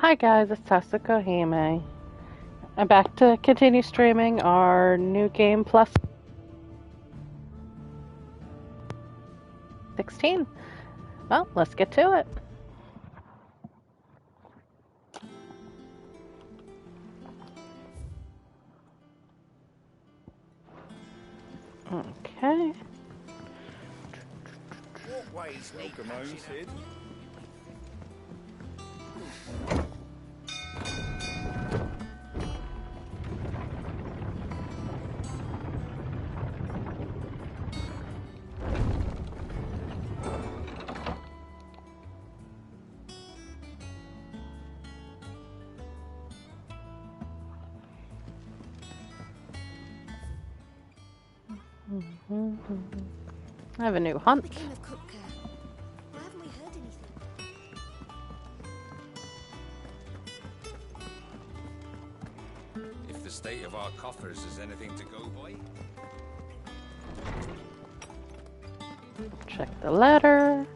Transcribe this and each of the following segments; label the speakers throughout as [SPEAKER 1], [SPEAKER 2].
[SPEAKER 1] Hi guys, it's Ffxvi Ng. I'm back to continue streaming our new game plus 16. Well, let's get to it. Okay.
[SPEAKER 2] Walkways need
[SPEAKER 3] Welcome home,
[SPEAKER 2] patching
[SPEAKER 3] Sid.
[SPEAKER 1] I have a new hunt.
[SPEAKER 4] The game of Cupcare. Why haven't we heard anything?
[SPEAKER 2] If the state of our coffers is anything to go by.
[SPEAKER 1] Check the letter.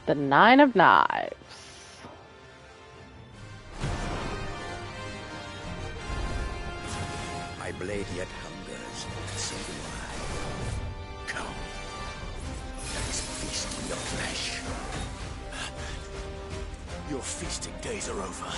[SPEAKER 1] The Nine of Knives.
[SPEAKER 2] My blade yet hungers, so do I. Come, let us feast on your flesh. Your feasting days are over.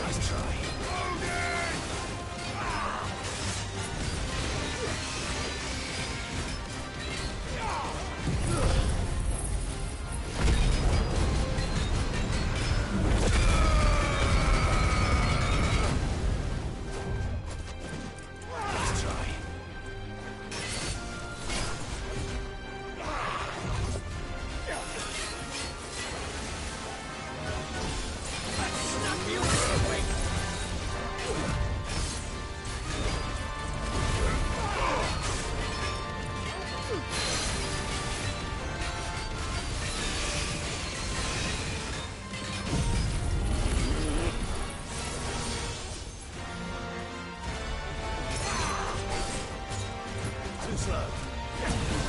[SPEAKER 2] Nice try. Nice try. Snap you away. Too slow. Get him.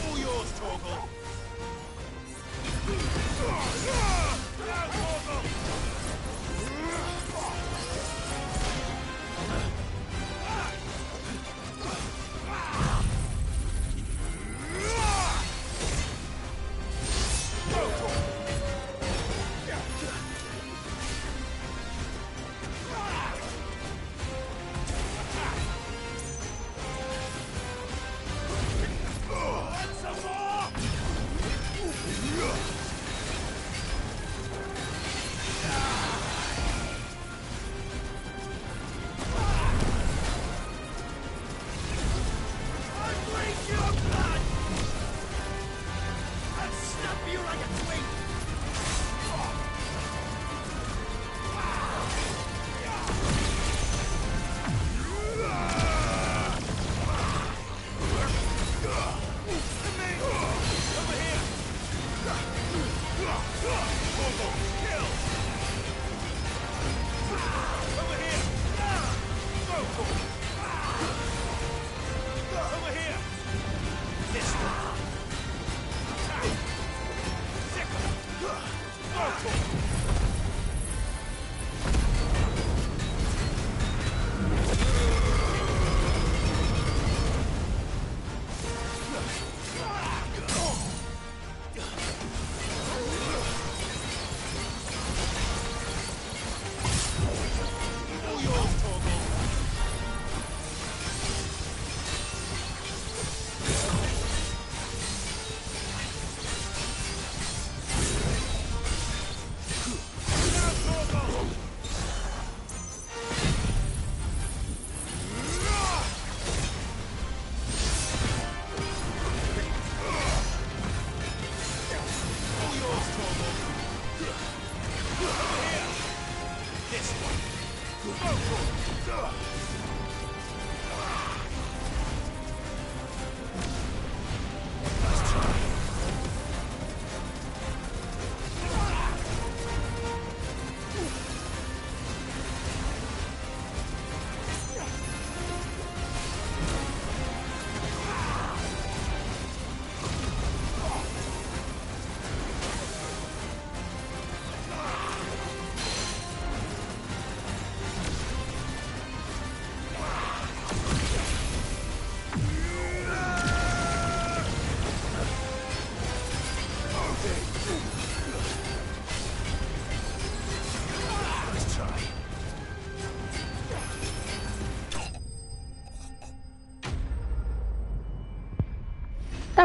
[SPEAKER 2] All yours, Torgal.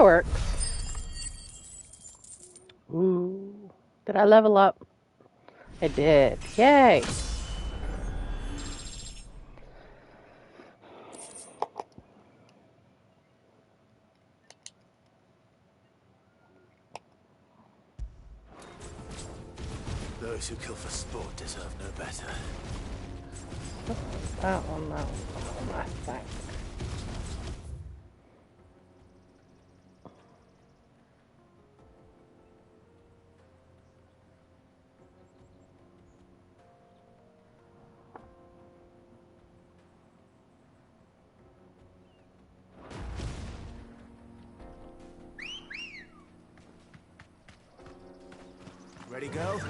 [SPEAKER 1] works. Ooh. Did I level up? I did. Yay!
[SPEAKER 2] Those who kill for sport deserve no better.
[SPEAKER 1] That one, that one. I think.
[SPEAKER 2] Ready, go?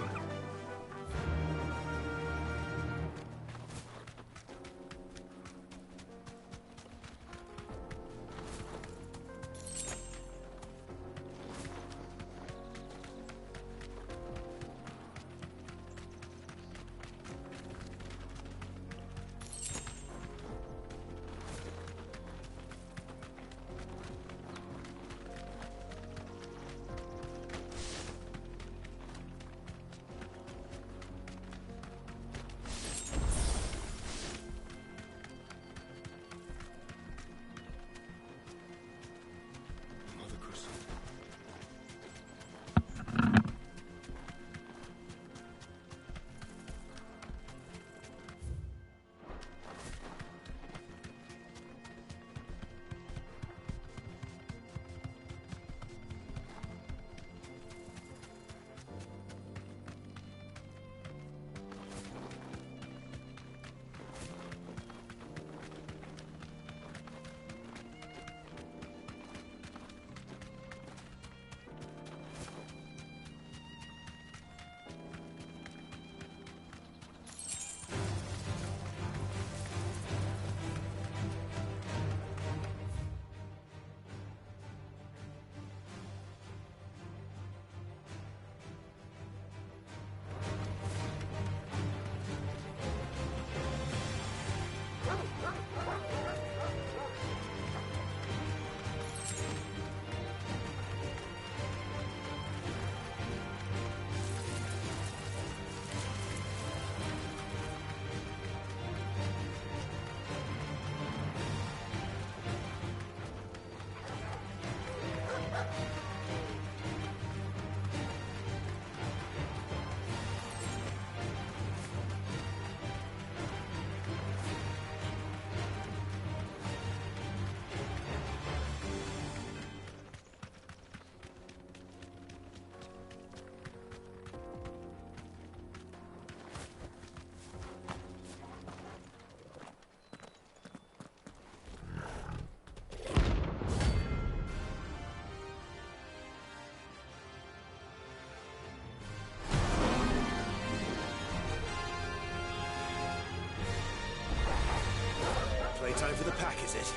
[SPEAKER 2] Playtime for the pack, is it?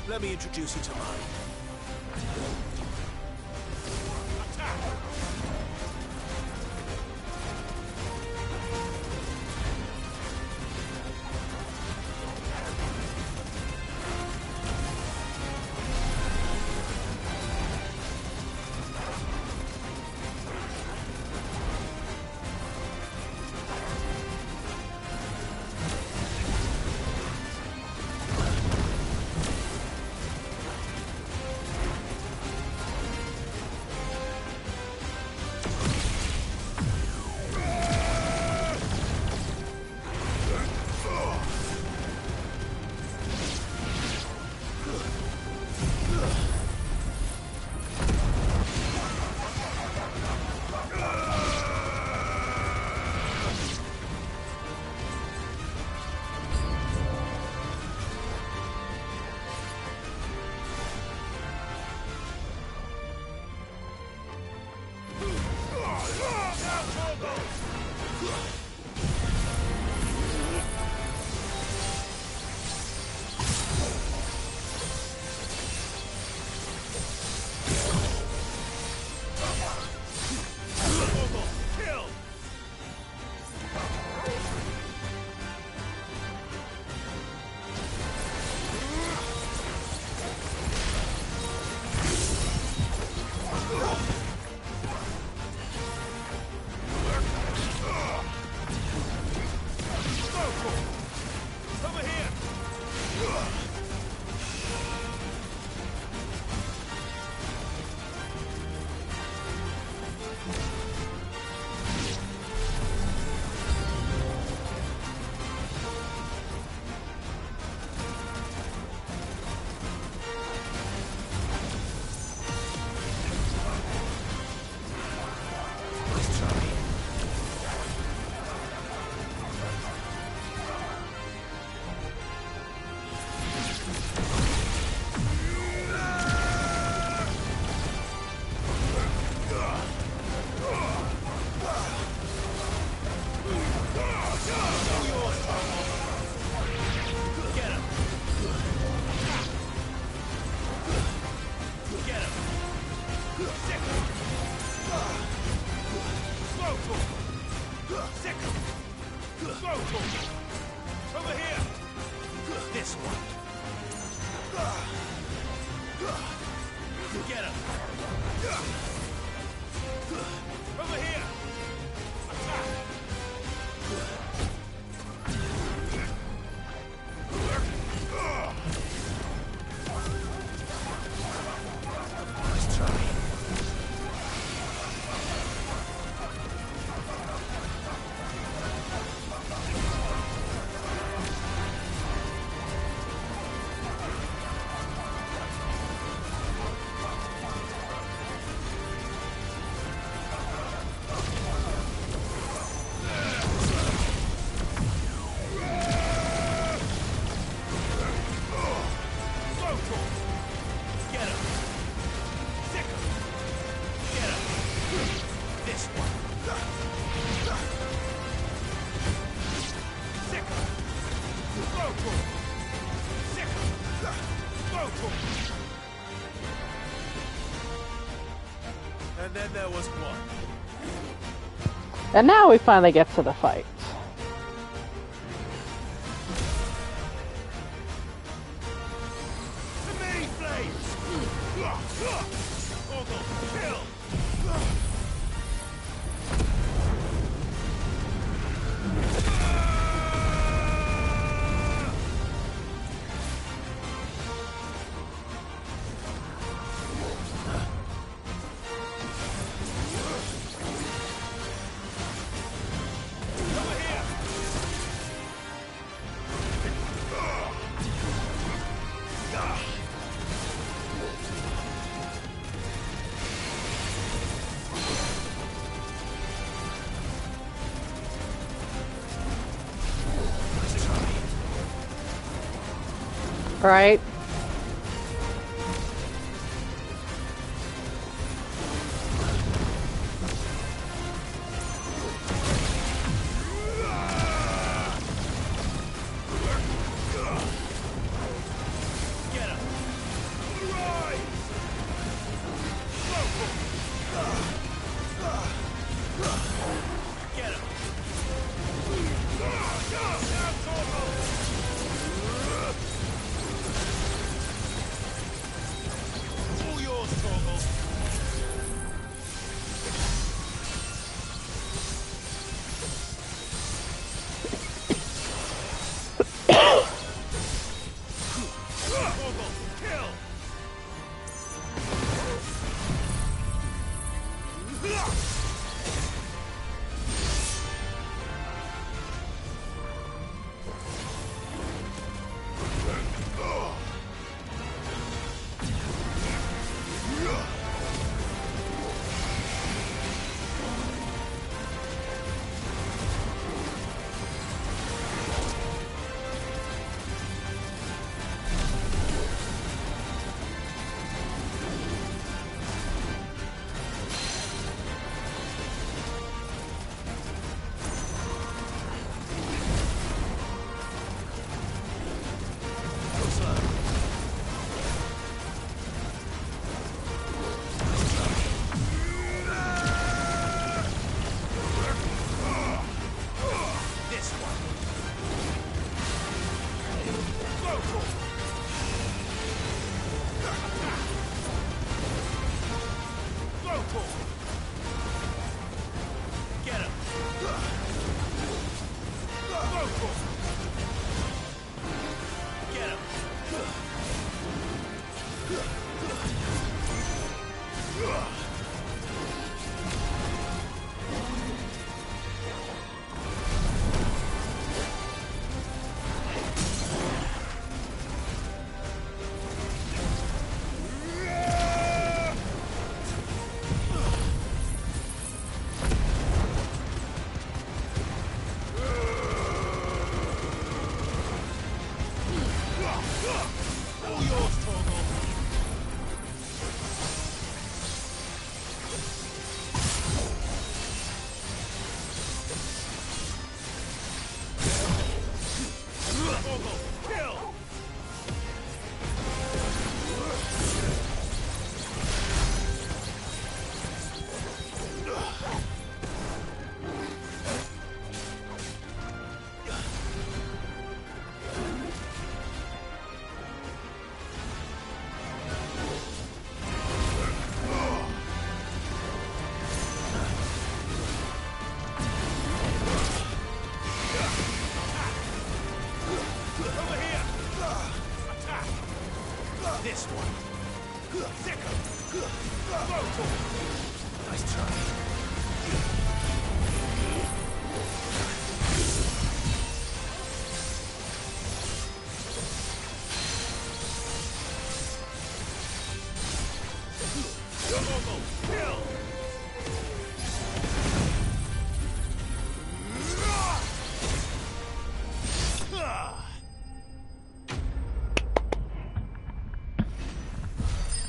[SPEAKER 2] Let me introduce you to mine. Attack! Sick 'em. Go, Torch. Over here. This one. Get him. Over here. Attack. Let's try. And then there was one.
[SPEAKER 1] And now we finally get to the fight.
[SPEAKER 2] The mini flames! Orgle, kill!
[SPEAKER 1] Right?
[SPEAKER 2] Get him! Rise! Get him! Down, Torgal!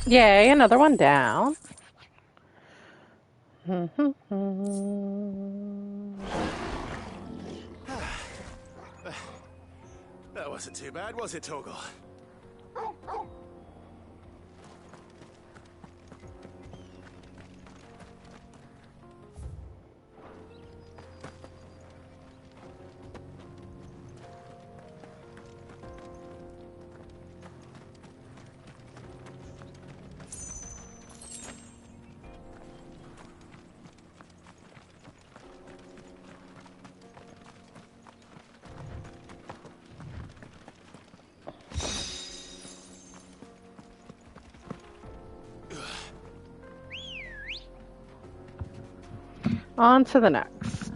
[SPEAKER 1] Yay, another one down.
[SPEAKER 2] That wasn't too bad, was it, Torgal?
[SPEAKER 1] On to the next.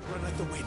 [SPEAKER 2] Run like the wind.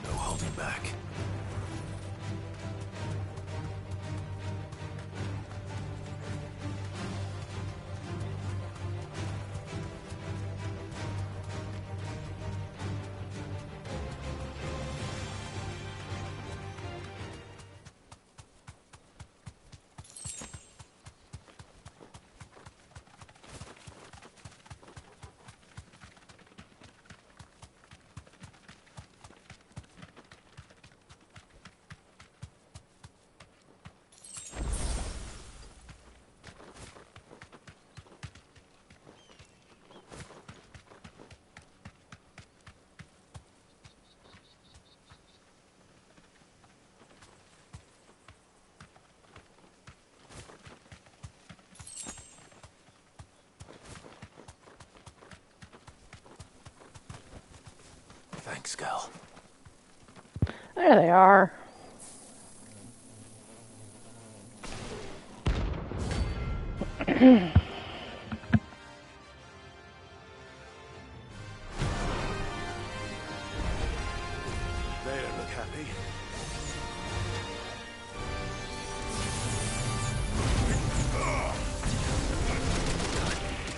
[SPEAKER 2] No holding back. Thanks, girl.
[SPEAKER 1] There they are.
[SPEAKER 2] They don't look happy.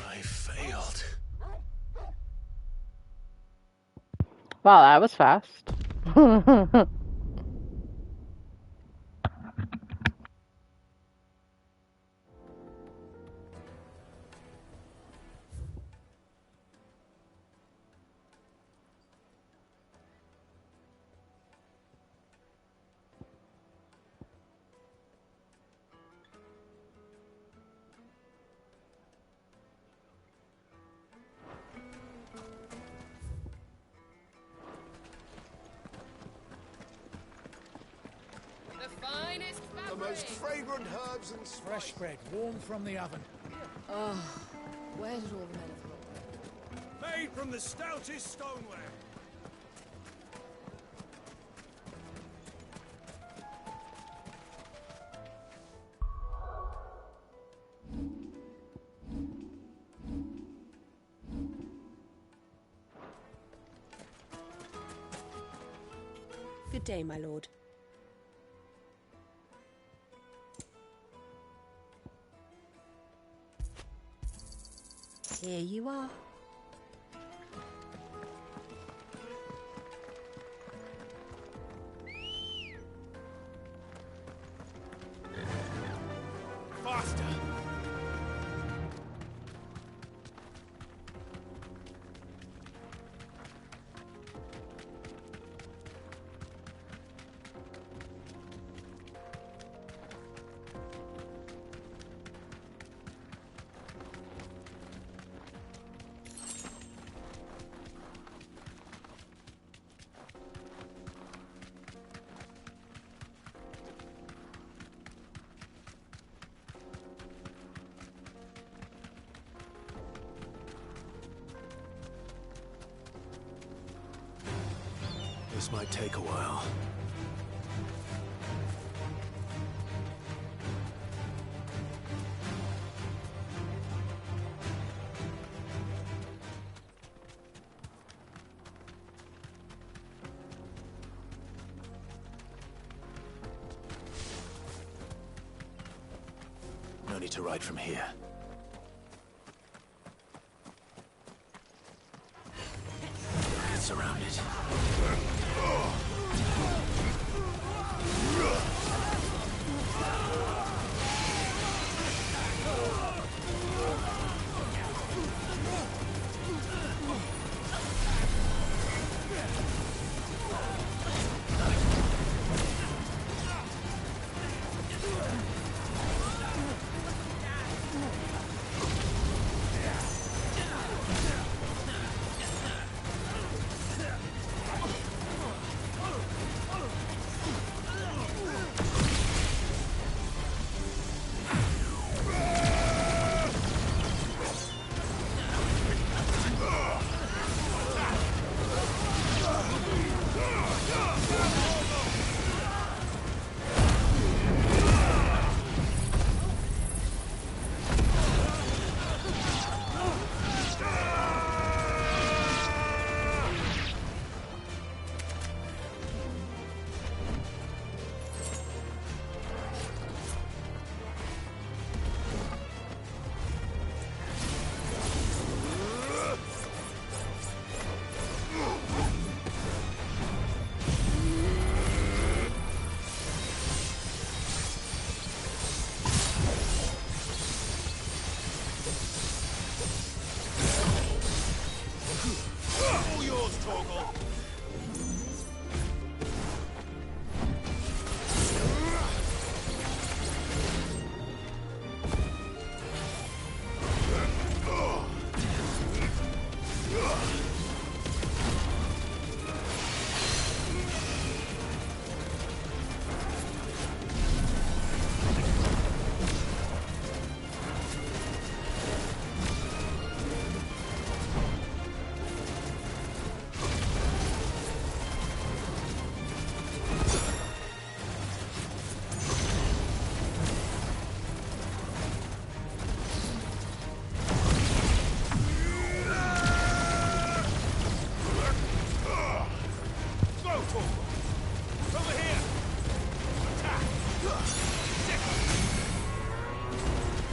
[SPEAKER 2] I failed.
[SPEAKER 1] Wow, that was fast.
[SPEAKER 2] The most fragrant herbs and
[SPEAKER 3] Fresh bread, warm from the oven.
[SPEAKER 5] Oh, where did all the men have gone?
[SPEAKER 3] Made from the stoutest stoneware.
[SPEAKER 6] Good day, my lord. Here you are.
[SPEAKER 3] Faster!
[SPEAKER 2] This might take a while. No need to ride from here. It's surrounded.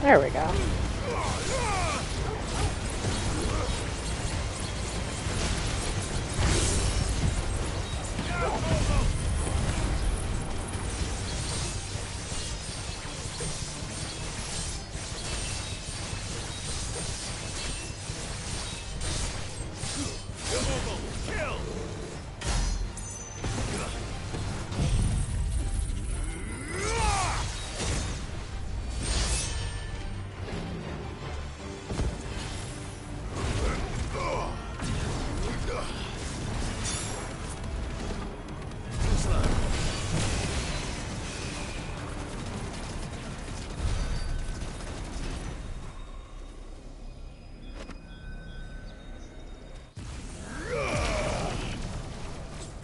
[SPEAKER 1] There we go.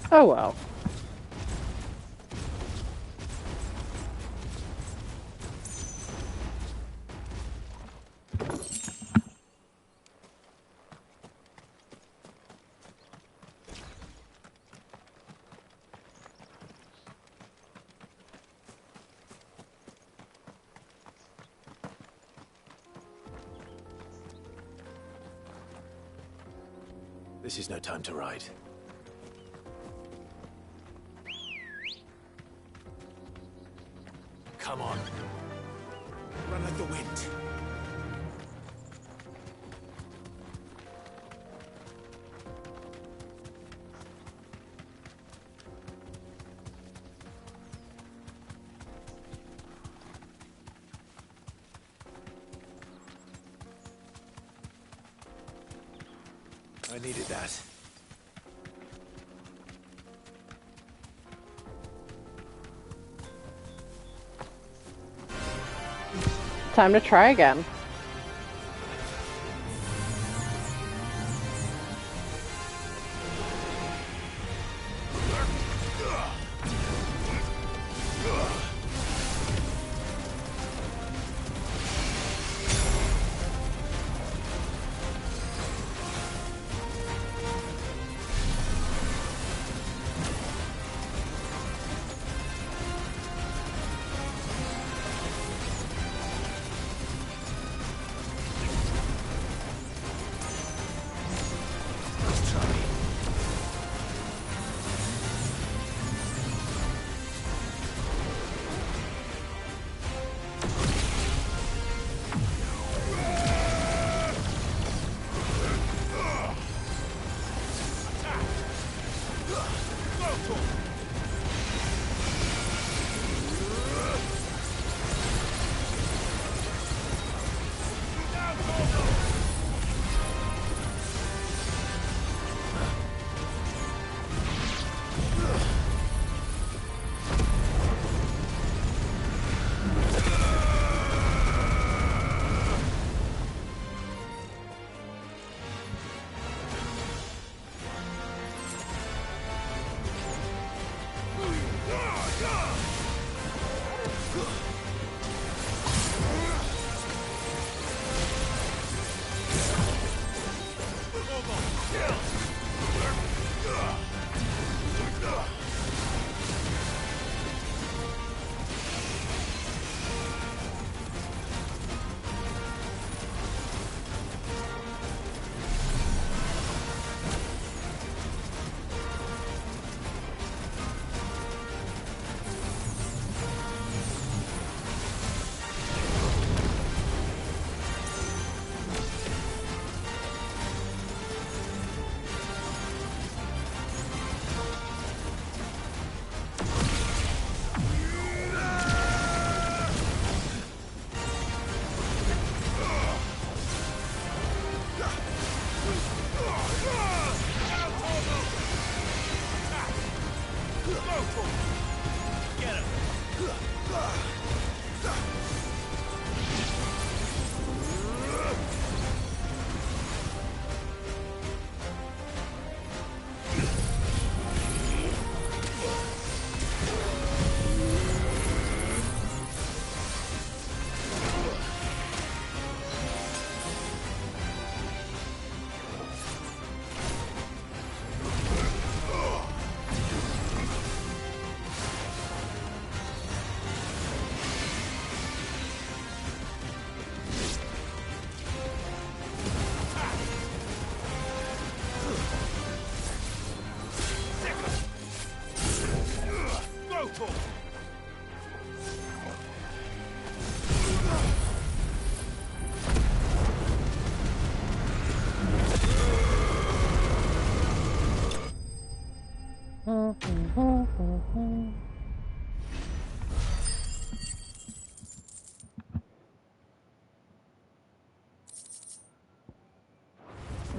[SPEAKER 1] Oh well.
[SPEAKER 2] This is no time to ride. Come on. Run like the wind. I needed that.
[SPEAKER 1] Time to try again.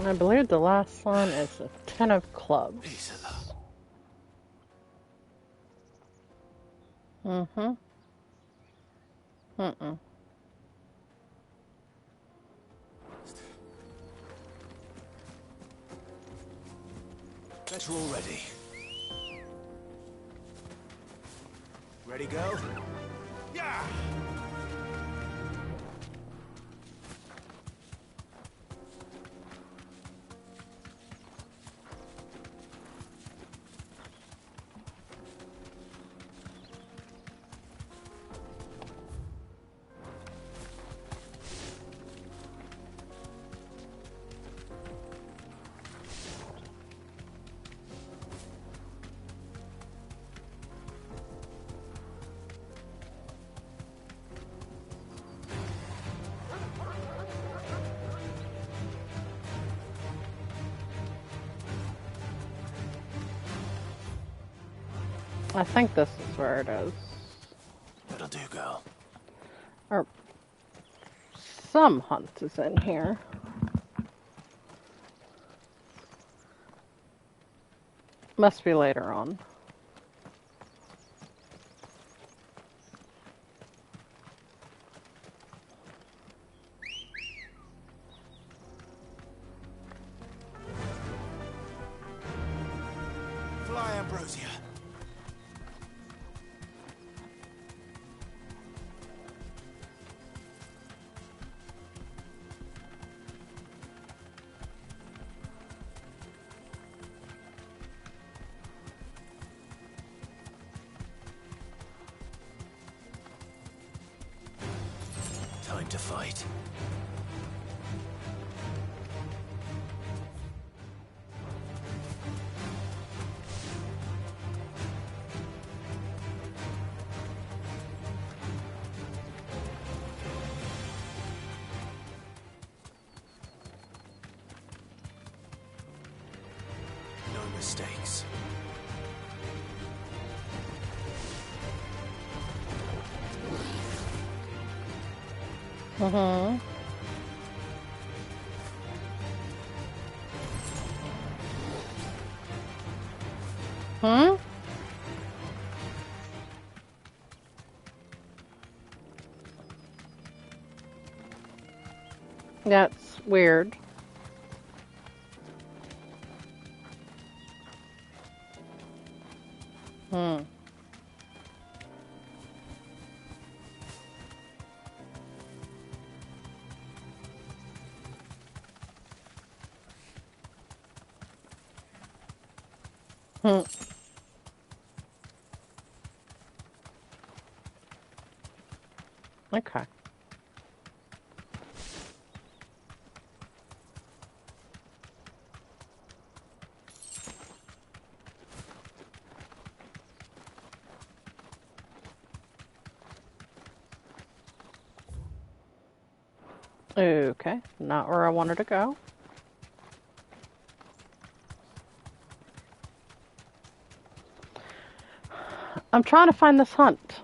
[SPEAKER 1] I believe the last one is a 10 of clubs. Mm-hmm. Mm-mm.
[SPEAKER 2] Bet you're all ready. Ready, go? Yeah!
[SPEAKER 1] I think this is where it is.
[SPEAKER 2] That'll do, girl.
[SPEAKER 1] Or some hunt is in here. Must be later on.
[SPEAKER 2] Fly, Ambrosia. Time to fight. No mistakes.
[SPEAKER 1] Mm-hmm. Hmm? That's weird. Hmm. Hmm. Okay. Okay. Not where I wanted to go. I'm trying to find this hunt.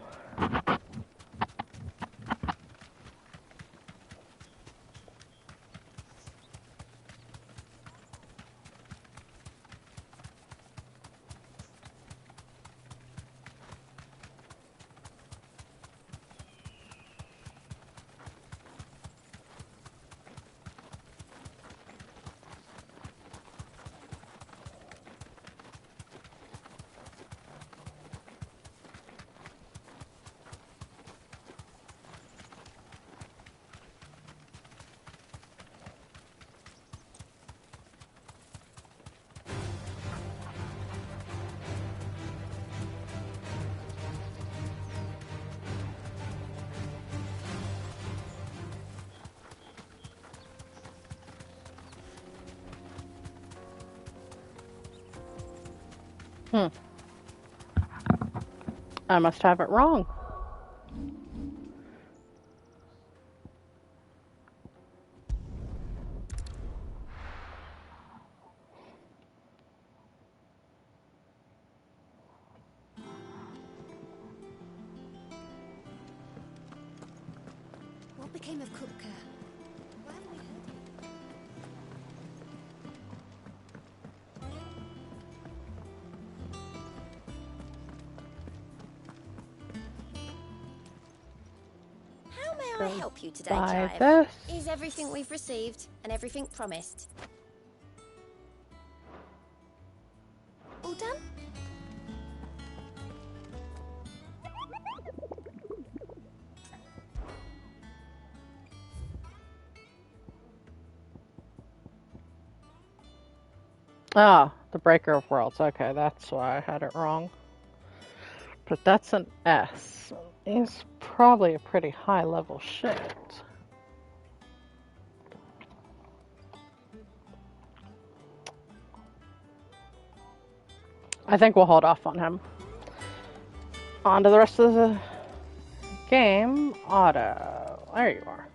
[SPEAKER 1] Hmm. I must have it wrong.
[SPEAKER 4] What became of Kupka? Why haven't we heard it?
[SPEAKER 6] How may I
[SPEAKER 1] Go
[SPEAKER 6] help you today,
[SPEAKER 1] buy
[SPEAKER 6] Clive?
[SPEAKER 1] this.
[SPEAKER 6] Is everything we've received and everything promised all done?
[SPEAKER 1] Ah, the Breaker of Worlds. Okay, that's why I had it wrong. But that's an S. It's probably a pretty high level shit. I think we'll hold off on him. On to the rest of the game. Auto. There you are.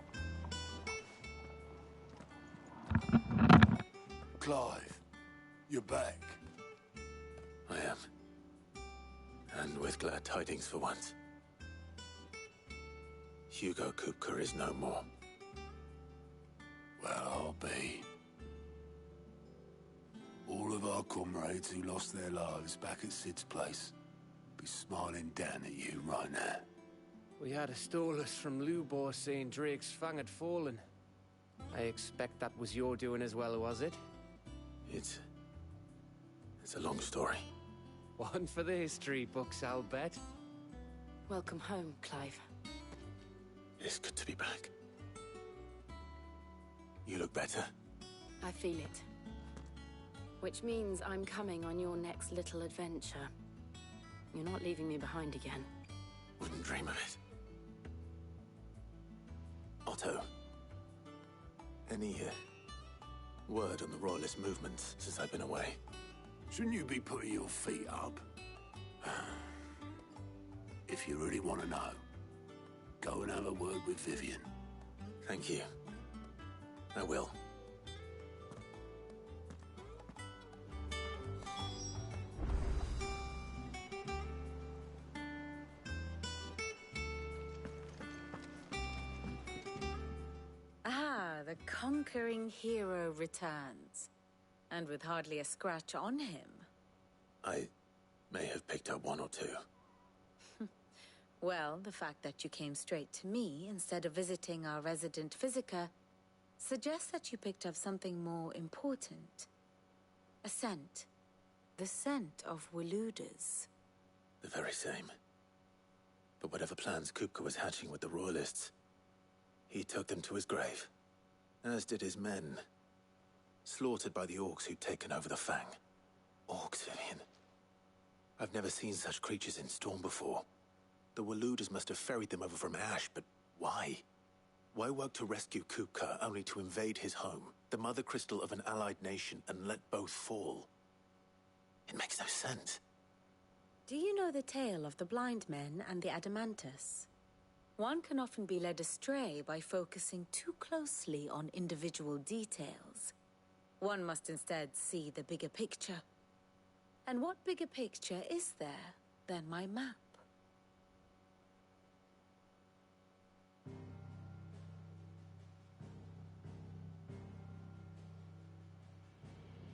[SPEAKER 2] Clive, you're back. I am. And with glad tidings for once. Hugo Kupka is no more.
[SPEAKER 7] Well, I'll be. All of our comrades who lost their lives back at Sid's place be smiling down at you right now.
[SPEAKER 8] We had a stolus from Lubor saying Ffxvi Ng had fallen. I expect that was your doing as well, was it?
[SPEAKER 2] It's a long story.
[SPEAKER 8] One for the history books, I'll bet.
[SPEAKER 5] Welcome home, Clive.
[SPEAKER 2] It's good to be back. You look better.
[SPEAKER 5] I feel it. Which means I'm coming on your next little adventure. You're not leaving me behind again.
[SPEAKER 2] Wouldn't dream of it. Otto, any word on the Royalist movements since I've been away?
[SPEAKER 7] Shouldn't you be putting your feet up? If you really want to know, go and have a word with Vivian.
[SPEAKER 2] Thank you. I will.
[SPEAKER 9] Ah, the conquering hero returns. And with hardly a scratch on him.
[SPEAKER 2] I may have picked up one or two.
[SPEAKER 9] Well, the fact that you came straight to me instead of visiting our resident Physica suggests that you picked up something more important. A scent. The scent of Waludas.
[SPEAKER 2] The very same. But whatever plans Kupka was hatching with the Royalists, he took them to his grave. As did his men. Slaughtered by the orcs who'd taken over the Fang. Orcs, Vivian. I've never seen such creatures in Storm before. The Waludas must have ferried them over from Ash, but why? Why work to rescue Kupka only to invade his home, the mother crystal of an allied nation, and let both fall? It makes no sense.
[SPEAKER 9] Do you know the tale of the blind men and the Adamantus? One can often be led astray by focusing too closely on individual details. One must instead see the bigger picture. And what bigger picture is there than my map?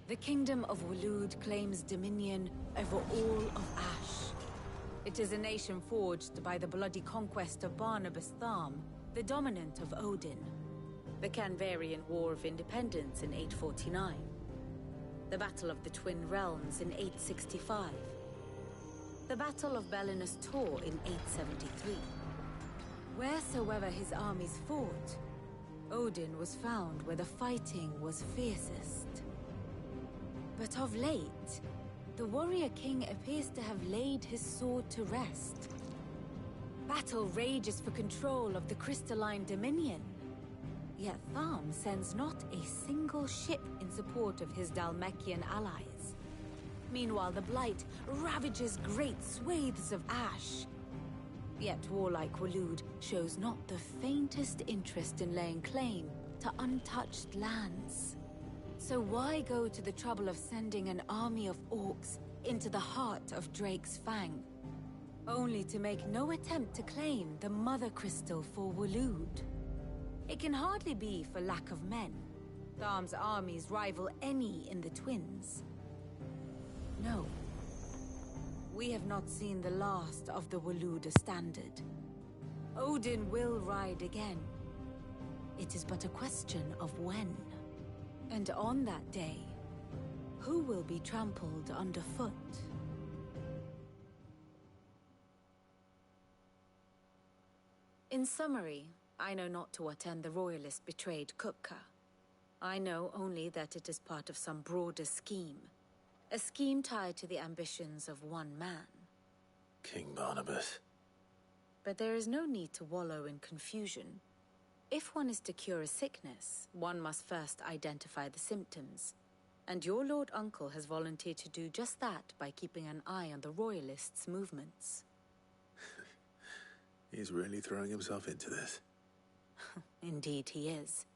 [SPEAKER 9] The Kingdom of Waloed claims dominion over all of Ash. It is a nation forged by the bloody conquest of Barnabas Tharm, the dominant of Odin. The Canvarian War of Independence in 849. The Battle of the Twin Realms in 865. The Battle of Belinus Tor in 873. Wheresoever his armies fought, Odin was found where the fighting was fiercest. But of late, the warrior king appears to have laid his sword to rest. Battle rages for control of the crystalline dominion. Yet Tharm sends not a single ship in support of his Dhalmekian allies. Meanwhile, the Blight ravages great swathes of Ash. Yet warlike Waloed shows not the faintest interest in laying claim to untouched lands. So why go to the trouble of sending an army of orcs into the heart of Drake's Fang, only to make no attempt to claim the Mother Crystal for Waloed? It can hardly be for lack of men. Tharm's armies rival any in the Twins. No. We have not seen the last of the Waluda standard. Odin will ride again. It is but a question of when. And on that day, who will be trampled underfoot? In summary, I know not to what end the Royalists betrayed Kupka. I know only that it is part of some broader scheme. A scheme tied to the ambitions of one man.
[SPEAKER 2] King Barnabas.
[SPEAKER 9] But there is no need to wallow in confusion. If one is to cure a sickness, one must first identify the symptoms. And your Lord Uncle has volunteered to do just that by keeping an eye on the Royalists' movements.
[SPEAKER 2] He's really throwing himself into this.
[SPEAKER 9] Indeed he is.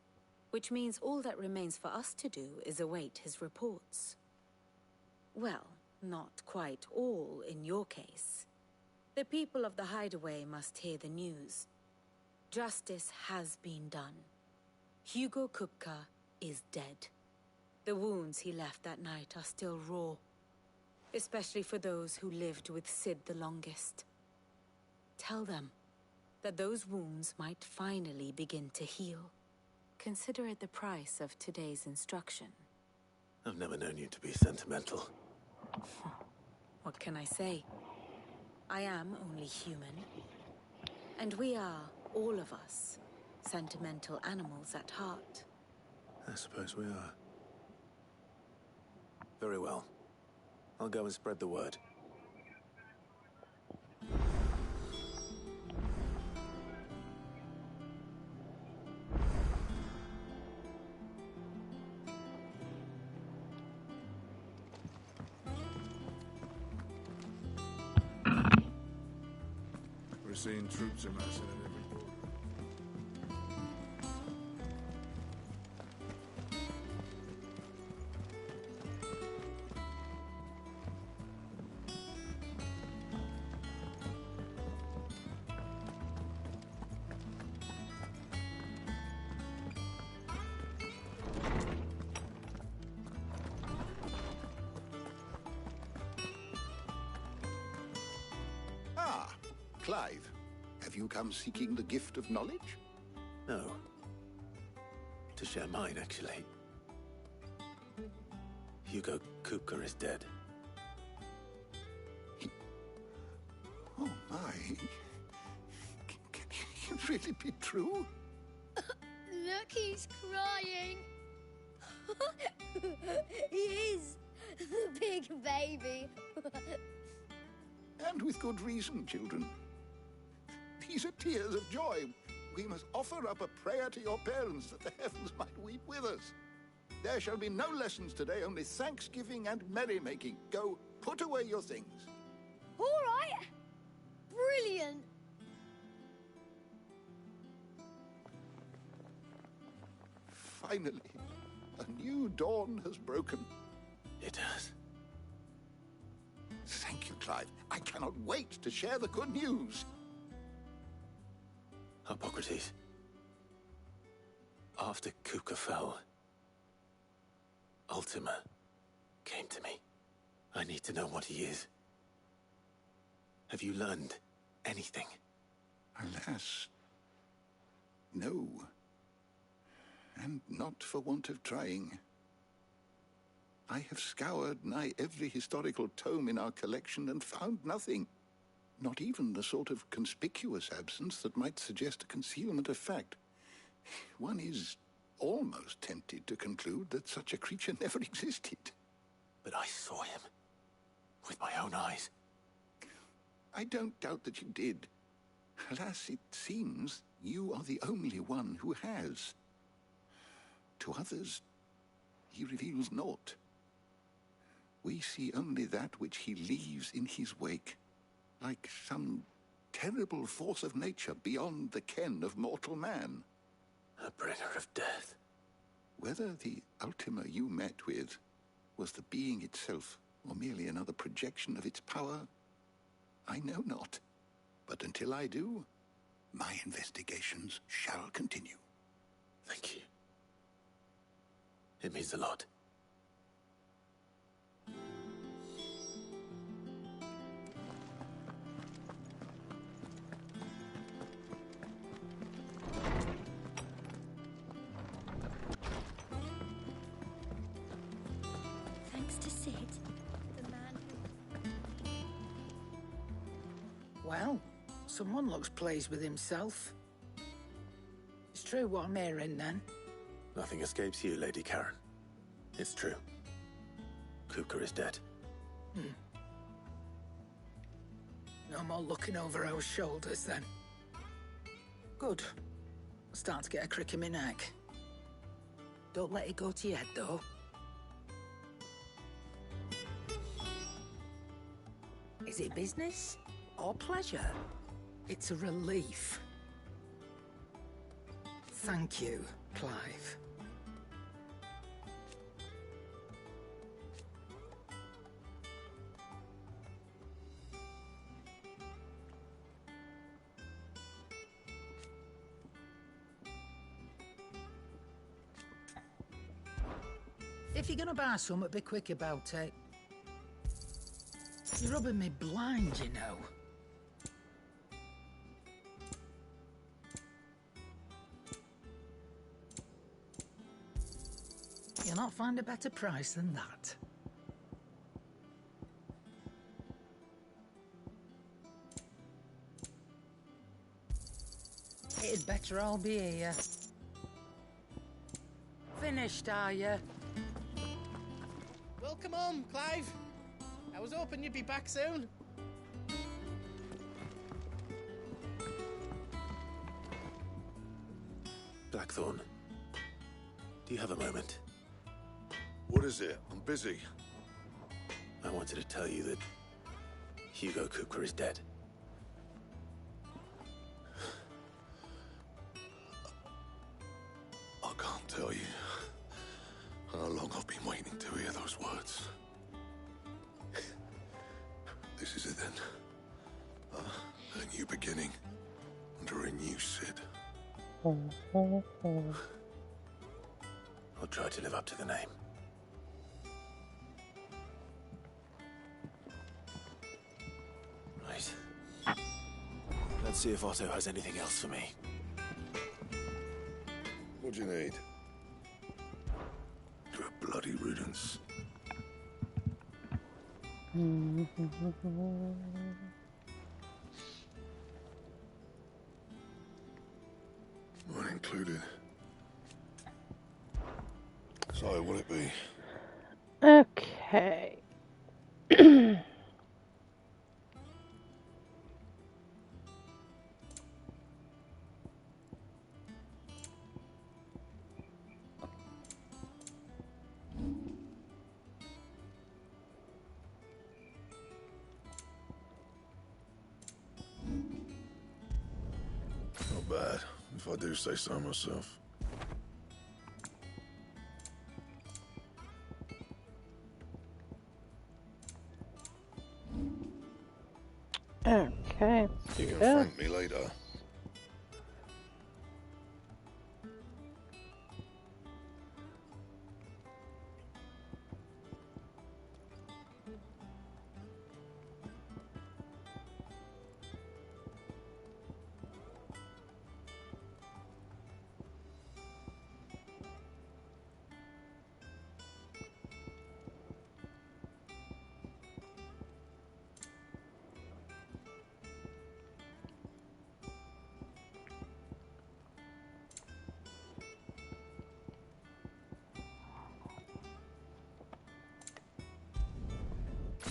[SPEAKER 9] Which means all that remains for us to do is await his reports. Well, not quite all in your case. The people of the Hideaway must hear the news. Justice has been done. Hugo Kupka is dead. The wounds he left that night are still raw, especially for those who lived with Sid the longest. Tell them that those wounds might finally begin to heal. Consider it the price of today's instruction.
[SPEAKER 2] I've never known you to be sentimental.
[SPEAKER 9] What can I say? I am only human. And we are, all of us, sentimental animals at heart.
[SPEAKER 2] I suppose we are. Very well. I'll go and spread the word.
[SPEAKER 3] We're seeing troops amassing at every border.
[SPEAKER 7] Ah, Clive. Have you come seeking the gift of knowledge?
[SPEAKER 2] No. To share mine, actually. Hugo Kupka is dead.
[SPEAKER 7] Oh, my. Can it really be true?
[SPEAKER 6] Look, he's crying. He is. The big baby.
[SPEAKER 7] And with good reason, children. These are tears of joy. We must offer up a prayer to your parents that the heavens might weep with us. There shall be no lessons today, only thanksgiving and merrymaking. Go, put away your things.
[SPEAKER 6] All right. Brilliant.
[SPEAKER 7] Finally, a new dawn has broken.
[SPEAKER 2] It has.
[SPEAKER 7] Thank you, Clive. I cannot wait to share the good news.
[SPEAKER 2] Hippocrates. After Kupka fell, Ultima came to me. I need to know what he is. Have you learned anything?
[SPEAKER 7] Alas, no. And not for want of trying. I have scoured nigh every historical tome in our collection and found nothing. Not even the sort of conspicuous absence that might suggest a concealment of fact. One is almost tempted to conclude that such a creature never existed.
[SPEAKER 2] But I saw him. With my own eyes.
[SPEAKER 7] I don't doubt that you did. Alas, it seems you are the only one who has. To others, he reveals naught. We see only that which he leaves in his wake, like some terrible force of nature beyond the ken of mortal man.
[SPEAKER 2] A bringer of death.
[SPEAKER 7] Whether the Ultima you met with was the being itself, or merely another projection of its power, I know not. But until I do, my investigations shall continue.
[SPEAKER 2] Thank you. It means a lot.
[SPEAKER 6] Thanks to Sid, the man who...
[SPEAKER 10] Well, someone looks pleased with himself. It's true what I'm hearing, then.
[SPEAKER 2] Nothing escapes you, Lady Karen. It's true. Kupka is dead.
[SPEAKER 10] No more looking over our shoulders, then. Good. Starting to get a crick in my neck. Don't let it go to your head, though. Is it business or pleasure? It's a relief. Thank you, Clive. If you're gonna buy something, be quick about it. You're rubbing me blind, you know. You'll not find a better price than that. It'd better all be here. Finished, are you?
[SPEAKER 8] Welcome home, Clive. I was hoping you'd be back soon.
[SPEAKER 2] Blackthorn, do you have a moment?
[SPEAKER 3] What is it? I'm busy.
[SPEAKER 2] I wanted to tell you that Hugo Kupka is dead.
[SPEAKER 3] I can't tell you how long I've been waiting to hear those words. This is it then. A new beginning under a new Sid.
[SPEAKER 2] I'll try to live up to the name. Right. Let's see if Otto has anything else for me.
[SPEAKER 3] What do you need? You're a bloody riddance. Not included. So, what'll it be?
[SPEAKER 1] Okay.
[SPEAKER 3] Not bad, if I do say so myself.
[SPEAKER 1] Okay.
[SPEAKER 3] You can
[SPEAKER 1] Yeah.
[SPEAKER 3] thank me later.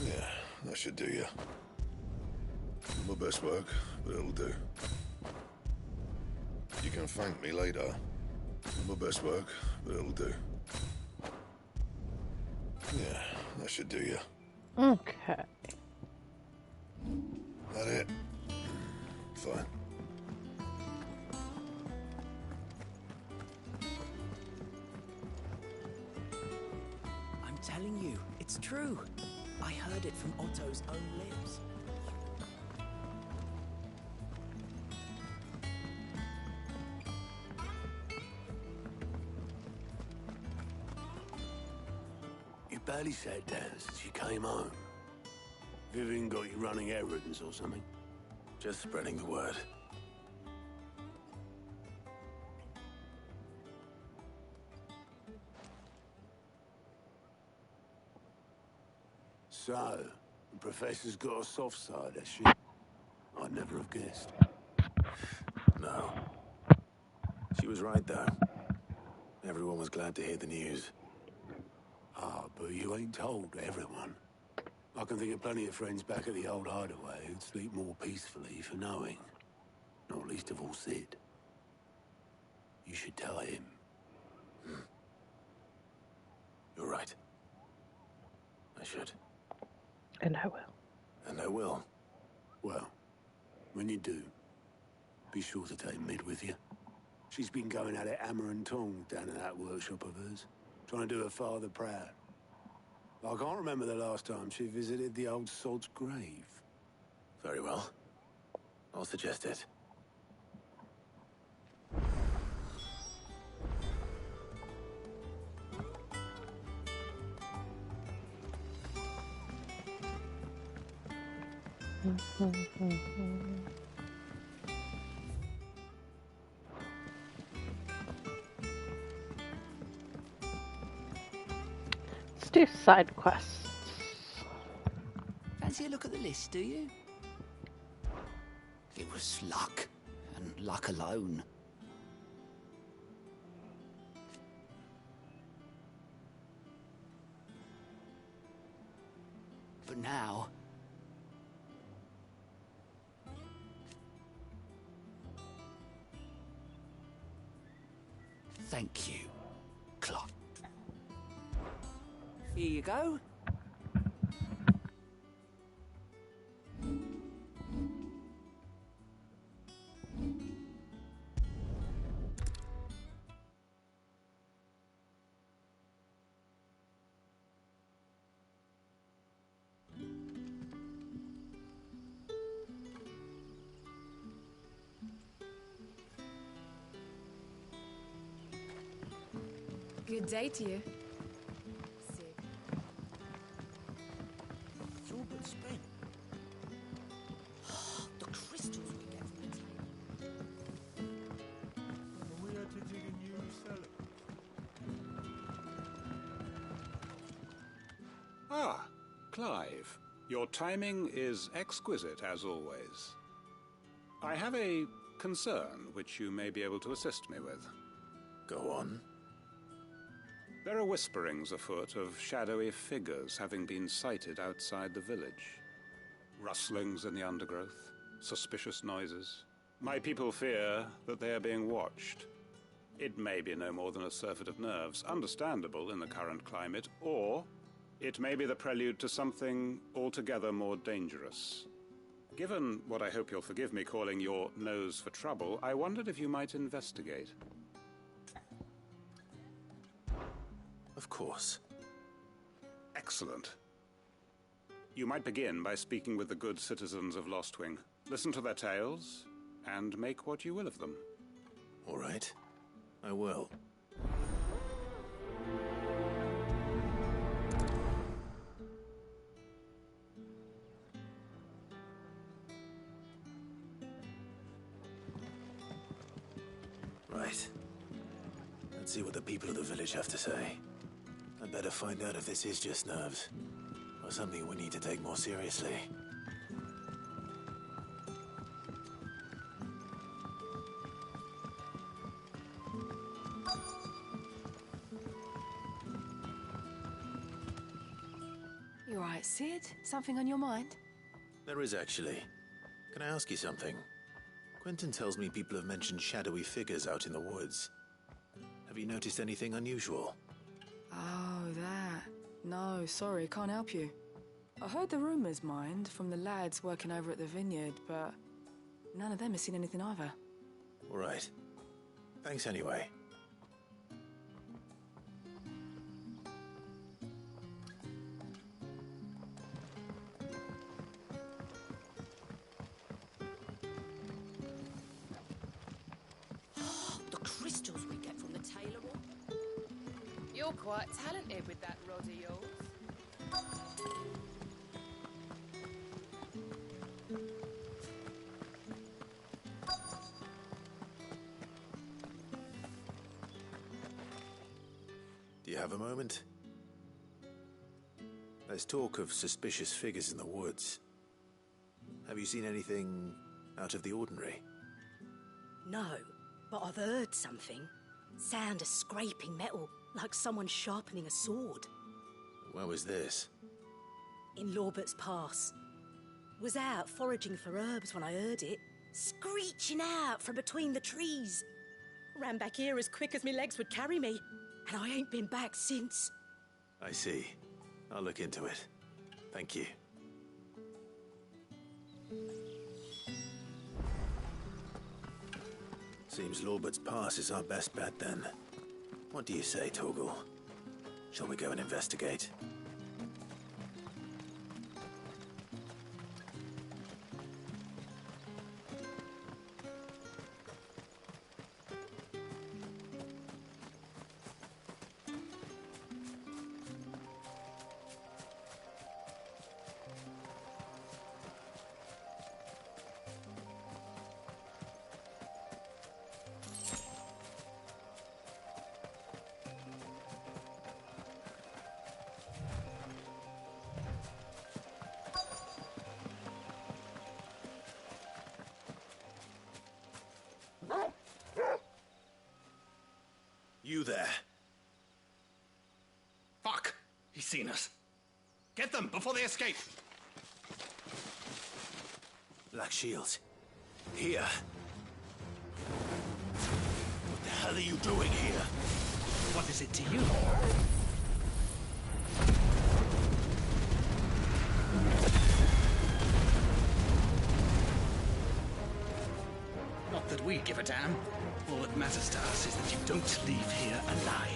[SPEAKER 3] Yeah, that should do you. My best work, but it'll do. You can thank me later. My best work, but it'll do. Yeah, that should do you.
[SPEAKER 1] Okay.
[SPEAKER 3] That it? Fine.
[SPEAKER 11] I'm telling you, it's true. I heard it from Otto's own lips.
[SPEAKER 12] You barely sat down since you came home. Vivian got you running errands or something?
[SPEAKER 2] Just spreading the word.
[SPEAKER 12] So, the Professor's got a soft side, has she? I'd never have guessed.
[SPEAKER 2] No. She was right, though. Everyone was glad to hear the news.
[SPEAKER 12] Ah, but you ain't told everyone. I can think of plenty of friends back at the old hideaway who'd sleep more peacefully for knowing. Not least of all Sid. You should tell him.
[SPEAKER 2] You're right. I should.
[SPEAKER 1] And I will.
[SPEAKER 2] And I will.
[SPEAKER 12] Well, when you do, be sure to take Mid with you. She's been going at it hammer and tongs down at that workshop of hers, trying to do her father proud. I can't remember the last time she visited the old sod's grave.
[SPEAKER 2] Very well. I'll suggest it.
[SPEAKER 1] Let's do side quests.
[SPEAKER 11] Fancy a look at the list, do you? It was luck, and luck alone. But now... Thank you, Clive. Here you go.
[SPEAKER 13] Good day to you.
[SPEAKER 11] It's all but spent. The crystals we get from the table.
[SPEAKER 12] We had to dig a new cellar.
[SPEAKER 14] Ah, Clive. Your timing is exquisite, as always. I have a concern which you may be able to assist me with.
[SPEAKER 2] Go on.
[SPEAKER 14] There are whisperings afoot of shadowy figures having been sighted outside the village. Rustlings in the undergrowth, suspicious noises. My people fear that they are being watched. It may be no more than a surfeit of nerves, understandable in the current climate, or it may be the prelude to something altogether more dangerous. Given what I hope you'll forgive me calling your nose for trouble, I wondered if you might investigate.
[SPEAKER 2] Of course.
[SPEAKER 14] Excellent. You might begin by speaking with the good citizens of Lostwing. Listen to their tales, and make what you will of them.
[SPEAKER 2] All right. I will. Right. Let's see what the people of the village have to say. I'd better find out if this is just nerves, or something we need to take more seriously.
[SPEAKER 13] You all right, Sid? Something on your mind?
[SPEAKER 2] There is actually. Can I ask you something? Quentin tells me people have mentioned shadowy figures out in the woods. Have you noticed anything unusual?
[SPEAKER 13] Oh, that. No, sorry, can't help you. I heard the rumours, mind, from the lads working over at the vineyard, but none of them has seen anything either.
[SPEAKER 2] All right. Thanks anyway.
[SPEAKER 11] The crystals we get from the tailor.
[SPEAKER 15] You're quite talented with that rod of yours.
[SPEAKER 2] Do you have a moment? There's talk of suspicious figures in the woods. Have you seen anything out of the ordinary?
[SPEAKER 16] No, but I've heard something. Sound of scraping metal, like someone sharpening a sword.
[SPEAKER 2] Where was this?
[SPEAKER 16] In Lorbert's Pass. Was out foraging for herbs when I heard it, screeching out from between the trees. Ran back here as quick as my legs would carry me, and I ain't been back since.
[SPEAKER 2] I see. I'll look into it. Thank you. Seems Lorbert's Pass is our best bet then. What do you say, Torgal? Shall we go and investigate?
[SPEAKER 17] seen us. Get them before they escape.
[SPEAKER 2] Black Shields. Here. What the hell are you doing here?
[SPEAKER 17] What is it to you? Not that we give a damn. All that matters to us is that you don't leave here alive.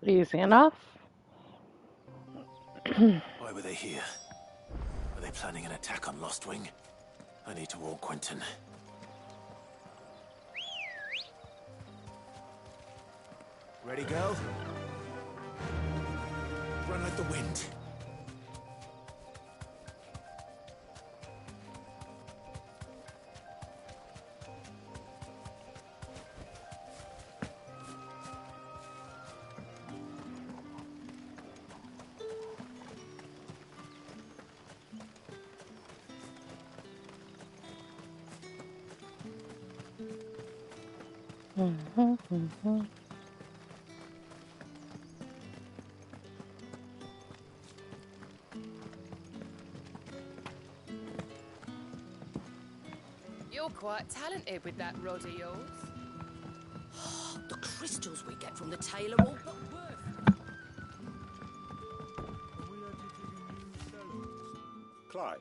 [SPEAKER 1] Easy enough.
[SPEAKER 2] Why were they here? Are they planning an attack on Lostwing? I need to warn Quentin.
[SPEAKER 11] Ready, go?
[SPEAKER 2] Run like the wind.
[SPEAKER 15] You're quite talented with that rod of yours.
[SPEAKER 16] The crystals we get from the tail are all but worth.
[SPEAKER 14] Clive,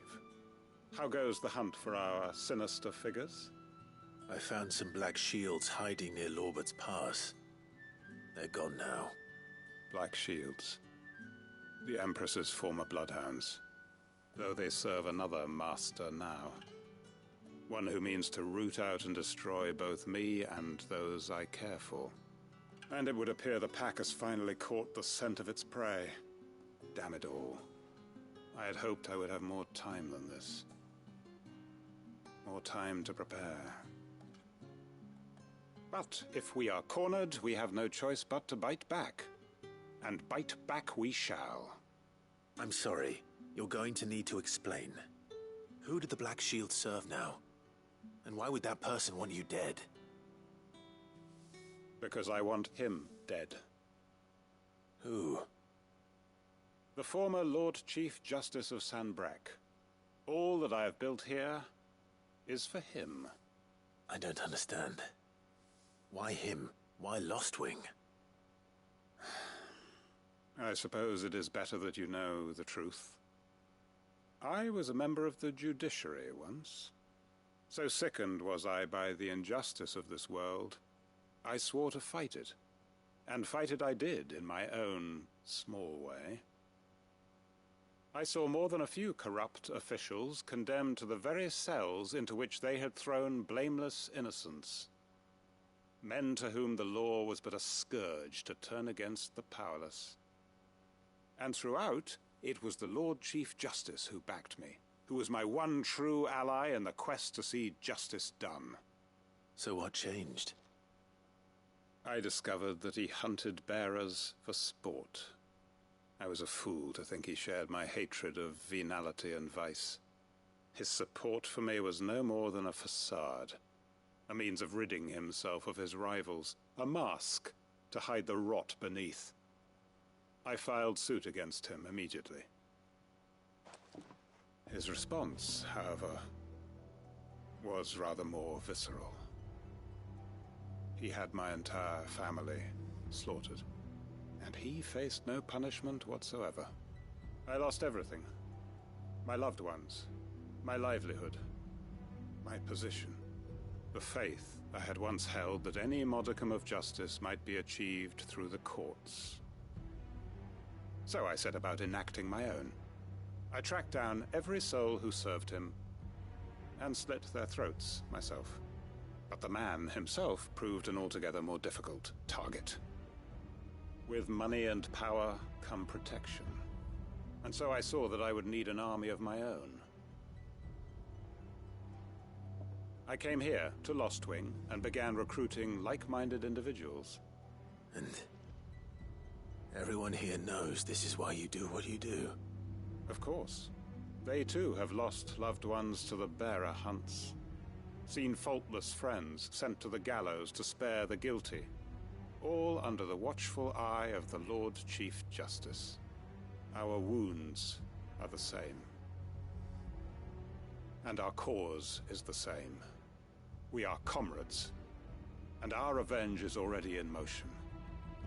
[SPEAKER 14] how goes the hunt for our sinister figures?
[SPEAKER 2] I found some Black Shields hiding near Lorbert's Pass. They're gone now.
[SPEAKER 14] Black Shields. The Empress's former bloodhounds. Though they serve another master now. One who means to root out and destroy both me and those I care for. And it would appear the pack has finally caught the scent of its prey. Damn it all. I had hoped I would have more time than this. More time to prepare. But if we are cornered, we have no choice but to bite back. And bite back we shall.
[SPEAKER 2] I'm sorry. You're going to need to explain. Who did the Black Shield serve now? And why would that person want you dead?
[SPEAKER 14] Because I want him dead.
[SPEAKER 2] Who?
[SPEAKER 14] The former Lord Chief Justice of Sanbreque. All that I have built here is for him.
[SPEAKER 2] I don't understand. Why him? Why Lostwing?
[SPEAKER 14] I suppose it is better that you know the truth. I was a member of the judiciary once. So sickened was I by the injustice of this world, I swore to fight it. And fight it I did in my own small way. I saw more than a few corrupt officials condemned to the very cells into which they had thrown blameless innocents. Men to whom the law was but a scourge to turn against the powerless. And throughout, it was the Lord Chief Justice who backed me, who was my one true ally in the quest to see justice done.
[SPEAKER 2] So what changed?
[SPEAKER 14] I discovered that he hunted bearers for sport. I was a fool to think he shared my hatred of venality and vice. His support for me was no more than a facade, a means of ridding himself of his rivals, a mask to hide the rot beneath. I filed suit against him immediately. His response, however, was rather more visceral. He had my entire family slaughtered, and he faced no punishment whatsoever. I lost everything. My loved ones, my livelihood, my position, the faith I had once held that any modicum of justice might be achieved through the courts. So I set about enacting my own. I tracked down every soul who served him, and slit their throats myself. But the man himself proved an altogether more difficult target. With money and power come protection. And so I saw that I would need an army of my own. I came here to Lostwing and began recruiting like-minded individuals.
[SPEAKER 2] And everyone here knows this is why you do what you do.
[SPEAKER 14] Of course. They too have lost loved ones to the bearer hunts. Seen faultless friends sent to the gallows to spare the guilty. All under the watchful eye of the Lord Chief Justice. Our wounds are the same. And our cause is the same. We are comrades. And our revenge is already in motion.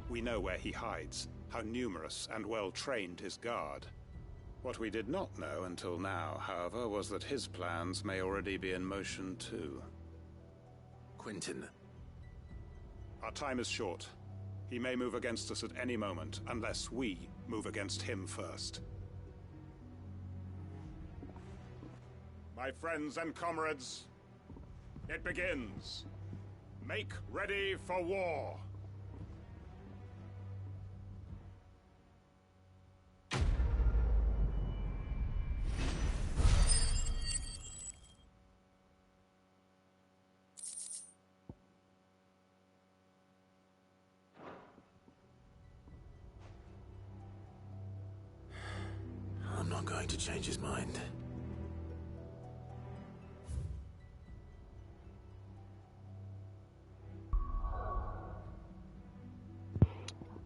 [SPEAKER 14] We know where he hides, how numerous and well-trained his guard. What we did not know until now, however, was that his plans may already be in motion too.
[SPEAKER 2] Quentin.
[SPEAKER 14] Our time is short. He may move against us at any moment, unless we move against him first. My friends and comrades, it begins. Make ready for war.
[SPEAKER 2] I'm not going to change his mind.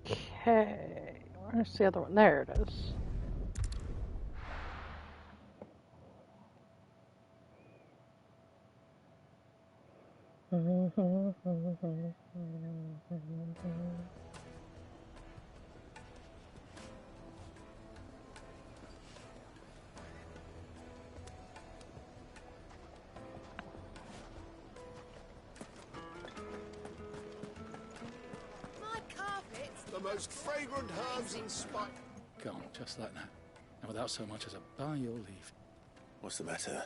[SPEAKER 1] Okay, where's the other one? There it is.
[SPEAKER 18] The most fragrant herbs in Spike.
[SPEAKER 17] Gone, just like that. And without so much as a by your leave.
[SPEAKER 2] What's the matter?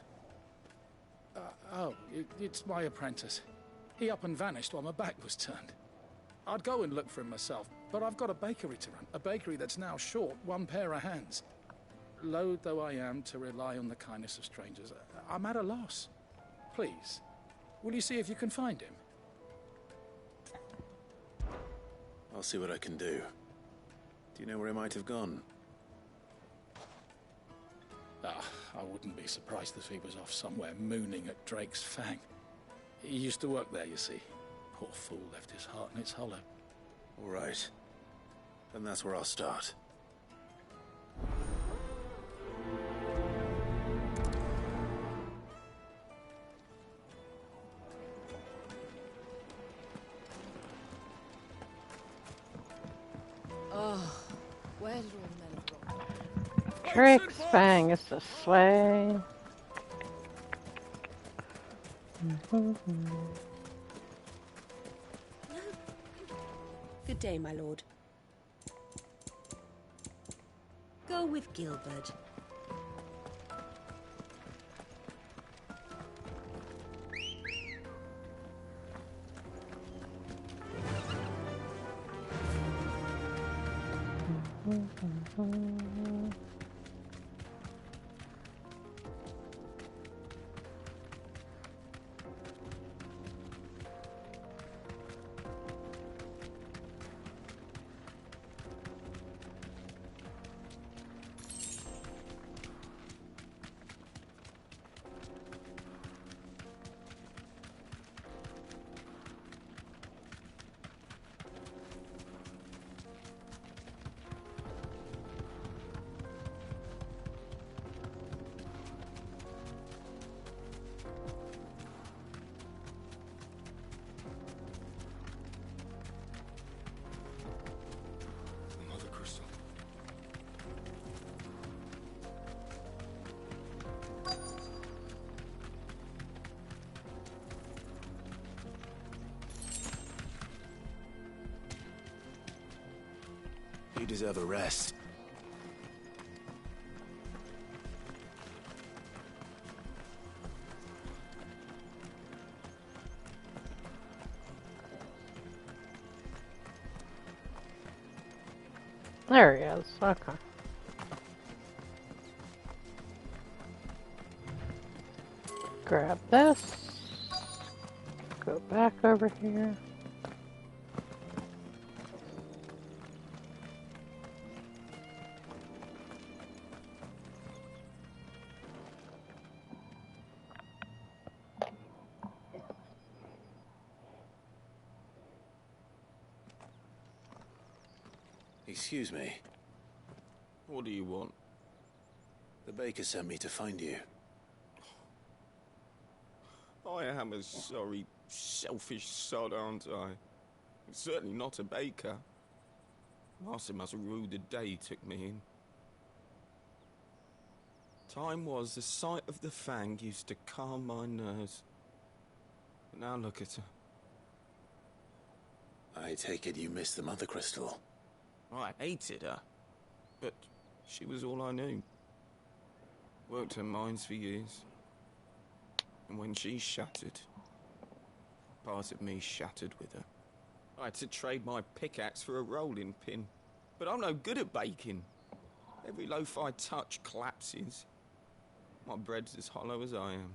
[SPEAKER 17] It's my apprentice. He up and vanished while my back was turned. I'd go and look for him myself, but I've got a bakery to run. A bakery that's now short one pair of hands. Loath though I am to rely on the kindness of strangers, I'm at a loss. Please, will you see if you can find him?
[SPEAKER 2] I'll see what I can do. Do you know where he might have gone?
[SPEAKER 17] I wouldn't be surprised if he was off somewhere mooning at Drake's Fang. He used to work there, you see. Poor fool left his heart in its hollow.
[SPEAKER 2] All right. Then that's where I'll start.
[SPEAKER 15] Oh, where did all the men have gone?
[SPEAKER 1] Drake's Fang is this way.
[SPEAKER 16] Good day, my lord. Go with Gilbert.
[SPEAKER 2] deserve a rest.
[SPEAKER 1] There he is. Okay. Grab this. Go back over here.
[SPEAKER 2] Excuse me.
[SPEAKER 19] What do you want?
[SPEAKER 2] The baker sent me to find you.
[SPEAKER 19] I am a sorry, selfish sod, aren't I? I'm certainly not a baker. Master must have ruled the day he took me in. Time was the sight of the Fang used to calm my nerves. But now look at her.
[SPEAKER 2] I take it you missed the Mother Crystal.
[SPEAKER 19] I hated her, but she was all I knew. Worked her mines for years. And when she shattered, part of me shattered with her. I had to trade my pickaxe for a rolling pin, but I'm no good at baking. Every loaf I touch collapses. My bread's as hollow as I am.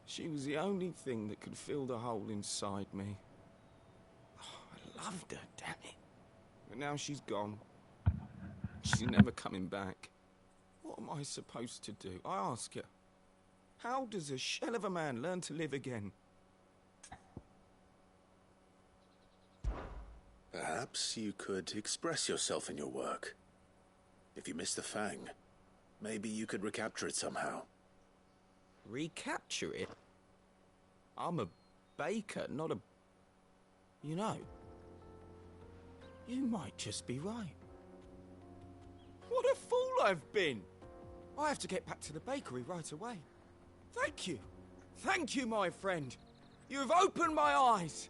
[SPEAKER 19] She was the only thing that could fill the hole inside me. Oh, I loved her, damn it. But now she's gone. She's never coming back. What am I supposed to do? I ask her. How does a shell of a man learn to live again?
[SPEAKER 2] Perhaps you could express yourself in your work. If you miss the Fang, maybe you could recapture it somehow.
[SPEAKER 19] Recapture it? I'm a baker, not a... You know, you might just be right. What a fool I've been! I have to get back to the bakery right away. Thank you. Thank you, my friend. You've opened my eyes.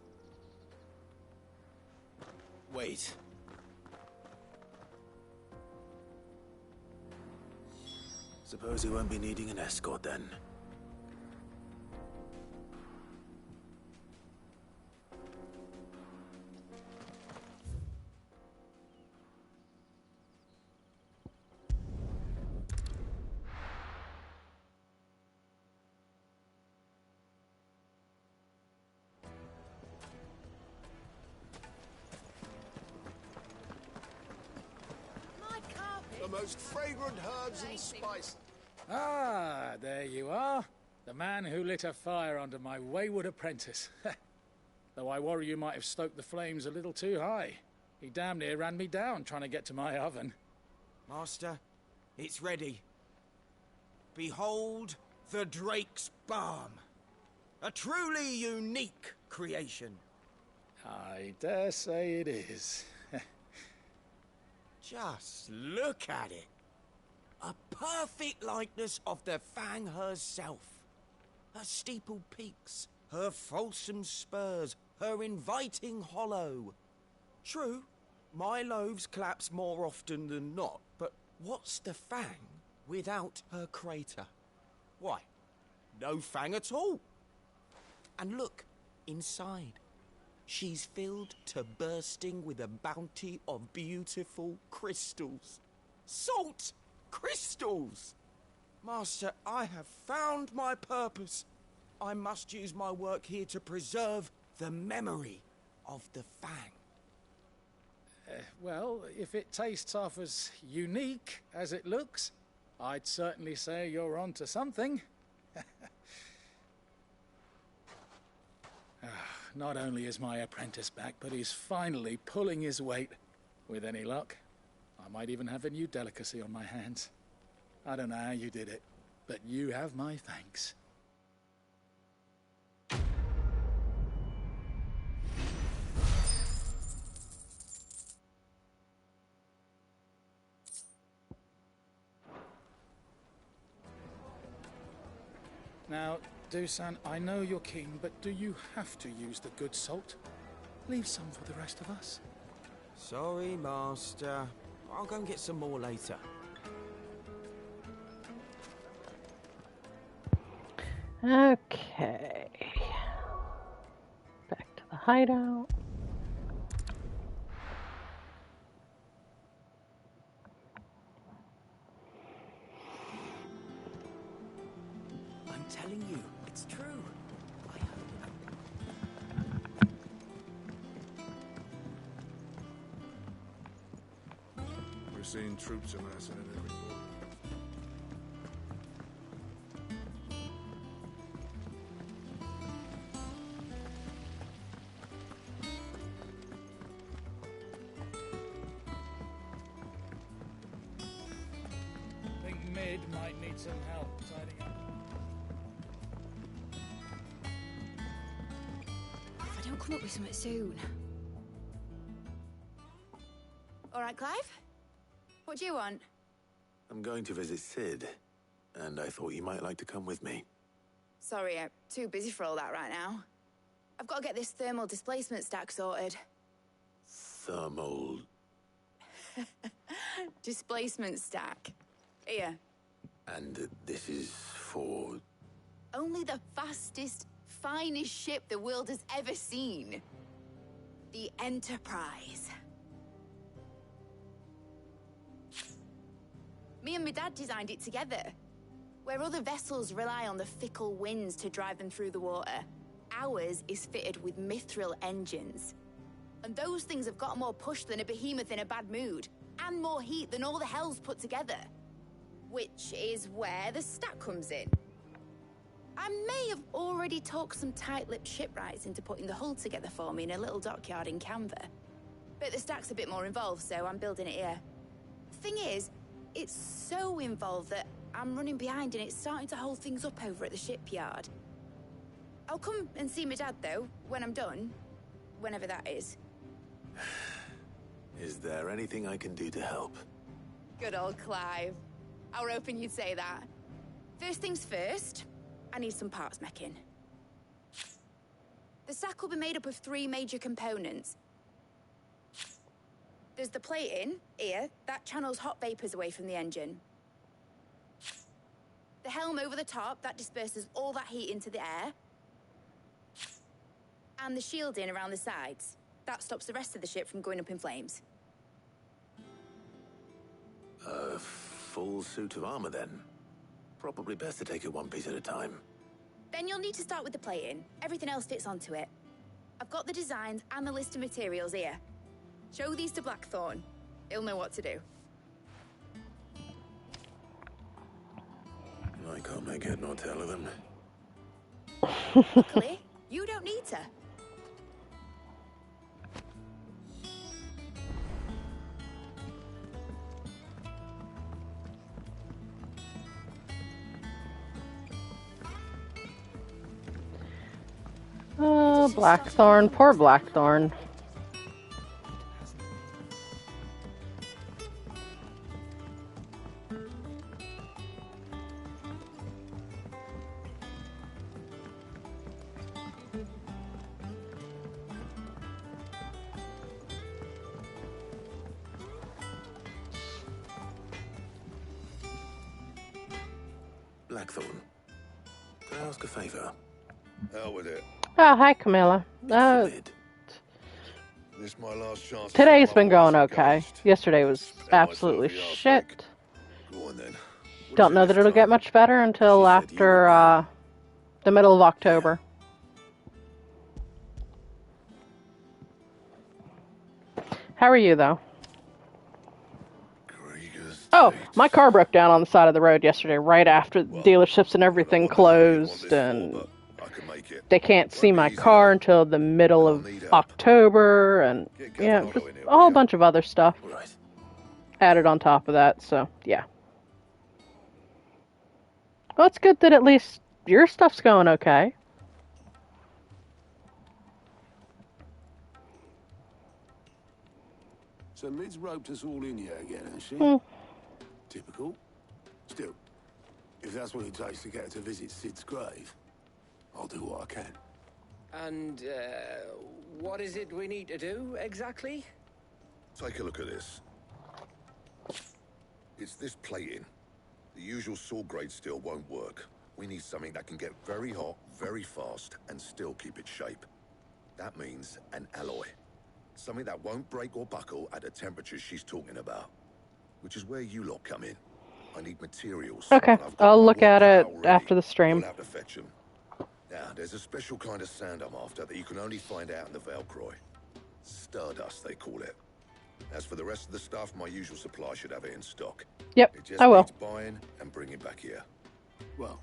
[SPEAKER 2] Wait. Suppose you won't be needing an escort then.
[SPEAKER 18] The most fragrant herbs and spices.
[SPEAKER 17] Ah, there you are. The man who lit a fire under my wayward apprentice. Though I worry you might have stoked the flames a little too high. He damn near ran me down trying to get to my oven.
[SPEAKER 11] Master, it's ready. Behold the Drake's Balm. A truly unique creation.
[SPEAKER 17] I dare say it is.
[SPEAKER 11] Just look at it. A perfect likeness of the Fang herself. Her steepled peaks, her fulsome spurs, her inviting hollow. True, my loaves collapse more often than not, but what's the Fang without her crater? Why, no Fang at all. And look, inside. She's filled to bursting with a bounty of beautiful crystals. Salt crystals! Master, I have found my purpose. I must use my work here to preserve the memory of the Fang.
[SPEAKER 17] Well, if it tastes half as unique as it looks, I'd certainly say you're onto something. Not only is my apprentice back, but he's finally pulling his weight. With any luck, I might even have a new delicacy on my hands. I don't know how you did it, but you have my thanks. Now, Dusan, I know you're keen, but do you have to use the good salt? Leave some for the rest of us.
[SPEAKER 11] Sorry, Master. I'll go and get some more later.
[SPEAKER 1] Okay. Back to the hideout.
[SPEAKER 11] I'm telling you, it's true.
[SPEAKER 3] We're seeing troops amassing at every corner.
[SPEAKER 17] Think Mid might need some help tidying up.
[SPEAKER 4] If I don't come up with something soon. All right, Clive? What do you want?
[SPEAKER 2] I'm going to visit Sid, and I thought you might like to come with me.
[SPEAKER 4] Sorry, I'm too busy for all that right now. I've got to get this thermal displacement stack sorted.
[SPEAKER 2] Thermal...
[SPEAKER 4] Displacement stack. Here.
[SPEAKER 2] And this is for...
[SPEAKER 4] Only the fastest, finest ship the world has ever seen. The Enterprise. Me and my dad designed it together. Where other vessels rely on the fickle winds to drive them through the water, ours is fitted with mithril engines. And those things have got more push than a behemoth in a bad mood, and more heat than all the hells put together. Which is where the stack comes in. I may have already talked some tight-lipped shipwrights into putting the hull together for me in a little dockyard in Canva. But the stack's a bit more involved, so I'm building it here. Thing is, it's so involved that I'm running behind and it's starting to hold things up over at the shipyard. I'll come and see my dad, though, when I'm done. Whenever that is.
[SPEAKER 2] Is there anything I can do to help?
[SPEAKER 4] Good old Clive. I were hoping you'd say that. First things first, I need some parts meching. The stack will be made up of 3 major components. There's the plating, here, that channels hot vapors away from the engine. The helm over the top, that disperses all that heat into the air. And the shielding around the sides. That stops the rest of the ship from going up in flames.
[SPEAKER 2] A full suit of armor, then? Probably best to take it one piece at a time.
[SPEAKER 4] Then you'll need to start with the plating. Everything else fits onto it. I've got the designs and the list of materials here. Show these to Blackthorn. He'll know what to do.
[SPEAKER 2] I can't make head nor tail of them.
[SPEAKER 4] Luckily, you don't need to.
[SPEAKER 1] Oh, Blackthorn. Poor Blackthorn.
[SPEAKER 2] Blackthorn, can I ask a favor?
[SPEAKER 3] Hell with it.
[SPEAKER 1] Oh, hi, Camilla.
[SPEAKER 3] This my last chance.
[SPEAKER 1] Today's been going okay. Yesterday was absolutely shit.
[SPEAKER 3] Go on then.
[SPEAKER 1] Don't know that it'll get much better until after the middle of October. How are you, though? Oh, my car broke down on the side of the road yesterday, right after the dealerships and everything closed, and they can't see my car until the middle of October, and yeah, just a whole bunch of other stuff added on top of that, so yeah. Well, it's good that at least your stuff's going okay.
[SPEAKER 12] So Mid's roped us all in here again, hasn't she? Typical. Still, if that's what it takes to get her to visit Sid's grave, I'll do what I can.
[SPEAKER 8] And, what is it we need to do, exactly?
[SPEAKER 3] Take a look at this. It's this plating. The usual sword grade steel won't work. We need something that can get very hot, very fast, and still keep its shape. That means an alloy. Something that won't break or buckle at the temperatures she's talking about. Which is where you lot come in. I need materials.
[SPEAKER 1] Okay, I'll look at it after the stream.
[SPEAKER 3] You'll have to fetch them. Now, there's a special kind of sand I'm after that you can only find out in the Velcroy. Stardust, they call it. As for the rest of the stuff, my usual supply should have it in stock.
[SPEAKER 1] Yep,
[SPEAKER 3] it just
[SPEAKER 1] I will.
[SPEAKER 3] Needs buying and bringing back here.
[SPEAKER 12] Well,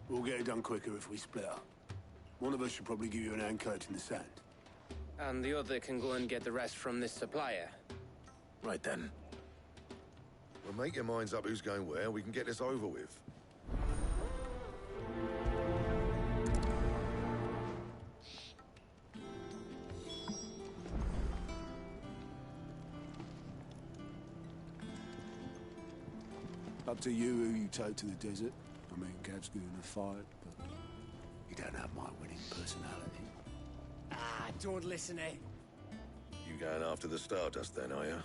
[SPEAKER 12] we'll get it done quicker if we split up. One of us should probably give you an hand coat in the sand.
[SPEAKER 8] And the other can go and get the rest from this supplier.
[SPEAKER 3] Right then. Well, make your minds up who's going where. We can get this over with.
[SPEAKER 12] Up to you who you tote to the desert. I mean, Gav's good in a fight, but you don't have my winning personality.
[SPEAKER 8] Ah, don't listen, eh?
[SPEAKER 3] You going after the Stardust then, are you?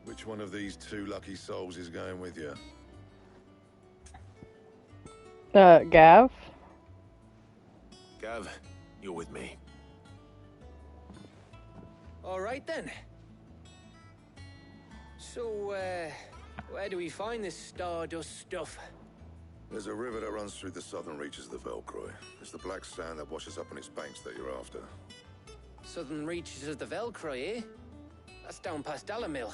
[SPEAKER 3] Which one of these two lucky souls is going with you?
[SPEAKER 1] Gav?
[SPEAKER 2] Gav, you're with me.
[SPEAKER 8] All right, then. So, where do we find this Stardust stuff?
[SPEAKER 3] There's a river that runs through the southern reaches of the Velcroy. It's the black sand that washes up on its banks that you're after.
[SPEAKER 8] Southern reaches of the Velcroy, eh? That's down past Dalamil.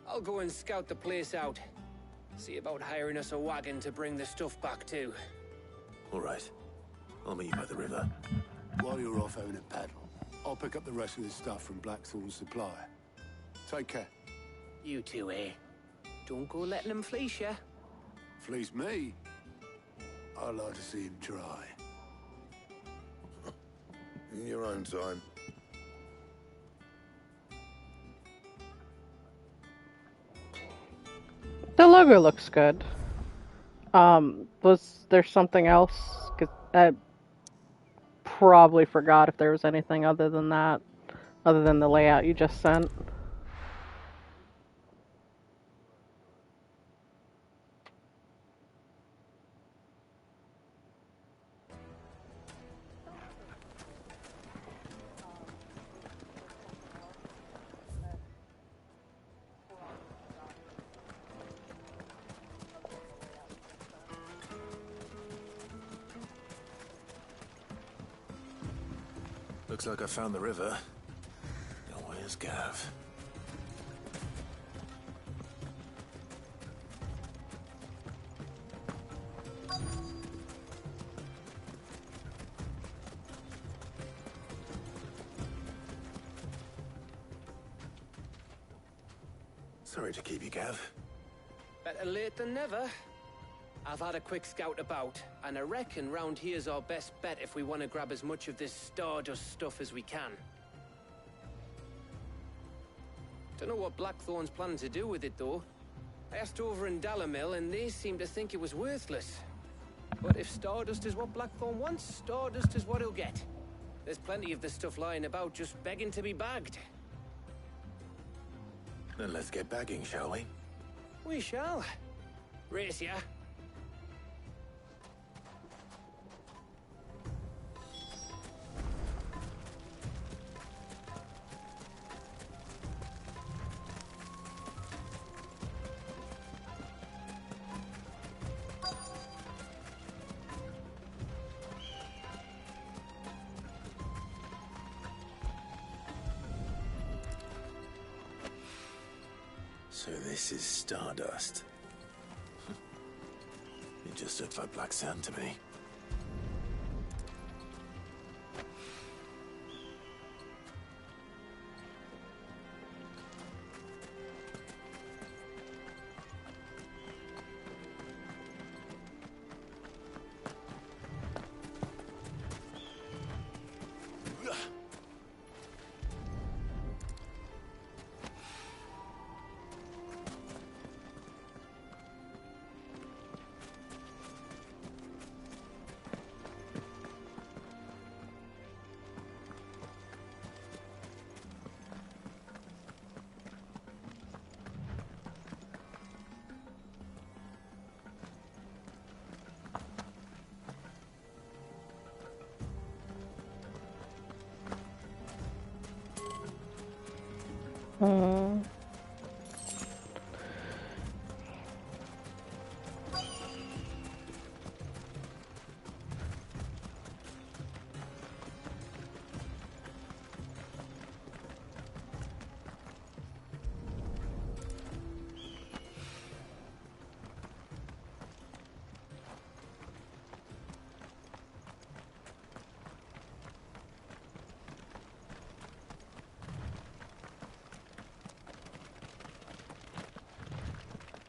[SPEAKER 8] I'll go and scout the place out. See about hiring us a wagon to bring the stuff back to.
[SPEAKER 2] All right. I'll meet you by the river.
[SPEAKER 12] While you're off having a paddle, I'll pick up the rest of the stuff from Blackthorn's supply. Take care.
[SPEAKER 8] You two, eh? Don't go letting them fleece ya.
[SPEAKER 12] Fleece me? I'd like to see him try.
[SPEAKER 3] In your own time.
[SPEAKER 1] The logo looks good. Was there something else? 'Cause I probably forgot if there was anything other than that, other than the layout you just sent.
[SPEAKER 2] Looks like I found the river. Now where's Gav? Sorry to keep you, Gav.
[SPEAKER 8] Better late than never. I've had a quick scout about, and I reckon round here's our best bet if we want to grab as much of this Stardust stuff as we can. Don't know what Blackthorn's planning to do with it, though. I asked over in Dalamil, and they seem to think it was worthless. But if Stardust is what Blackthorn wants, Stardust is what he'll get. There's plenty of this stuff lying about, just begging to be bagged.
[SPEAKER 2] Then let's get bagging, shall we?
[SPEAKER 8] We shall. Race ya.
[SPEAKER 2] So this is Stardust. It just looks like black sand to me.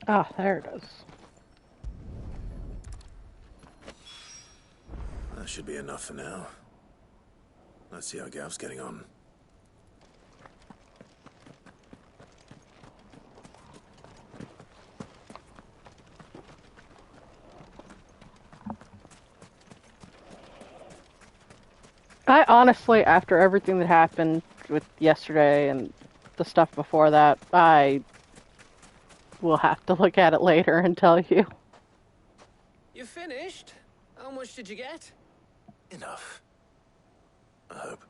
[SPEAKER 1] Ah, there it is.
[SPEAKER 2] That should be enough for now. Let's see how Gav's getting on.
[SPEAKER 1] I honestly, after everything that happened with yesterday and the stuff before that, I will have to look at it later and tell you.
[SPEAKER 8] You finished? How much did you get?
[SPEAKER 2] Enough. I hope.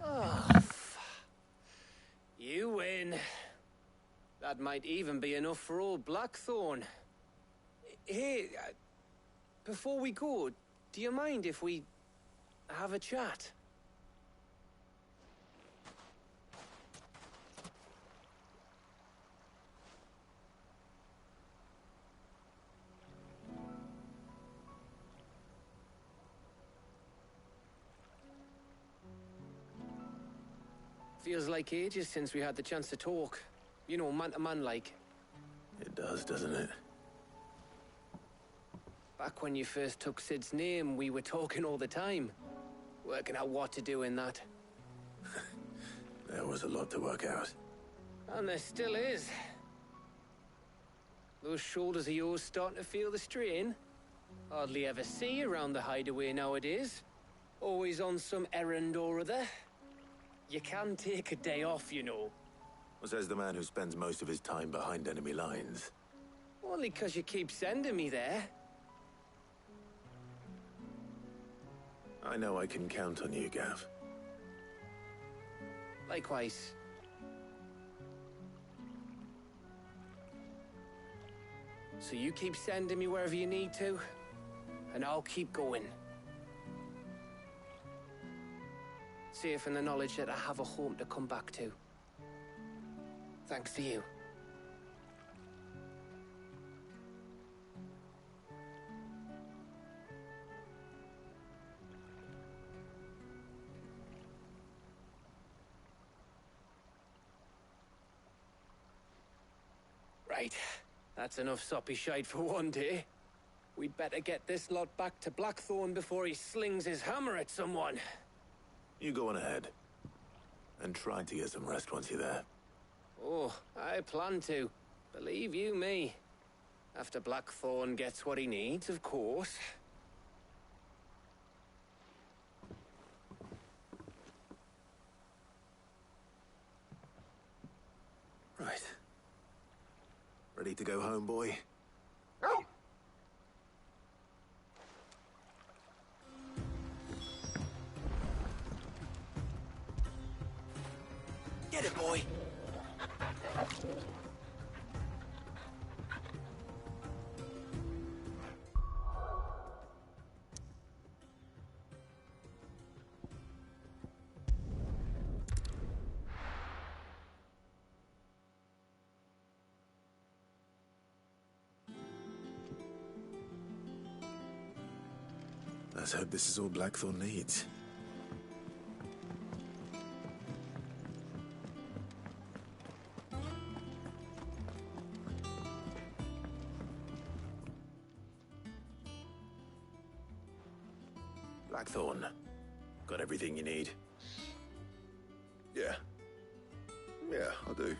[SPEAKER 8] Oh, you win. That might even be enough for old Blackthorn. Hey, before we go, do you mind if we have a chat? Feels like ages since we had the chance to talk. You know, man to man like.
[SPEAKER 2] It does, doesn't it?
[SPEAKER 8] Back when you first took Sid's name, we were talking all the time. Working out what to do in that.
[SPEAKER 2] There was a lot to work out.
[SPEAKER 8] And there still is. Those shoulders of yours starting to feel the strain. Hardly ever see you around the hideaway nowadays. Always on some errand or other. You can take a day off, you know.
[SPEAKER 2] Well, says the man who spends most of his time behind enemy lines.
[SPEAKER 8] Only 'cause you keep sending me there.
[SPEAKER 2] I know I can count on you, Gav.
[SPEAKER 8] Likewise. So you keep sending me wherever you need to, and I'll keep going. Safe in the knowledge that I have a home to come back to. Thanks to you. Right. That's enough soppy shite for one day. We'd better get this lot back to Blackthorn before he slings his hammer at someone.
[SPEAKER 2] You go on ahead. And try to get some rest once you're there.
[SPEAKER 8] Oh, I plan to. Believe you me. After Blackthorn gets what he needs, of course.
[SPEAKER 2] Right. Ready to go home, boy?
[SPEAKER 11] Get it, boy.
[SPEAKER 2] Let's hope this is all Blackthorn needs. Blackthorn, got everything you need?
[SPEAKER 3] Yeah. Yeah, I do.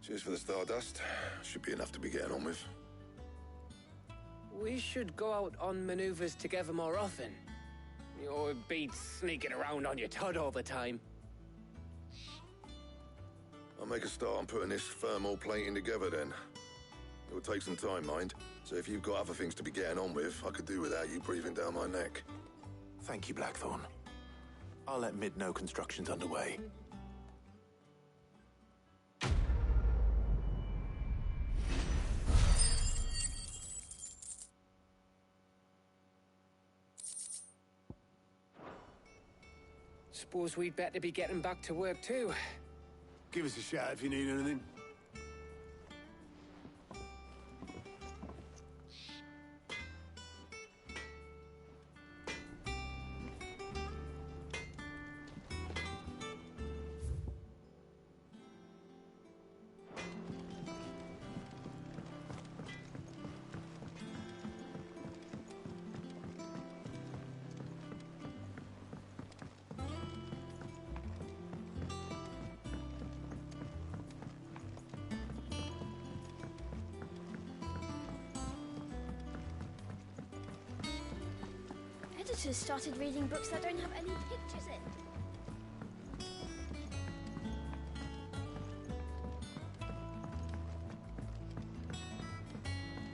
[SPEAKER 3] Cheers for the stardust. Should be enough to be getting on with.
[SPEAKER 8] We should go out on maneuvers together more often. You're beat sneaking around on your tud all the time.
[SPEAKER 3] I'll make a start on putting this thermal plating together then. It will take some time, mind. So if you've got other things to be getting on with, I could do without you breathing down my neck.
[SPEAKER 2] Thank you, Blackthorn. I'll let Mid know construction's underway.
[SPEAKER 8] Suppose we'd better be getting back to work too.
[SPEAKER 12] Give us a shout if you need anything.
[SPEAKER 6] doctors started reading books that don't have any pictures in.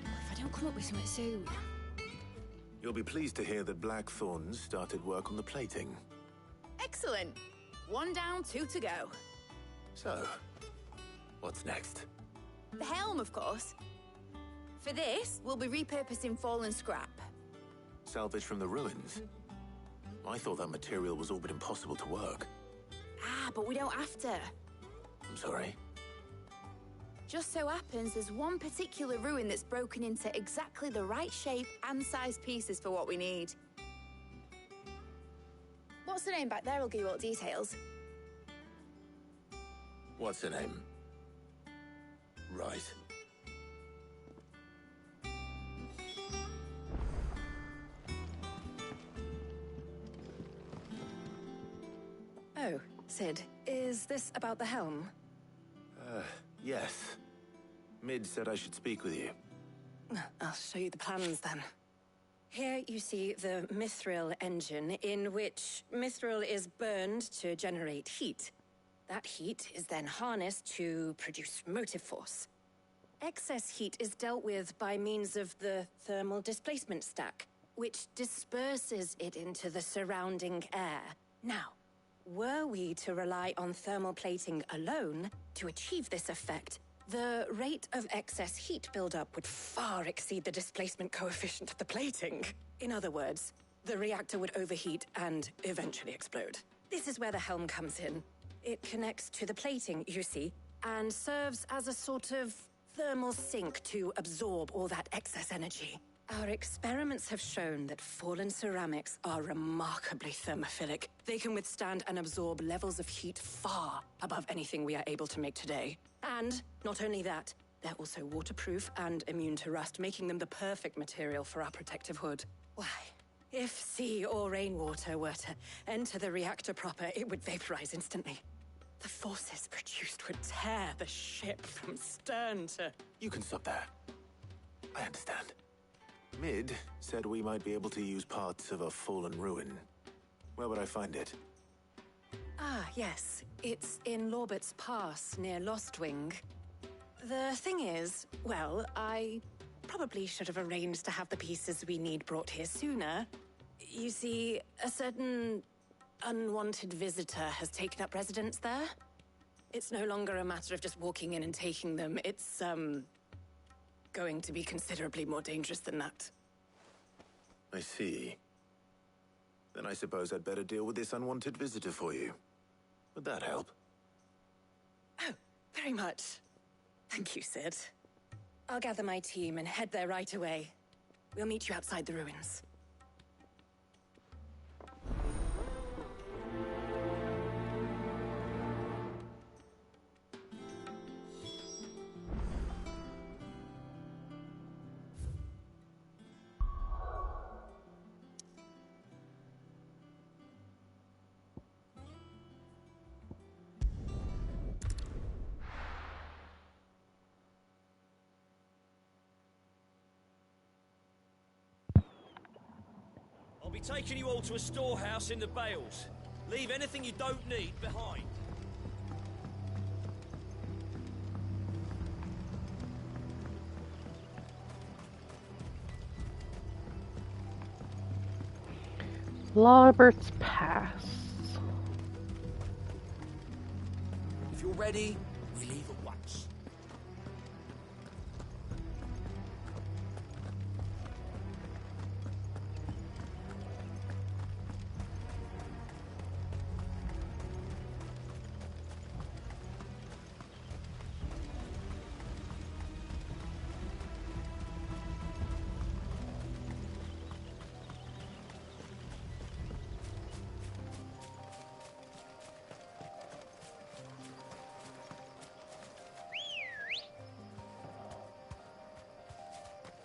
[SPEAKER 5] If I don't come up with something soon.
[SPEAKER 2] You'll be pleased to hear that Blackthorn's started work on the plating.
[SPEAKER 4] Excellent. 1 down, 2 to go.
[SPEAKER 2] So, what's next?
[SPEAKER 4] The helm, of course. For this, we'll be repurposing fallen scrap.
[SPEAKER 2] Salvage from the ruins? I thought that material was all but impossible to work.
[SPEAKER 4] Ah, but we don't have to.
[SPEAKER 2] I'm sorry.
[SPEAKER 4] Just so happens there's one particular ruin that's broken into exactly the right shape and size pieces for what we need. What's the name back there? I'll give you all the details.
[SPEAKER 2] What's her name? Right.
[SPEAKER 5] Oh, Sid, is this about the helm?
[SPEAKER 2] Yes. Mid said I should speak with you.
[SPEAKER 5] I'll show you the plans then. Here you see the mithril engine, in which mithril is burned to generate heat. That heat is then harnessed to produce motive force. Excess heat is dealt with by means of the thermal displacement stack, which disperses it into the surrounding air. Now, were we to rely on thermal plating alone to achieve this effect, the rate of excess heat buildup would far exceed the displacement coefficient of the plating. In other words, the reactor would overheat and eventually explode. This is where the helm comes in. It connects to the plating, you see, and serves as a sort of thermal sink to absorb all that excess energy. Our experiments have shown that fallen ceramics are remarkably thermophilic. They can withstand and absorb levels of heat far above anything we are able to make today. And not only that, they're also waterproof and immune to rust, making them the perfect material for our protective hood. Why, if sea or rainwater were to enter the reactor proper, it would vaporize instantly. The forces produced would tear the ship from stern to...
[SPEAKER 2] You can stop there. I understand. Mid said we might be able to use parts of a fallen ruin. Where would I find it?
[SPEAKER 5] Ah, yes. It's in Lorbert's Pass, near Lostwing. The thing is, well, I probably should have arranged to have the pieces we need brought here sooner. You see, a certain unwanted visitor has taken up residence there. It's no longer a matter of just walking in and taking them. It's, going to be considerably more dangerous than that.
[SPEAKER 2] I see. Then I suppose I'd better deal with this unwanted visitor for you. Would that help?
[SPEAKER 5] Oh, very much. Thank you, Sid. I'll gather my team and head there right away. We'll meet you outside the ruins.
[SPEAKER 20] I'll be taking you all to a storehouse in the Bales. Leave anything you don't need behind.
[SPEAKER 1] Lorbert's Pass.
[SPEAKER 11] If you're ready, we leave at once.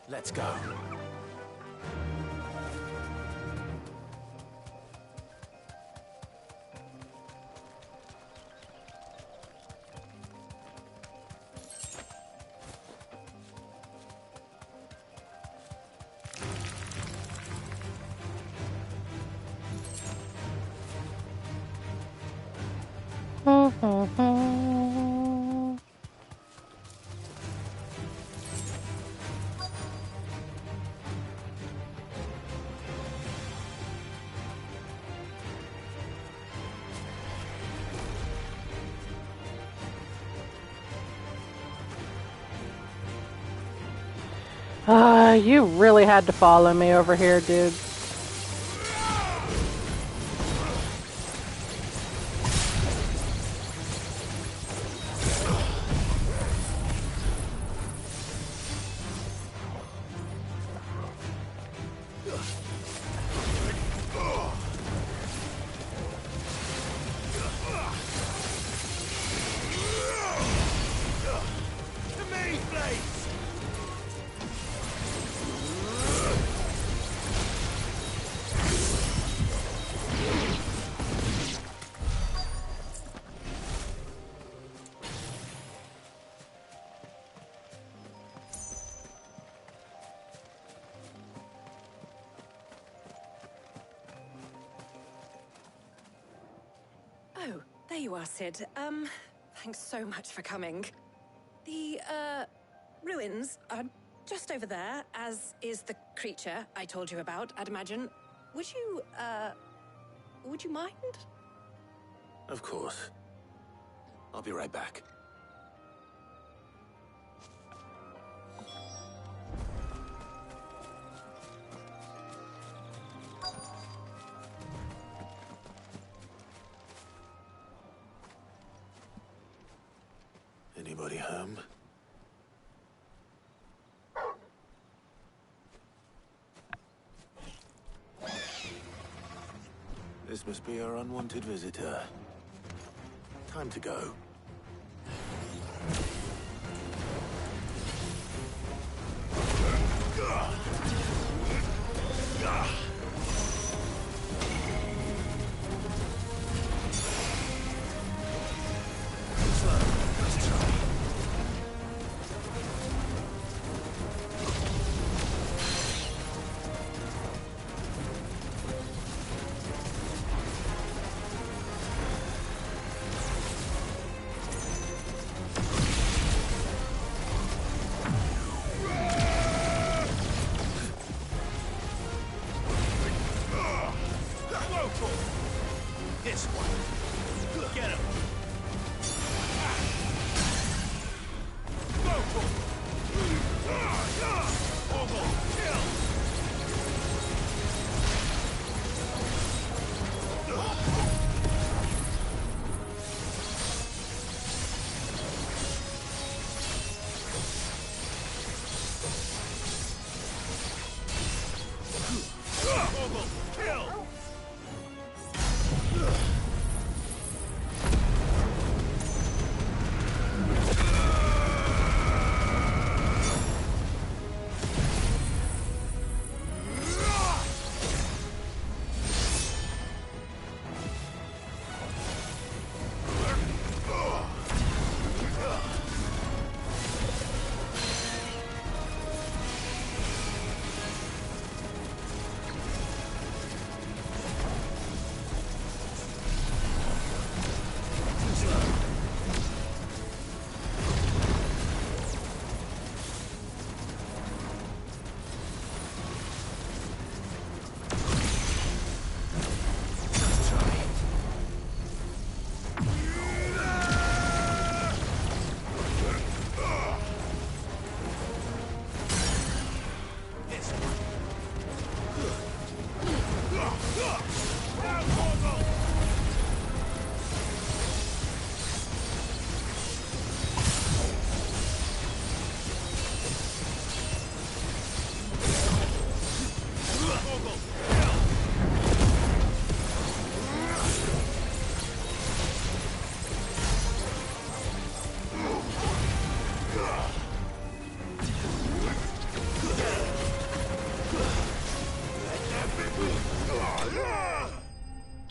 [SPEAKER 2] Let's go.
[SPEAKER 1] Mm-hmm. You really had to follow me over here, dude.
[SPEAKER 5] Oh, there you are, Sid. Thanks so much for coming. The, ruins are just over there, as is the creature I told you about, I'd imagine. Would you mind?
[SPEAKER 2] Of course. I'll be right back. Anybody home? This must be our unwanted visitor. Time to go. This one. Get him.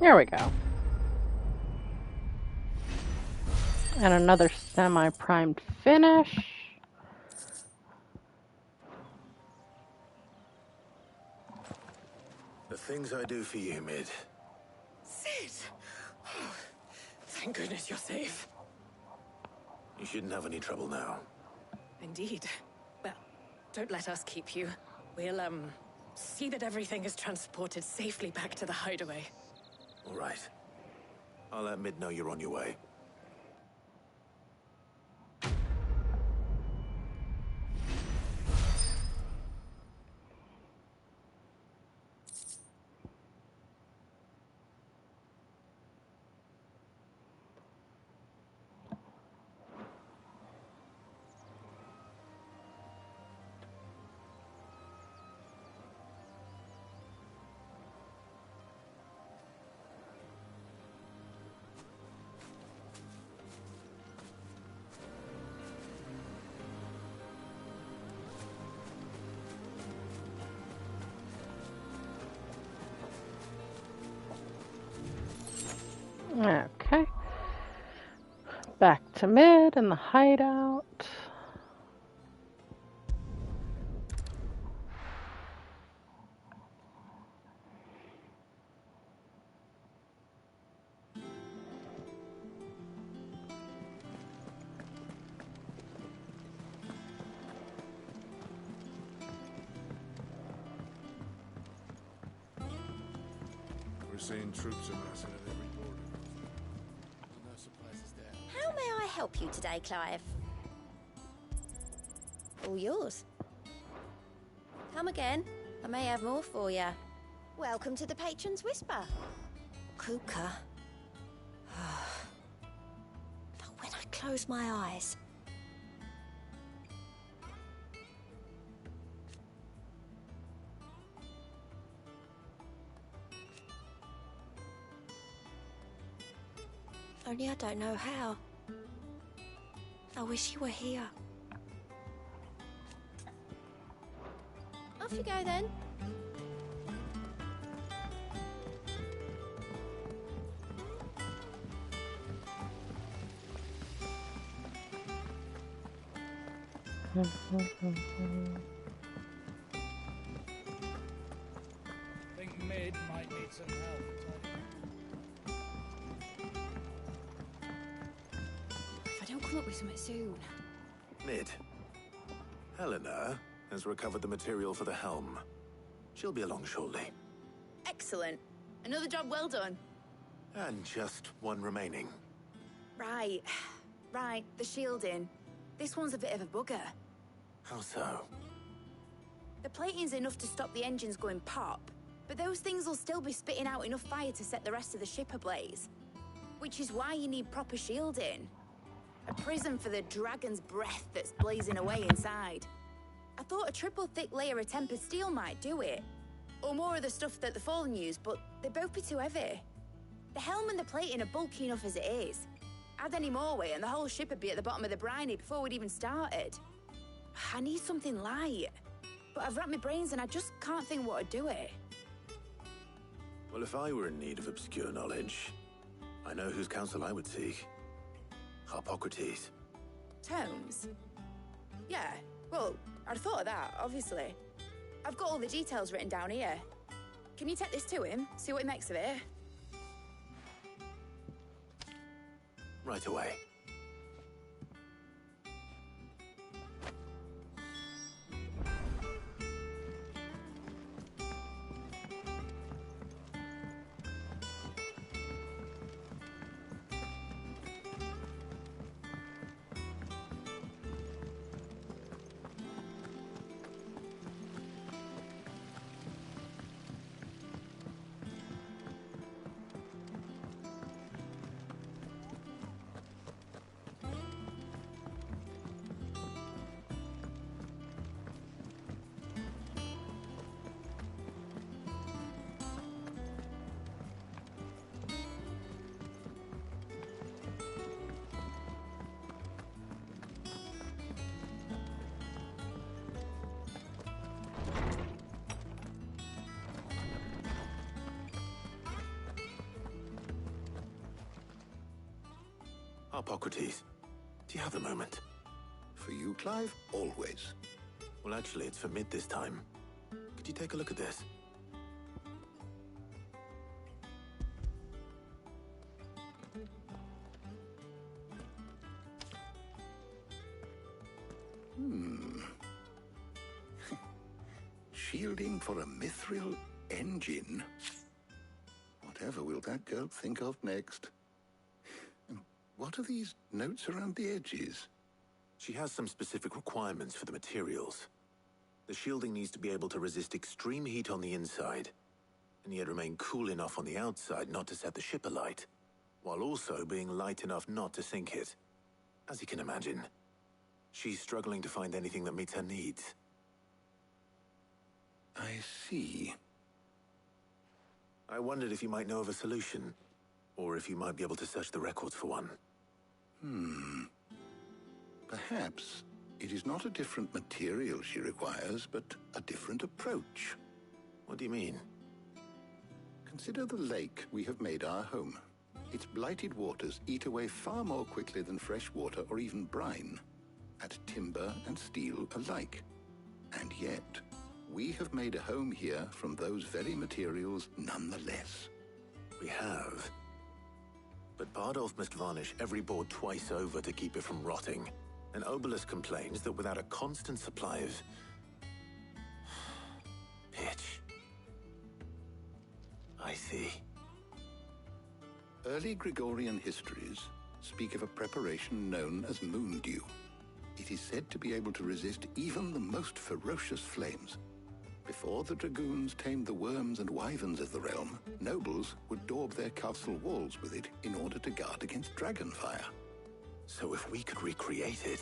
[SPEAKER 1] There we go. And another semi-primed finish.
[SPEAKER 2] The things I do for you, Mid.
[SPEAKER 5] Sid! Oh, Thank goodness you're safe.
[SPEAKER 2] You shouldn't have any trouble now.
[SPEAKER 5] Indeed. Well, don't let us keep you. We'll, see that everything is transported safely back to the hideaway.
[SPEAKER 2] All right. I'll let Mid know you're on your way.
[SPEAKER 1] Okay. Back to Mid and the hideout.
[SPEAKER 18] We're seeing troops amassing at every border. No surprises there.
[SPEAKER 6] How may I help you today, Clive? All yours. Come again. I may have more for you. Welcome to the Patron's Whisper. Kuka. But when I close my eyes... Only I don't know how. I wish you were here. Off you go then.
[SPEAKER 17] Think Mid might need some help.
[SPEAKER 4] If I don't come up with something soon.
[SPEAKER 2] Mid. Helena has recovered the material for the helm. She'll be along shortly.
[SPEAKER 4] Excellent. Another job well done.
[SPEAKER 2] And just one remaining.
[SPEAKER 4] Right. Right, the shielding. This one's a bit of a bugger.
[SPEAKER 2] How so?
[SPEAKER 4] The plating's enough to stop the engines going pop, but those things will still be spitting out enough fire to set the rest of the ship ablaze. Which is why you need proper shielding. A prison for the dragon's breath that's blazing away inside. I thought a triple thick layer of tempered steel might do it. Or more of the stuff that the Fallen use, but they'd both be too heavy. The helm and the plating are bulky enough as it is. Add any more weight and the whole ship would be at the bottom of the briny before we'd even started. I need something light. But I've racked my brains and I just can't think what would do it.
[SPEAKER 2] Well, if I were in need of obscure knowledge, I know whose counsel I would seek. Hippocrates.
[SPEAKER 4] Tomes? Yeah, well, I'd have thought of that, obviously. I've got all the details written down here. Can you take this to him, see what he makes of it?
[SPEAKER 2] Right away. Hippocrates, do you have a moment?
[SPEAKER 7] For you, Clive? Always.
[SPEAKER 2] Well, actually, it's for Mid this time. Could you take a look at this?
[SPEAKER 7] Shielding for a mithril engine? Whatever will that girl think of next? And what are these notes around the edges?
[SPEAKER 2] She has some specific requirements for the materials. The shielding needs to be able to resist extreme heat on the inside, and yet remain cool enough on the outside not to set the ship alight, while also being light enough not to sink it. As you can imagine, she's struggling to find anything that meets her needs.
[SPEAKER 7] I see.
[SPEAKER 2] I wondered if you might know of a solution, or if you might be able to search the records for one.
[SPEAKER 7] Perhaps it is not a different material she requires, but a different approach.
[SPEAKER 2] What do you mean?
[SPEAKER 7] Consider the lake we have made our home. Its blighted waters eat away far more quickly than fresh water or even brine, at timber and steel alike. And yet, we have made a home here from those very materials nonetheless.
[SPEAKER 2] We have. But Bardolph must varnish every board twice over to keep it from rotting. And Obelus complains that without a constant supply of pitch. I see.
[SPEAKER 7] Early Gregorian histories speak of a preparation known as moon dew. It is said to be able to resist even the most ferocious flames. Before the dragoons tamed the worms and wyverns of the realm, nobles would daub their castle walls with it in order to guard against dragon fire.
[SPEAKER 2] So if we could recreate it...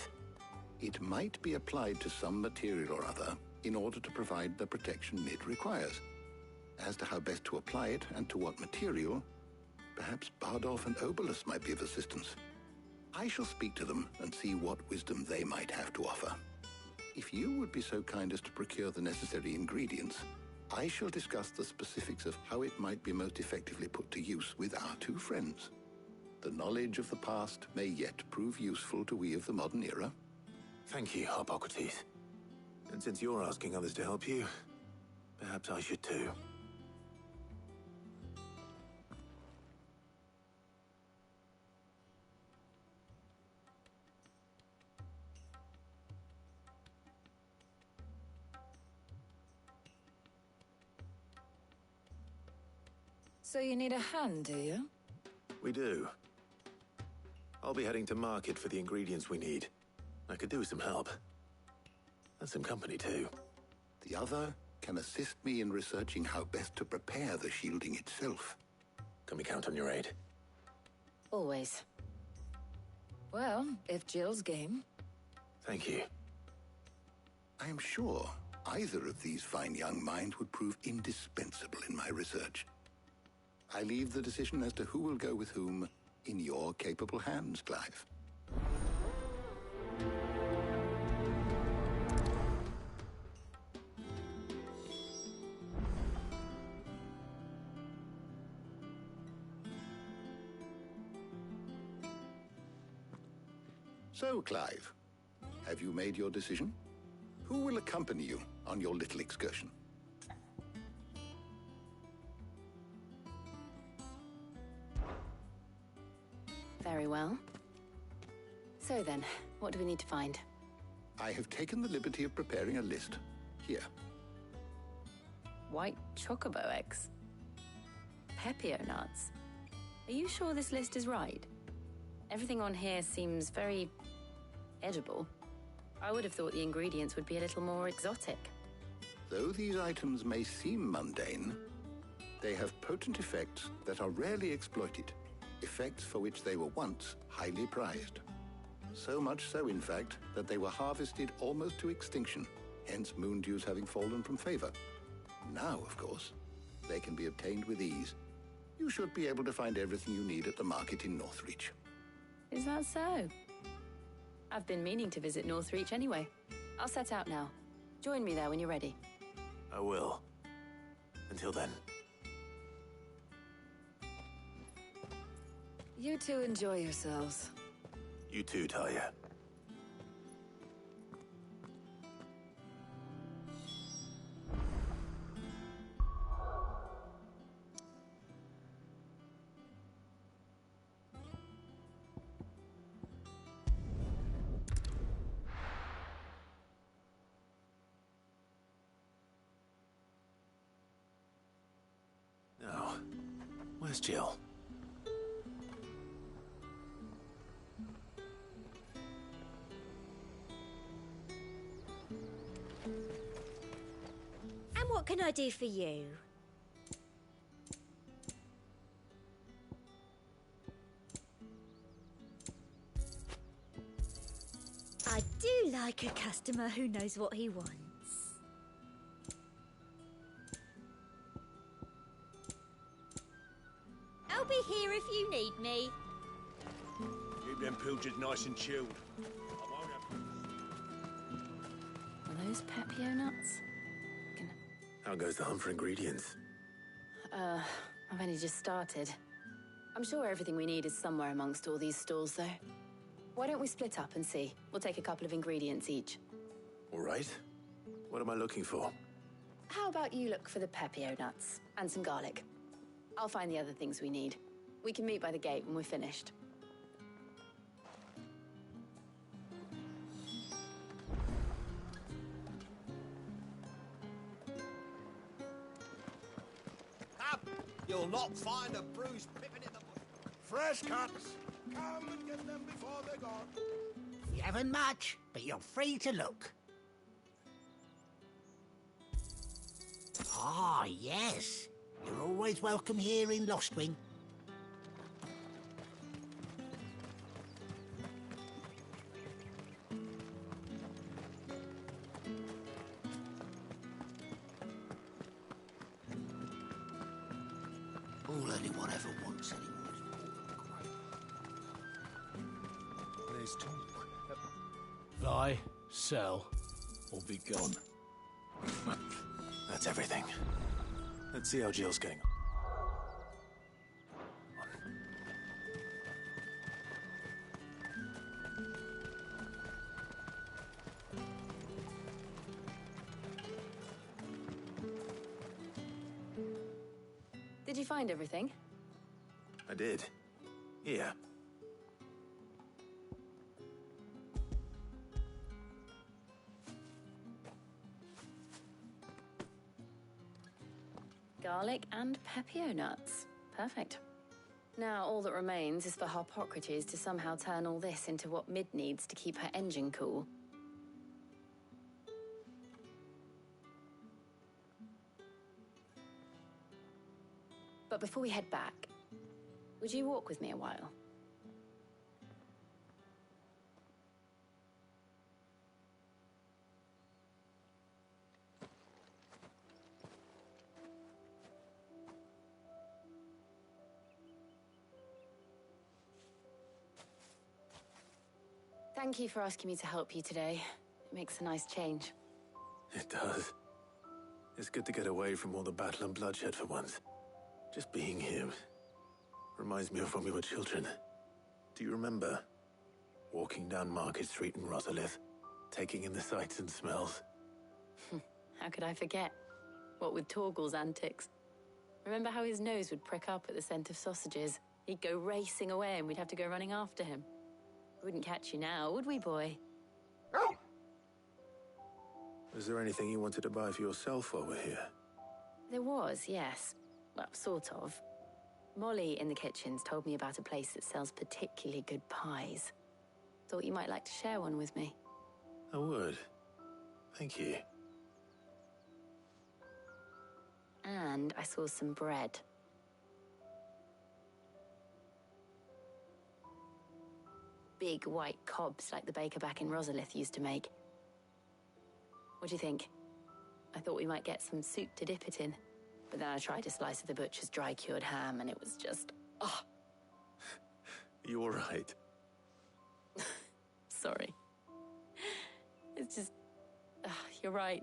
[SPEAKER 7] It might be applied to some material or other in order to provide the protection it requires. As to how best to apply it and to what material, perhaps Bardolph and Obelus might be of assistance. I shall speak to them and see what wisdom they might have to offer. If you would be so kind as to procure the necessary ingredients, I shall discuss the specifics of how it might be most effectively put to use with our two friends. The knowledge of the past may yet prove useful to we of the modern era.
[SPEAKER 2] Thank you, Hippocrates. And since you're asking others to help you, perhaps I should too.
[SPEAKER 9] So you need a hand, do you?
[SPEAKER 2] We do. I'll be heading to market for the ingredients we need. I could do with some help. And some company, too.
[SPEAKER 7] The other can assist me in researching how best to prepare the shielding itself.
[SPEAKER 2] Can we count on your aid?
[SPEAKER 9] Always. Well, if Jill's game.
[SPEAKER 2] Thank you.
[SPEAKER 7] I am sure either of these fine young minds would prove indispensable in my research. I leave the decision as to who will go with whom in your capable hands, Clive. So, Clive, have you made your decision? Who will accompany you on your little excursion?
[SPEAKER 5] Very well. So then, what do we need to find?
[SPEAKER 7] I have taken the liberty of preparing a list. Here.
[SPEAKER 5] White chocobo eggs. Pepio nuts. Are you sure this list is right? Everything on here seems very edible. I would have thought the ingredients would be a little more exotic.
[SPEAKER 7] Though these items may seem mundane, they have potent effects that are rarely exploited, effects for which they were once highly prized. So much so, in fact, that they were harvested almost to extinction, hence moon dews having fallen from favor. Now, of course, they can be obtained with ease. You should be able to find everything you need at the market in Northreach.
[SPEAKER 5] Is that so? I've been meaning to visit Northreach anyway. I'll set out now. Join me there when you're ready.
[SPEAKER 2] I will. Until then.
[SPEAKER 9] You two enjoy yourselves.
[SPEAKER 2] You too, Talia. Where's Jill?
[SPEAKER 6] And what can I do for you? I do like a customer who knows what he wants. I'll be here if you need me.
[SPEAKER 20] Keep them pilchards nice and chilled.
[SPEAKER 9] Are those Pepio nuts?
[SPEAKER 2] How goes the hunt for ingredients?
[SPEAKER 9] I've only just started. I'm sure everything we need is somewhere amongst all these stalls, though. Why don't we split up and see? We'll take a couple of ingredients each.
[SPEAKER 2] All right. What am I looking for?
[SPEAKER 9] How about you look for the Pepio nuts and some garlic? I'll find the other things we need. We can meet by the gate when we're finished.
[SPEAKER 11] Up! You'll not find a bruised pippin in the bush.
[SPEAKER 21] Fresh cuts. Come and get them before they're gone.
[SPEAKER 22] We haven't much, but you're free to look. Ah, yes. You're always welcome here in Lostwing. All anyone ever wants anymore is
[SPEAKER 2] There's talk.
[SPEAKER 21] Buy, sell, or be gone.
[SPEAKER 2] That's everything. Let's see how Jill's getting.
[SPEAKER 9] Did you find everything?
[SPEAKER 2] I did. Yeah.
[SPEAKER 9] Garlic and Pepio nuts. Perfect. Now all that remains is for Harpocrates to somehow turn all this into what Mid needs to keep her engine cool. But before we head back, would you walk with me a while? Thank you for asking me to help you today. It makes a nice change.
[SPEAKER 2] It does. It's good to get away from all the battle and bloodshed for once. Just being here reminds me of when we were children. Do you remember? Walking down Market Street in Rosalith, taking in the sights and smells.
[SPEAKER 9] How could I forget? What with Torgal's antics. Remember how his nose would prick up at the scent of sausages? He'd go racing away and we'd have to go running after him. We wouldn't catch you now, would we, boy?
[SPEAKER 2] Was there anything you wanted to buy for yourself while we're here?
[SPEAKER 9] There was, yes. Well, sort of. Molly in the kitchens told me about a place that sells particularly good pies. Thought you might like to share one with me.
[SPEAKER 2] I would. Thank you.
[SPEAKER 9] And I saw some bread. Big white cobs like the baker back in Rosalith used to make. What do you think? I thought we might get some soup to dip it in. But then I tried a slice of the butcher's dry-cured ham and it was just... oh.
[SPEAKER 2] You all right?
[SPEAKER 9] Sorry. It's just... you're right.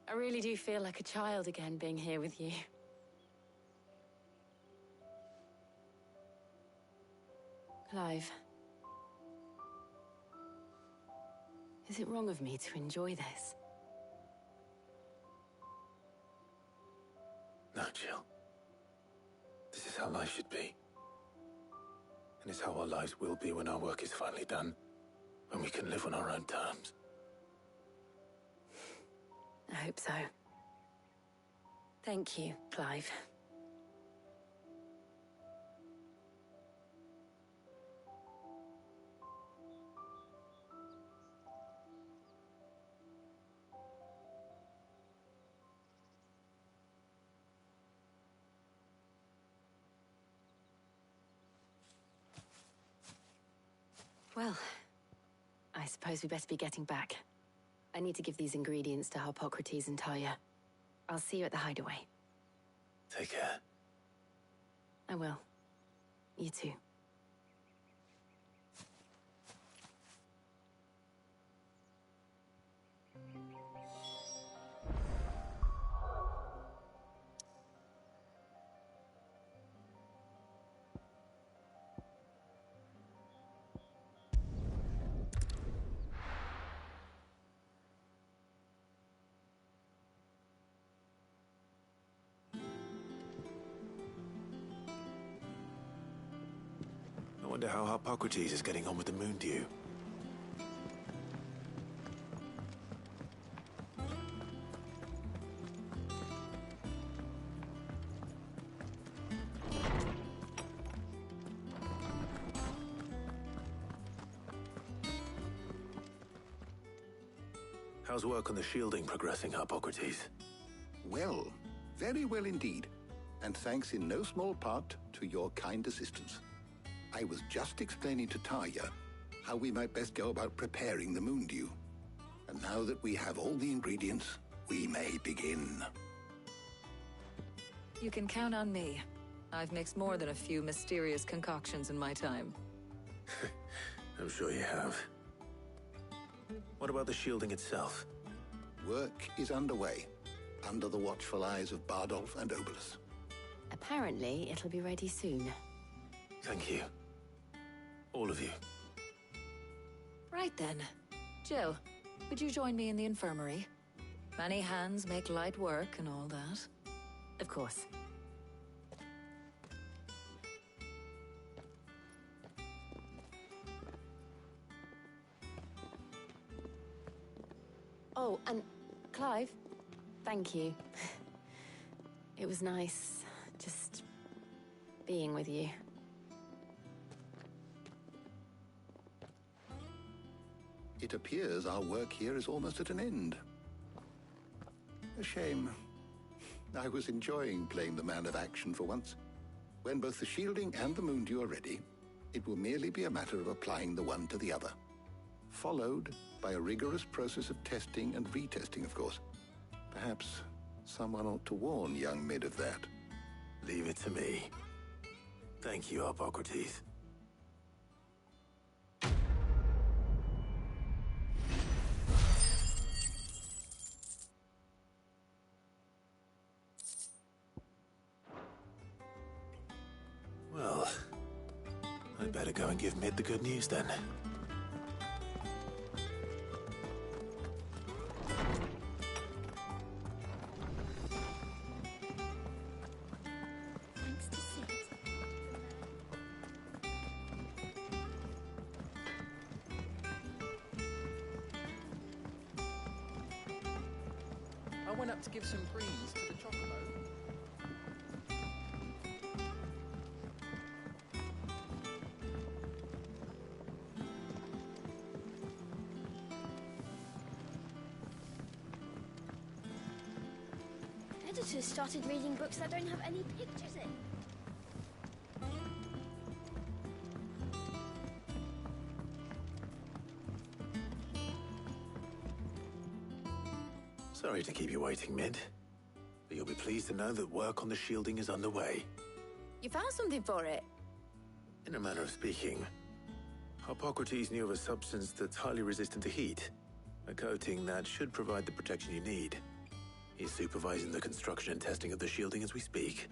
[SPEAKER 9] I really do feel like a child again being here with you. Clive. Is it wrong of me to enjoy this?
[SPEAKER 2] No, Jill. This is how life should be. And it's how our lives will be when our work is finally done. When we can live on our own terms.
[SPEAKER 9] I hope so. Thank you, Clive.
[SPEAKER 5] Well, I suppose we better be getting back. I need to give these ingredients to Harpocrates and Talia. I'll see you at the hideaway.
[SPEAKER 2] Take care.
[SPEAKER 5] I will. You too.
[SPEAKER 2] I wonder how Harpocrates is getting on with the moon dew. How's work on the shielding progressing, Harpocrates?
[SPEAKER 7] Well, very well indeed. And thanks in no small part to your kind assistance. I was just explaining to Talia how we might best go about preparing the moon dew. And now that we have all the ingredients, we may begin.
[SPEAKER 10] You can count on me. I've mixed more than a few mysterious concoctions in my time.
[SPEAKER 2] I'm sure you have. What about the shielding itself?
[SPEAKER 7] Work is underway, under the watchful eyes of Bardolph and Obolus.
[SPEAKER 5] Apparently, it'll be ready soon.
[SPEAKER 2] Thank you. All of you.
[SPEAKER 10] Right then. Jill, would you join me in the infirmary? Many hands make light work and all that.
[SPEAKER 5] Of course. Oh, and Clive, thank you. It was nice just being with you.
[SPEAKER 7] It appears our work here is almost at an end. A shame. I was enjoying playing the man of action for once. When both the shielding and the moon dew are ready, it will merely be a matter of applying the one to the other. Followed by a rigorous process of testing and retesting, of course. Perhaps someone ought to warn young Mid of that.
[SPEAKER 2] Leave it to me. Thank you, Harpocrates. Well, I'd better go and give Mid the good news then.
[SPEAKER 17] I went up to give some greens to the chocobo.
[SPEAKER 13] Editors started reading books that don't have any pictures in.
[SPEAKER 2] Sorry to keep you waiting, Mid. But you'll be pleased to know that work on the shielding is underway.
[SPEAKER 4] You found something for it?
[SPEAKER 2] In a manner of speaking, Harpocrates knew of a substance that's highly resistant to heat. A coating that should provide the protection you need. He's supervising the construction and testing of the shielding as we speak.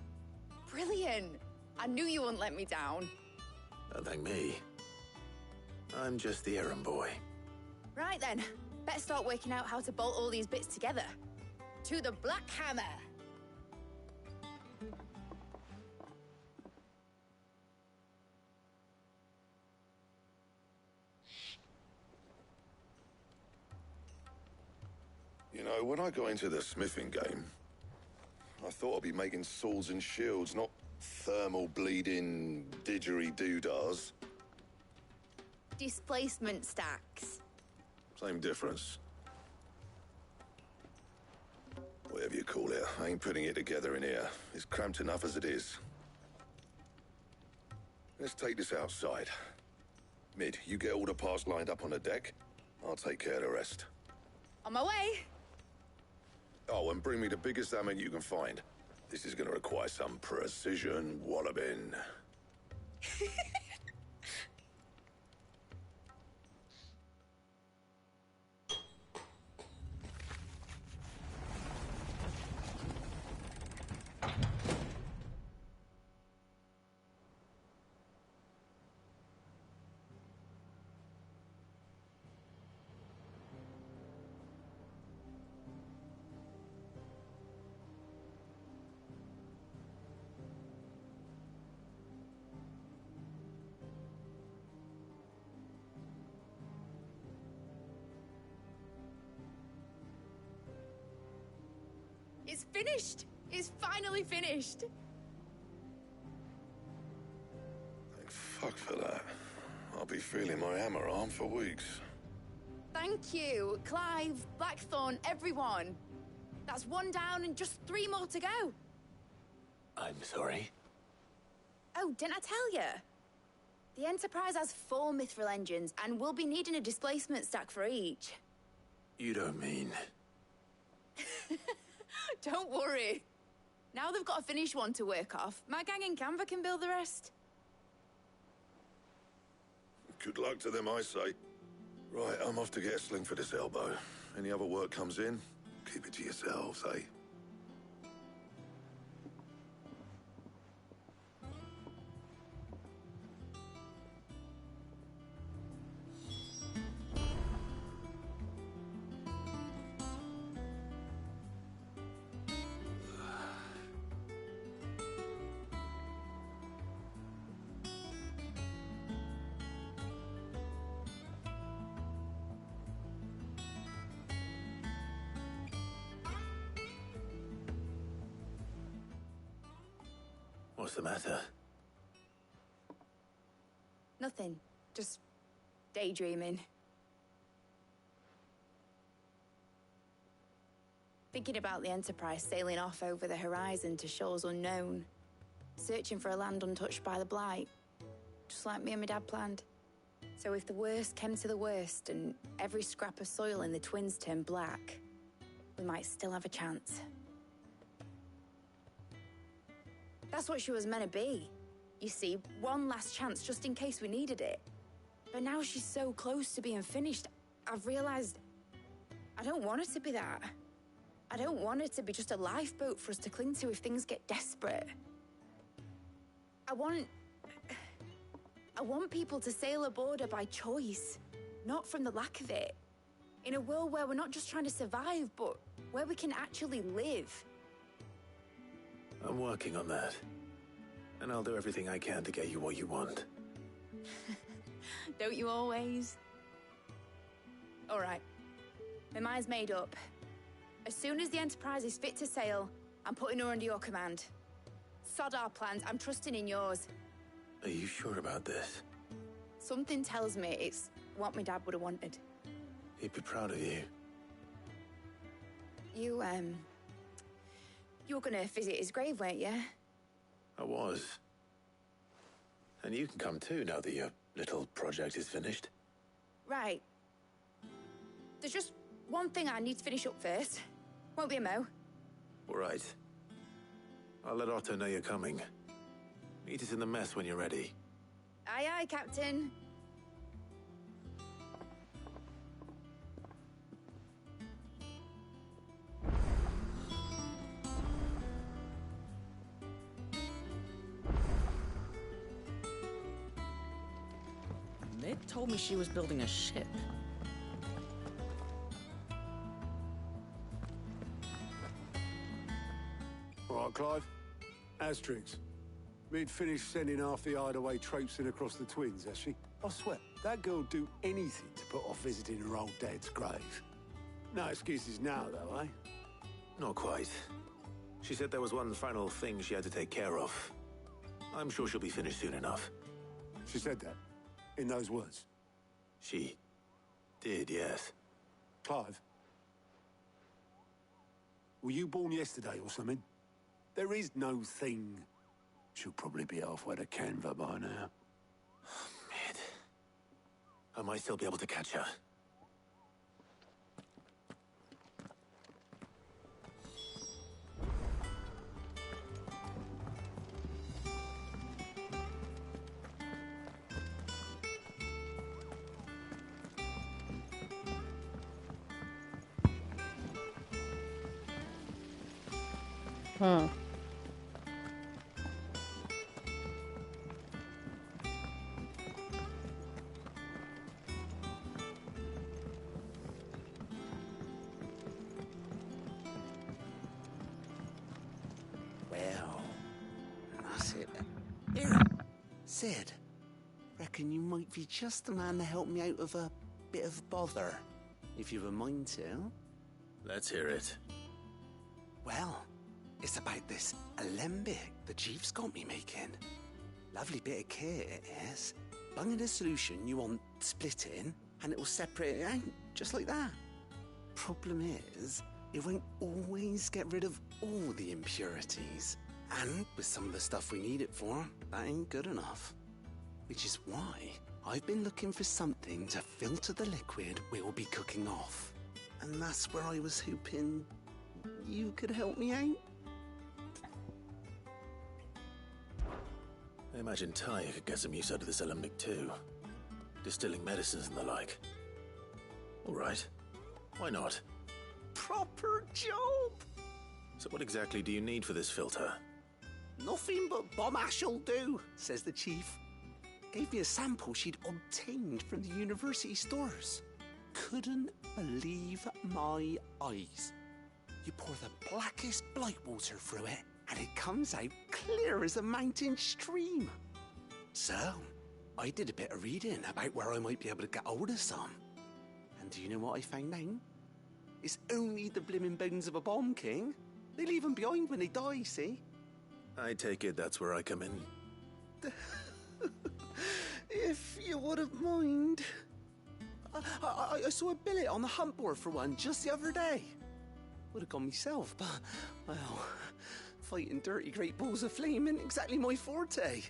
[SPEAKER 4] Brilliant! I knew you wouldn't let me down.
[SPEAKER 2] Don't thank me. I'm just the errand boy.
[SPEAKER 4] Right then, better start working out how to bolt all these bits together. To the Black Hammer!
[SPEAKER 3] You know, when I got into the smithing game, I thought I'd be making swords and shields, not thermal bleeding didgeridoo-dahs.
[SPEAKER 4] Displacement stacks.
[SPEAKER 3] Same difference. Whatever you call it, I ain't putting it together in here. It's cramped enough as it is. Let's take this outside. Mid, you get all the parts lined up on the deck. I'll take care of the rest.
[SPEAKER 4] On my way.
[SPEAKER 3] Oh, and bring me the biggest salmon you can find. This is going to require some precision walloping.
[SPEAKER 4] It's finished! It's finally finished!
[SPEAKER 3] Thank fuck for that. I'll be feeling my hammer arm for weeks.
[SPEAKER 4] Thank you, Clive, Blackthorn, everyone. That's one down and just 3 more to go.
[SPEAKER 2] I'm sorry.
[SPEAKER 4] Oh, didn't I tell you? The Enterprise has 4 mithril engines, and we'll be needing a displacement stack for each.
[SPEAKER 2] You don't mean...
[SPEAKER 4] Don't worry. Now they've got a finished one to work off, my gang in Canva can build the rest.
[SPEAKER 3] Good luck to them, I say. Right, I'm off to get a sling for this elbow. Any other work comes in, keep it to yourselves, eh?
[SPEAKER 2] What's the matter?
[SPEAKER 4] Nothing. Just daydreaming. Thinking about the Enterprise sailing off over the horizon to shores unknown. Searching for a land untouched by the Blight. Just like me and my dad planned. So if the worst came to the worst and every scrap of soil in the Twins turned black, we might still have a chance. That's what she was meant to be. You see, one last chance just in case we needed it. But now she's so close to being finished, I've realized I don't want it to be that. I don't want it to be just a lifeboat for us to cling to if things get desperate. I want people to sail aboard her by choice, not from the lack of it. In a world where we're not just trying to survive, but where we can actually live.
[SPEAKER 2] I'm working on that. And I'll do everything I can to get you what you want.
[SPEAKER 4] Don't you always? All right. My mind's made up. As soon as the Enterprise is fit to sail, I'm putting her under your command. Sod our plans, I'm trusting in yours.
[SPEAKER 2] Are you sure about this?
[SPEAKER 4] Something tells me it's what my dad would have wanted.
[SPEAKER 2] He'd be proud of you.
[SPEAKER 4] You were gonna visit his grave, weren't you?
[SPEAKER 2] I was. And you can come too now that your little project is finished.
[SPEAKER 4] Right. There's just one thing I need to finish up first. Won't be a mo.
[SPEAKER 2] All right. I'll let Otto know you're coming. Meet us in the mess when you're ready.
[SPEAKER 4] Aye, aye, Captain.
[SPEAKER 14] Mid told me she was building a ship.
[SPEAKER 12] All right, Clive. Asterix. Mid finished sending half the hideaway traipsing across the Twins, has she? I swear, that girl'd do anything to put off visiting her old dad's grave. No excuses now, though, eh?
[SPEAKER 2] Not quite. She said there was one final thing she had to take care of. I'm sure she'll be finished soon enough.
[SPEAKER 12] She said that? In those words?
[SPEAKER 2] She did, yes.
[SPEAKER 12] Clive? Were you born yesterday or something? There is no thing. She'll probably be halfway to Canva by now.
[SPEAKER 2] might still be able to catch her.
[SPEAKER 1] Hmm.
[SPEAKER 15] Well, that's it. Here, Sid. Reckon you might be just the man to help me out of a bit of bother, if you've a mind to.
[SPEAKER 2] Let's hear it.
[SPEAKER 15] Well, it's about this alembic the chief's got me making. Lovely bit of kit it is. Bunging a solution you want splitting, and it will separate it out, just like that. Problem is, it won't always get rid of all the impurities. And with some of the stuff we need it for, that ain't good enough. Which is why I've been looking for something to filter the liquid we'll be cooking off. And that's where I was hoping you could help me out.
[SPEAKER 2] I imagine Ty could get some use out of this alembic too. Distilling medicines and the like. All right. Why not?
[SPEAKER 15] Proper job!
[SPEAKER 2] So what exactly do you need for this filter?
[SPEAKER 15] Nothing but bomb ash'll do, says the chief. Gave me a sample she'd obtained from the university stores. Couldn't believe my eyes. You pour the blackest blight water through it, and it comes out clear as a mountain stream. So, I did a bit of reading about where I might be able to get hold of some. And do you know what I found out? It's only the blimmin' bones of a bomb king. They leave them behind when they die, see?
[SPEAKER 2] I take it that's where I come in.
[SPEAKER 15] If you wouldn't mind. I saw a billet on the hunt board for one just the other day. Would have gone myself, but, well, fighting dirty great balls of flame ain't exactly my forte.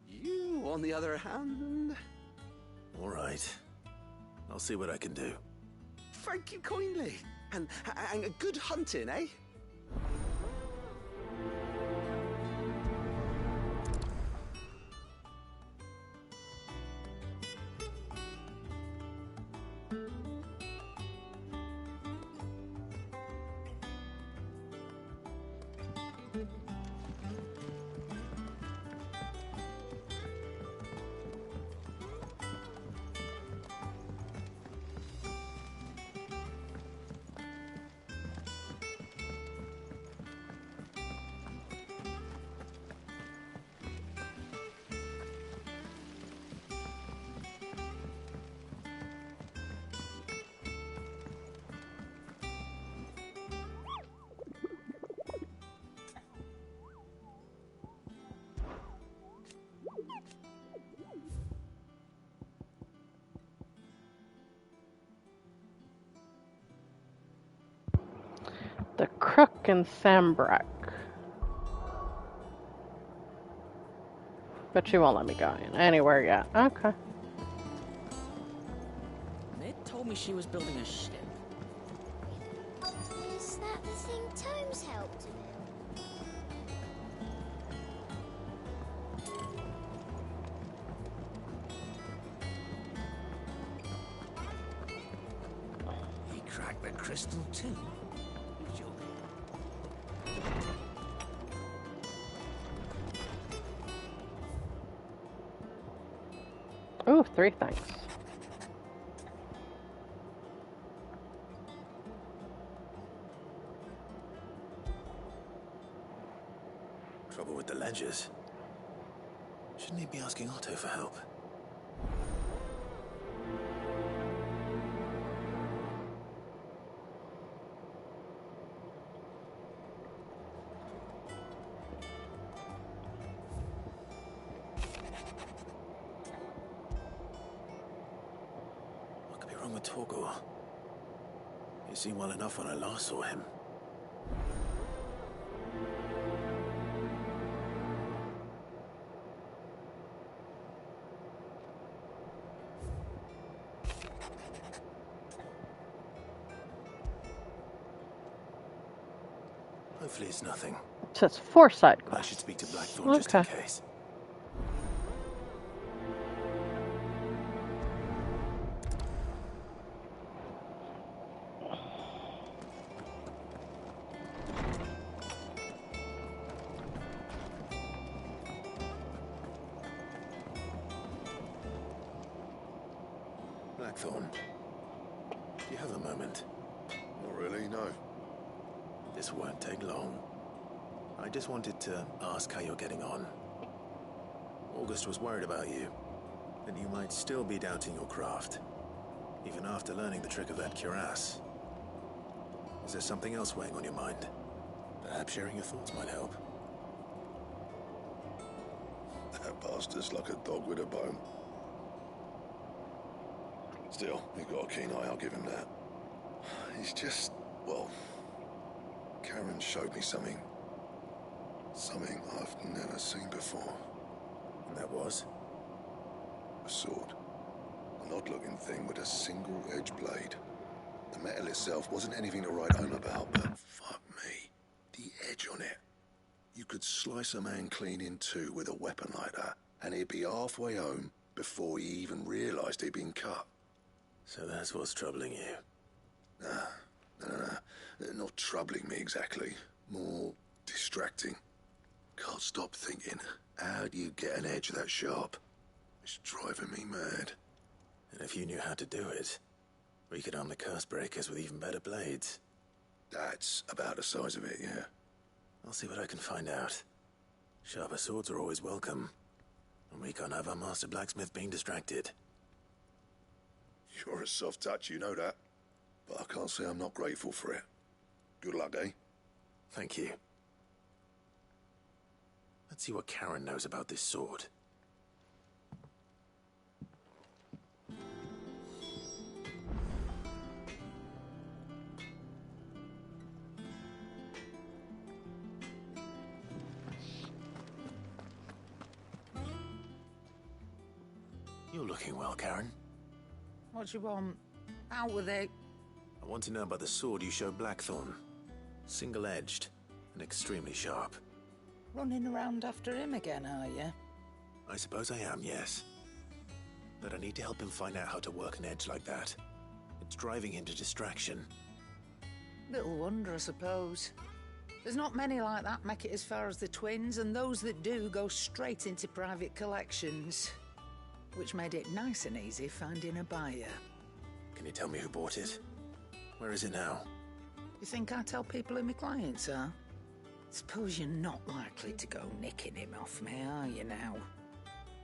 [SPEAKER 15] You, on the other hand...
[SPEAKER 2] All right. I'll see what I can do.
[SPEAKER 15] Thank you kindly. And a good hunting, eh?
[SPEAKER 1] The Crook and Sambrak. But she won't let me go in anywhere yet. Okay.
[SPEAKER 14] They told me she was building a ship.
[SPEAKER 13] Is that the thing Tomes helped him
[SPEAKER 11] He cracked the crystal too.
[SPEAKER 1] Ooh, 3 things.
[SPEAKER 2] Trouble with the ledgers. Shouldn't he be asking Otto for help? What could be wrong with Torgor? He seemed well enough when I last saw him. Hopefully it's nothing.
[SPEAKER 1] It says foresight
[SPEAKER 2] I
[SPEAKER 1] quest.
[SPEAKER 2] should speak to Blackthorn just in case. Blackthorn, do you have a moment?
[SPEAKER 3] Not really, no.
[SPEAKER 2] This won't take long. I just wanted to ask how you're getting on. August was worried about you, that you might still be doubting your craft, even after learning the trick of that cuirass. Is there something else weighing on your mind? Perhaps sharing your thoughts might help.
[SPEAKER 3] That bastard's like a dog with a bone. Still, he's got a keen eye, I'll give him that. He's just, well, Karen showed me something. Something I've never seen before.
[SPEAKER 2] And that was?
[SPEAKER 3] A sword. An odd-looking thing with a single-edged blade. The metal itself wasn't anything to write home about, but fuck me. The edge on it. You could slice a man clean in two with a weapon like that, and he'd be halfway home before he even realised he'd been cut.
[SPEAKER 2] So that's what's troubling you?
[SPEAKER 3] No. Not troubling me exactly. More distracting. Can't stop thinking, how do you get an edge that sharp? It's driving me mad.
[SPEAKER 2] And if you knew how to do it, we could arm the curse breakers with even better blades.
[SPEAKER 3] That's about the size of it, yeah.
[SPEAKER 2] I'll see what I can find out. Sharper swords are always welcome. And we can't have our master blacksmith being distracted.
[SPEAKER 3] You're a soft touch, you know that. But I can't say I'm not grateful for it. Good luck, eh?
[SPEAKER 2] Thank you. Let's see what Karen knows about this sword. You're looking well, Karen.
[SPEAKER 14] What do you want? Out with it.
[SPEAKER 2] I want to know about the sword you showed Blackthorn. Single-edged and extremely sharp.
[SPEAKER 14] Running around after him again, are you?
[SPEAKER 2] I suppose I am, yes. But I need to help him find out how to work an edge like that. It's driving him to distraction.
[SPEAKER 14] Little wonder, I suppose. There's not many like that make it as far as the twins, and those that do go straight into private collections. Which made it nice and easy finding a buyer.
[SPEAKER 2] Can you tell me who bought it? Where is it now?
[SPEAKER 14] You think I tell people who my clients are? Suppose you're not likely to go nicking him off me, are you now?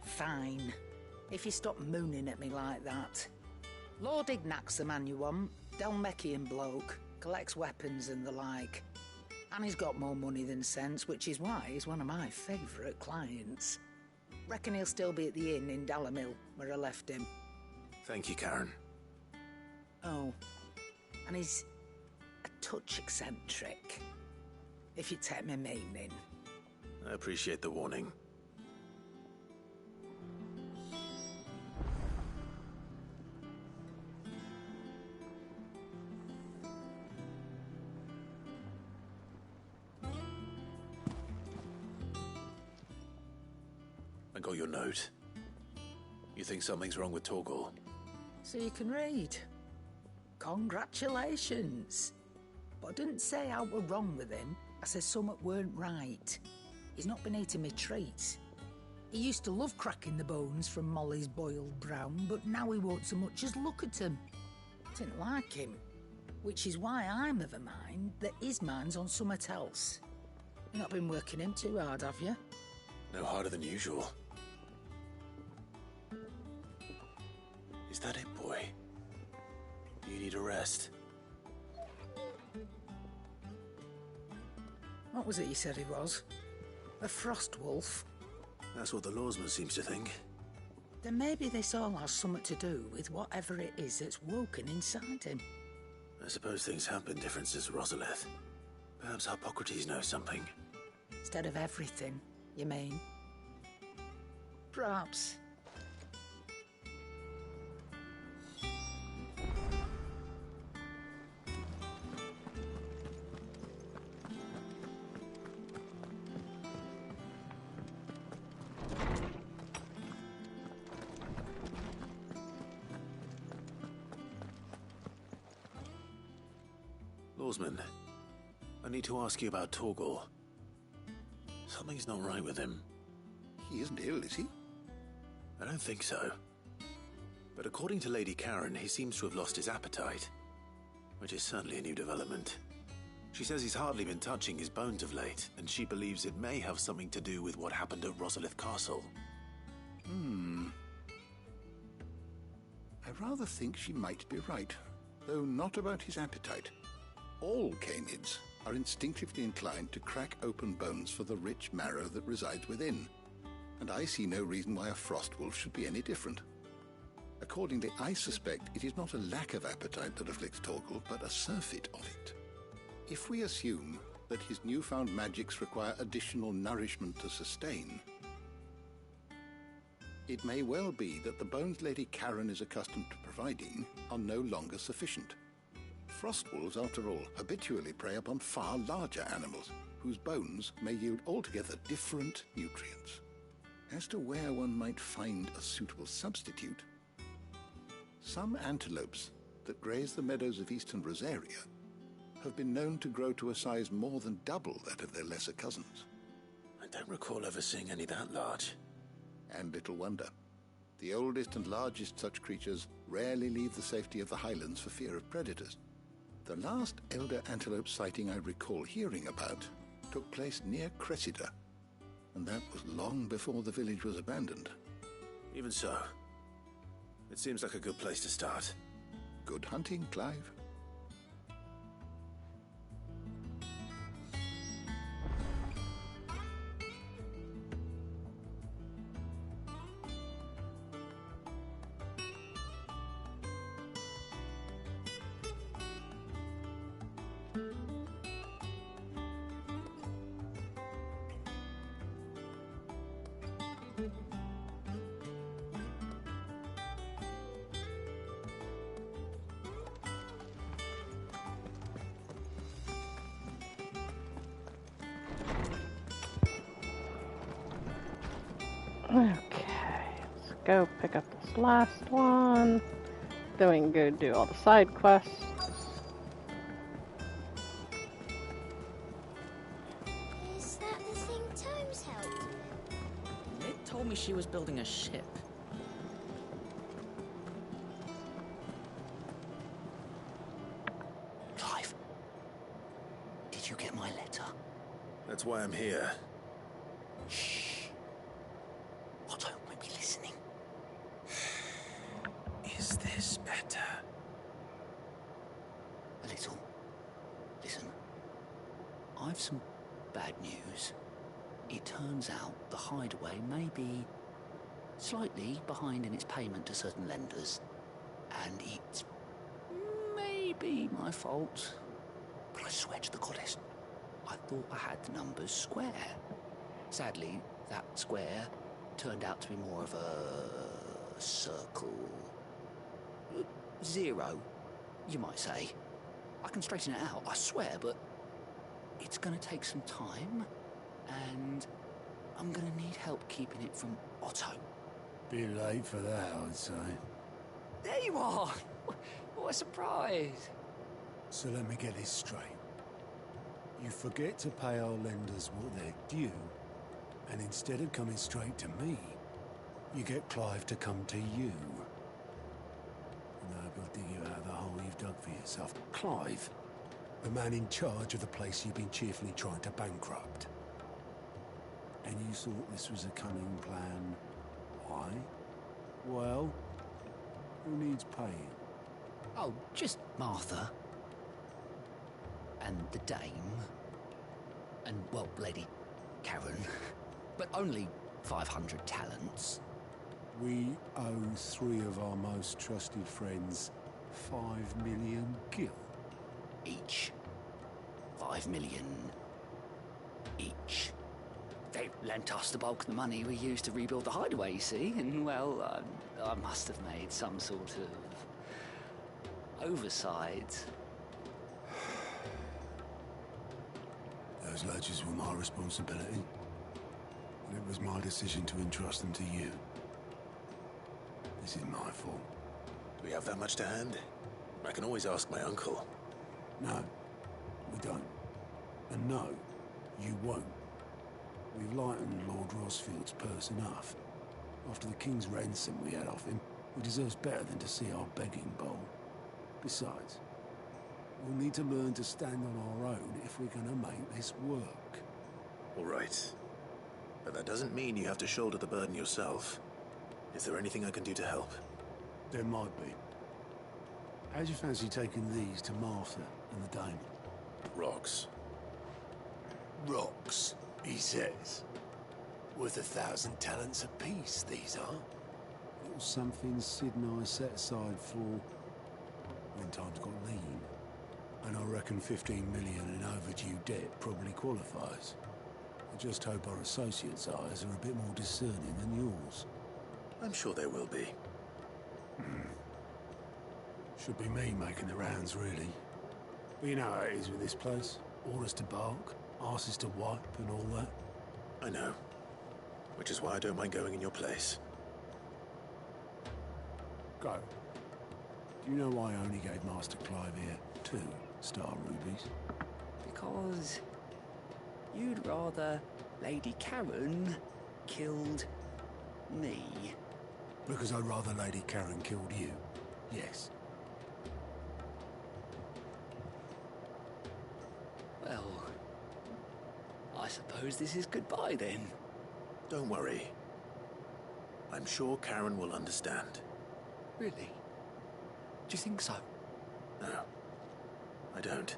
[SPEAKER 14] Fine. If you stop mooning at me like that. Lord Ignac's the man you want. Dalmekian bloke. Collects weapons and the like. And he's got more money than sense, which is why he's one of my favourite clients. Reckon he'll still be at the inn in Dalamil, where I left him.
[SPEAKER 2] Thank you, Karen.
[SPEAKER 14] Oh, and he's a touch eccentric, if you take my meaning.
[SPEAKER 2] I appreciate the warning. I got your note. You think something's wrong with Torgal?
[SPEAKER 14] So you can read. Congratulations. But I didn't say I were wrong with him. I said something weren't right. He's not been eating me treats. He used to love cracking the bones from Molly's boiled brown, but now he won't so much as look at 'em. Didn't like him. Which is why I'm of a mind that his mind's on something else. You've not been working him too hard, have you?
[SPEAKER 2] No harder than usual. Is that it, boy? You need a rest.
[SPEAKER 14] What was it you said he was? A frost wolf?
[SPEAKER 2] That's what the lawsman seems to think.
[SPEAKER 14] Then maybe this all has something to do with whatever it is that's woken inside him.
[SPEAKER 2] I suppose things have been different since Rosalith. Perhaps Hippocrates knows something.
[SPEAKER 14] Instead of everything, you mean? Perhaps.
[SPEAKER 2] Lawsman, I need to ask you about Torgal. Something's not right with him.
[SPEAKER 7] He isn't ill, is he?
[SPEAKER 2] I don't think so. But according to Lady Karen, he seems to have lost his appetite, which is certainly a new development. She says he's hardly been touching his bones of late, and she believes it may have something to do with what happened at Rosalith Castle.
[SPEAKER 7] I rather think she might be right, though not about his appetite. All canids are instinctively inclined to crack open bones for the rich marrow that resides within, and I see no reason why a frost wolf should be any different. Accordingly, I suspect it is not a lack of appetite that afflicts Torgal, but a surfeit of it. If we assume that his newfound magics require additional nourishment to sustain, it may well be that the bones Lady Karen is accustomed to providing are no longer sufficient. Frost wolves, after all, habitually prey upon far larger animals, whose bones may yield altogether different nutrients. As to where one might find a suitable substitute, some antelopes that graze the meadows of eastern Rosaria have been known to grow to a size more than double that of their lesser cousins.
[SPEAKER 2] I don't recall ever seeing any that large.
[SPEAKER 7] And little wonder. The oldest and largest such creatures rarely leave the safety of the highlands for fear of predators. The last elder antelope sighting I recall hearing about took place near Cressida, and that was long before the village was abandoned.
[SPEAKER 2] Even so, it seems like a good place to start.
[SPEAKER 7] Good hunting, Clive.
[SPEAKER 1] Okay, let's go pick up this last one. Then we can go do all the side quests.
[SPEAKER 13] Is that the thing Tomes helped with?
[SPEAKER 16] It told me she was building a ship.
[SPEAKER 15] Clive, did you get my letter?
[SPEAKER 2] That's why I'm here.
[SPEAKER 15] Shh. Otto might be listening.
[SPEAKER 2] Is this better?
[SPEAKER 15] A little. Listen, I've some bad news. It turns out the hideaway may be slightly behind in its payment to certain lenders, and it may be my fault. But I swear to the goddess, I thought I had the numbers square. Sadly, that square turned out to be more of a circle. Zero, you might say. I can straighten it out, I swear, but it's gonna take some time, and I'm gonna need help keeping it from Otto.
[SPEAKER 12] Bit late for that, I'd say.
[SPEAKER 15] There you are! What a surprise!
[SPEAKER 12] So let me get this straight. You forget to pay our lenders what they're due, and instead of coming straight to me, you get Clive to come to you. And I hope he'll dig you out of the hole you've dug for yourself. Clive, the man in charge of the place you've been cheerfully trying to bankrupt. And you thought this was a cunning plan? Why? Well, who needs paying?
[SPEAKER 15] Oh, just Martha. And the dame. And, well, Lady Karen. But only 500 talents.
[SPEAKER 12] We owe 3 of our most trusted friends 5 million gil.
[SPEAKER 15] Each. 5 million each. They lent us the bulk of the money we used to rebuild the hideaway, you see, and, well, I must have made some sort of oversight.
[SPEAKER 12] Those ledgers were my responsibility. And it was my decision to entrust them to you. This is my fault.
[SPEAKER 2] Do we have that much to hand? I can always ask my uncle.
[SPEAKER 12] No. We don't. And no, you won't. We've lightened Lord Rosfield's purse enough. After the King's ransom we had off him, he deserves better than to see our begging bowl. Besides, we'll need to learn to stand on our own if we're gonna make this work.
[SPEAKER 2] All right. But that doesn't mean you have to shoulder the burden yourself. Is there anything I can do to help?
[SPEAKER 12] There might be. How'd you fancy taking these to Martha and the Dame?
[SPEAKER 2] Rocks.
[SPEAKER 12] Rocks, he says. Worth 1,000 talents apiece, these are. It was something Sid and I set aside for when times got lean. And I reckon 15 million in overdue debt probably qualifies. I just hope our associates' eyes are a bit more discerning than yours.
[SPEAKER 2] I'm sure there will be.
[SPEAKER 12] Should be me making the rounds, really. But you know how it is with this place. Orders to bark, arses to wipe, and all that.
[SPEAKER 2] I know. Which is why I don't mind going in your place.
[SPEAKER 12] Go. Do you know why I only gave Master Clive here 2 star rubies?
[SPEAKER 8] Because you'd rather Lady Karen killed me.
[SPEAKER 12] Because I'd rather Lady Karen killed you. Yes.
[SPEAKER 8] Well, I suppose this is goodbye then.
[SPEAKER 2] Don't worry. I'm sure Karen will understand.
[SPEAKER 8] Really? Do you think so?
[SPEAKER 2] No, I don't.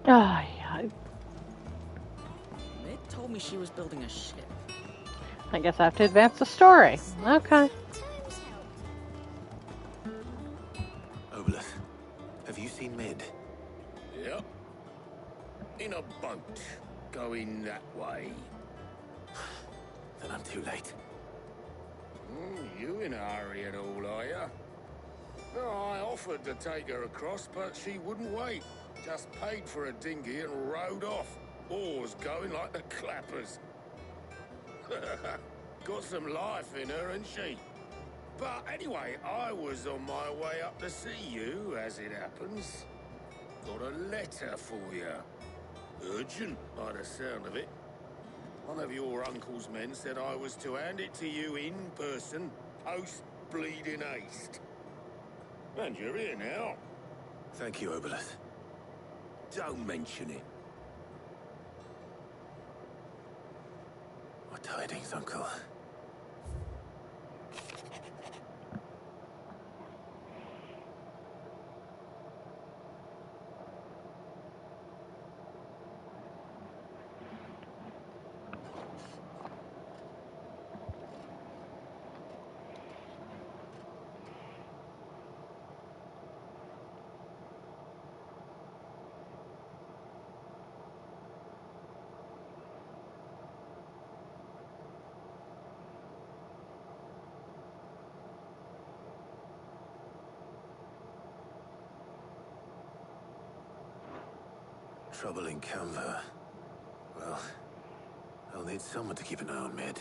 [SPEAKER 1] Ah, yeah.
[SPEAKER 16] Mid told me she was building a ship.
[SPEAKER 1] I guess I have to advance the story. Okay.
[SPEAKER 2] Oboleth, have you seen Mid?
[SPEAKER 19] Yep. In a boat, going that way.
[SPEAKER 2] Then I'm too late.
[SPEAKER 19] You in a hurry at all, are you? No, I offered to take her across, but she wouldn't wait. Just paid for a dinghy and rowed off. Oars going like the clappers. Got some life in her, ain't she? But anyway, I was on my way up to see you, as it happens. Got a letter for you. Urgent, by the sound of it. One of your uncle's men said I was to hand it to you in person, post-bleeding haste. And you're here now.
[SPEAKER 2] Thank you, Oboleth.
[SPEAKER 19] Don't mention it.
[SPEAKER 2] What tidings, Uncle? Trouble in Canva. Well, I'll need someone to keep an eye on Mid.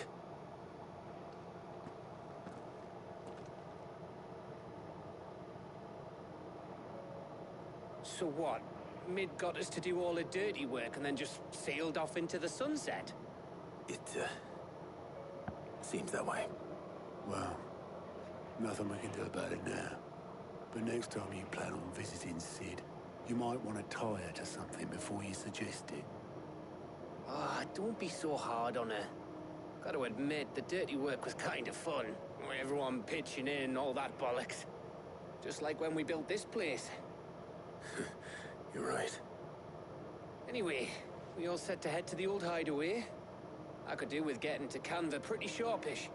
[SPEAKER 8] So what? Mid got us to do all the dirty work and then just sailed off into the sunset?
[SPEAKER 2] It, seems that way.
[SPEAKER 12] Well, nothing we can do about it now. But next time you plan on visiting Sid, you might want to tie her to something before you suggest it.
[SPEAKER 8] Ah, don't be so hard on her. Gotta admit, the dirty work was kind of fun. Everyone pitching in, all that bollocks. Just like when we built this place.
[SPEAKER 2] You're right.
[SPEAKER 8] Anyway, we all set to head to the old hideaway. I could do with getting to Canva pretty sharpish.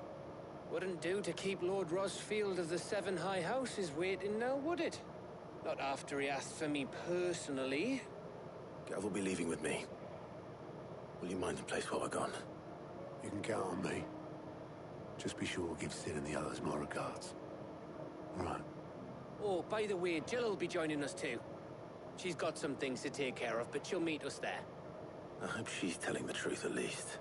[SPEAKER 8] Wouldn't do to keep Lord Rosfield of the Seven High Houses waiting now, would it? Not after he asked for me personally.
[SPEAKER 2] Gav will be leaving with me. Will you mind the place while we're gone?
[SPEAKER 12] You can count on me. Just be sure to give Sid and the others my regards. All right.
[SPEAKER 8] Oh, by the way, Jill will be joining us too. She's got some things to take care of, but she'll meet us there.
[SPEAKER 2] I hope she's telling the truth at least.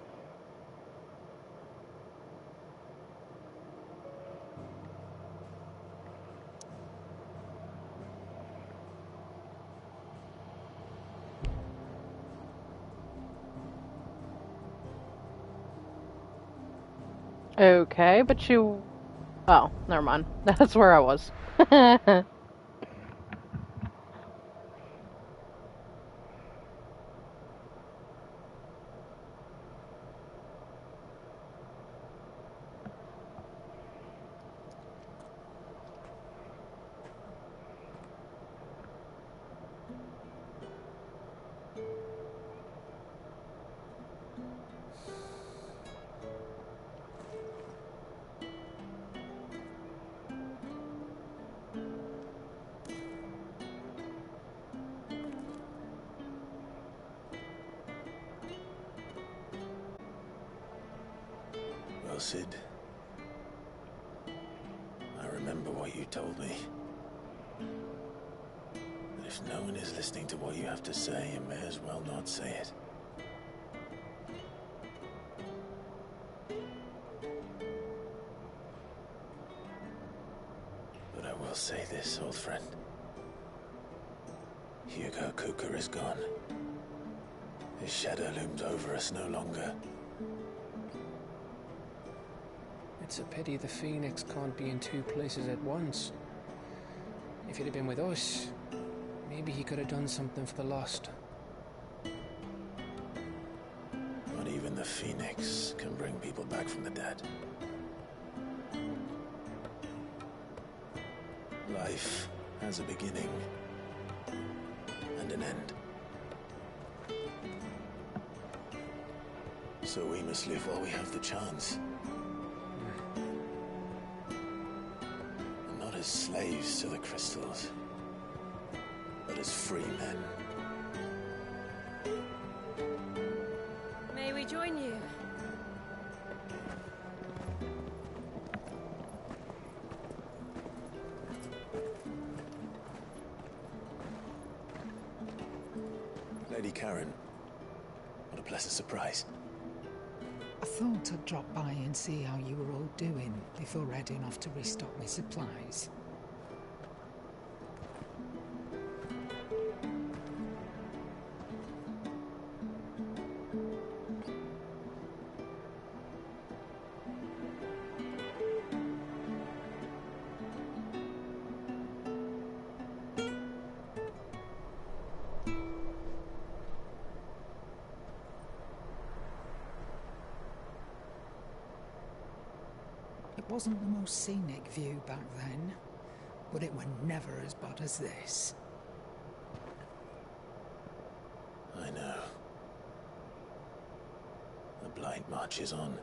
[SPEAKER 1] Okay, but you... Oh, never mind. That's where I was.
[SPEAKER 2] Well, Sid, I remember what you told me. But if no one is listening to what you have to say, you may as well not say it. But I will say this, old friend. Hugo Cooker is gone. His shadow looms over us no longer.
[SPEAKER 6] It's a pity the Phoenix can't be in two places at once. If he'd have been with us, maybe he could have done something for the lost.
[SPEAKER 2] Not even the Phoenix can bring people back from the dead. Life has a beginning and an end. So we must live while we have the chance. And not as slaves to the crystals, but as free men.
[SPEAKER 5] May we join you?
[SPEAKER 2] Lady Karen, what a pleasant surprise.
[SPEAKER 14] I thought I'd drop by and see how you were all doing before heading off to restock my supplies. It wasn't the most scenic view back then, but it were never as bad as this.
[SPEAKER 2] I know. The Blight marches on.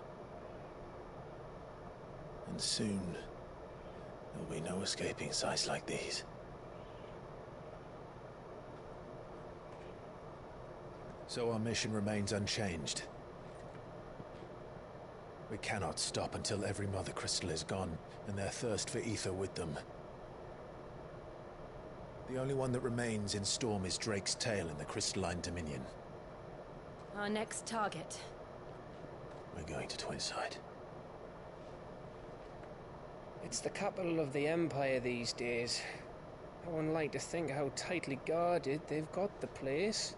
[SPEAKER 2] And soon, there'll be no escaping sights like these. So our mission remains unchanged. We cannot stop until every Mother Crystal is gone, and their thirst for ether with them. The only one that remains in Storm is Drake's Tail in the Crystalline Dominion.
[SPEAKER 5] Our next target.
[SPEAKER 2] We're going to Twinside.
[SPEAKER 6] It's the capital of the Empire these days. I wouldn't like to think how tightly guarded they've got the place.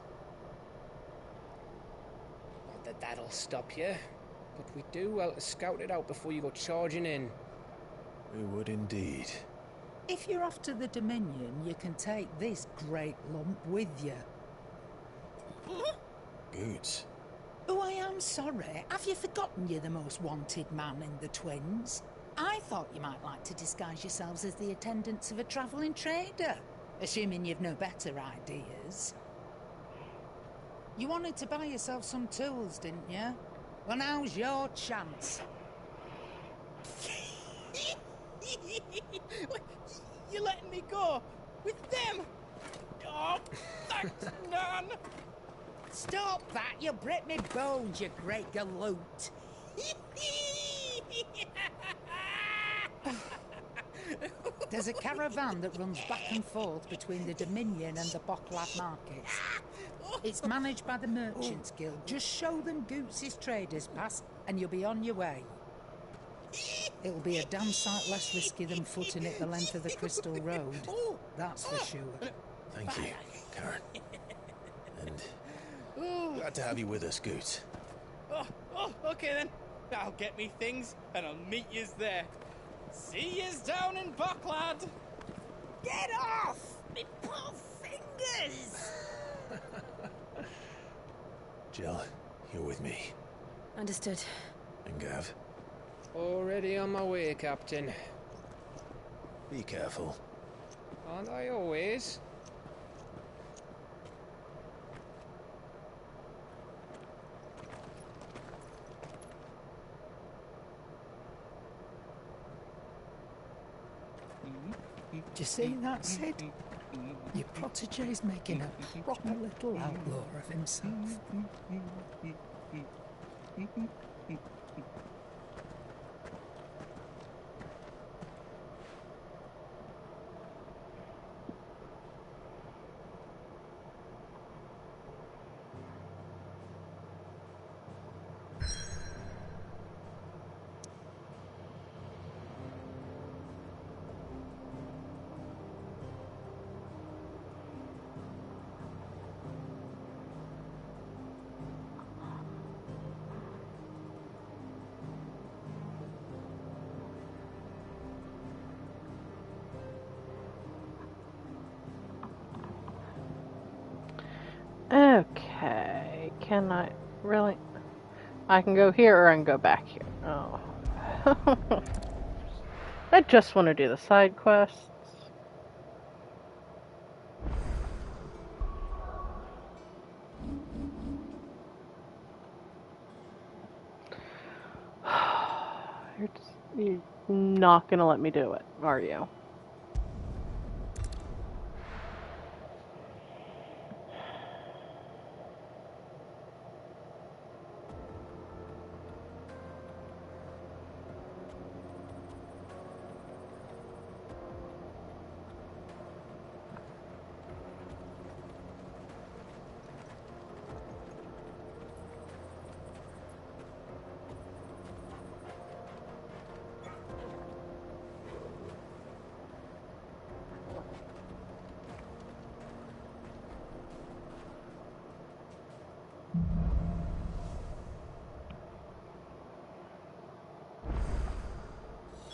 [SPEAKER 6] Not that that'll stop you, but we do well to scout it out before you go charging in.
[SPEAKER 2] We would indeed.
[SPEAKER 14] If you're off to the Dominion, you can take this great lump with you.
[SPEAKER 2] Goods.
[SPEAKER 14] Oh, I am sorry. Have you forgotten you're the most wanted man in the Twins? I thought you might like to disguise yourselves as the attendants of a travelling trader, assuming you've no better ideas. You wanted to buy yourself some tools, didn't you? Well, now's your chance.
[SPEAKER 11] You're letting me go with them? Oh, thanks, Nan.
[SPEAKER 14] Stop that! You break me bones, you great galoot. There's a caravan that runs back and forth between the Dominion and the Bocklad markets. It's managed by the Merchants Guild. Just show them Goots' traders pass and you'll be on your way. It'll be a damn sight less risky than footing it the length of the Crystal Road. That's for sure.
[SPEAKER 2] Thank you, Karen. And glad to have you with us, Goots.
[SPEAKER 11] Okay then. I'll get me things and I'll meet yous there. See yous down in Bocklad.
[SPEAKER 14] Get off! Me poor fingers!
[SPEAKER 2] Jill, you're with me.
[SPEAKER 10] Understood.
[SPEAKER 2] And Gav,
[SPEAKER 6] Already on my way, Captain.
[SPEAKER 2] be careful.
[SPEAKER 6] Aren't I always?
[SPEAKER 14] Do you see that, Sid? Your protege's making a proper little outlaw of himself.
[SPEAKER 1] Okay, can I really? I can go here or I can go back here. Oh. I just want to do the side quests. You're not going to let me do it, are you?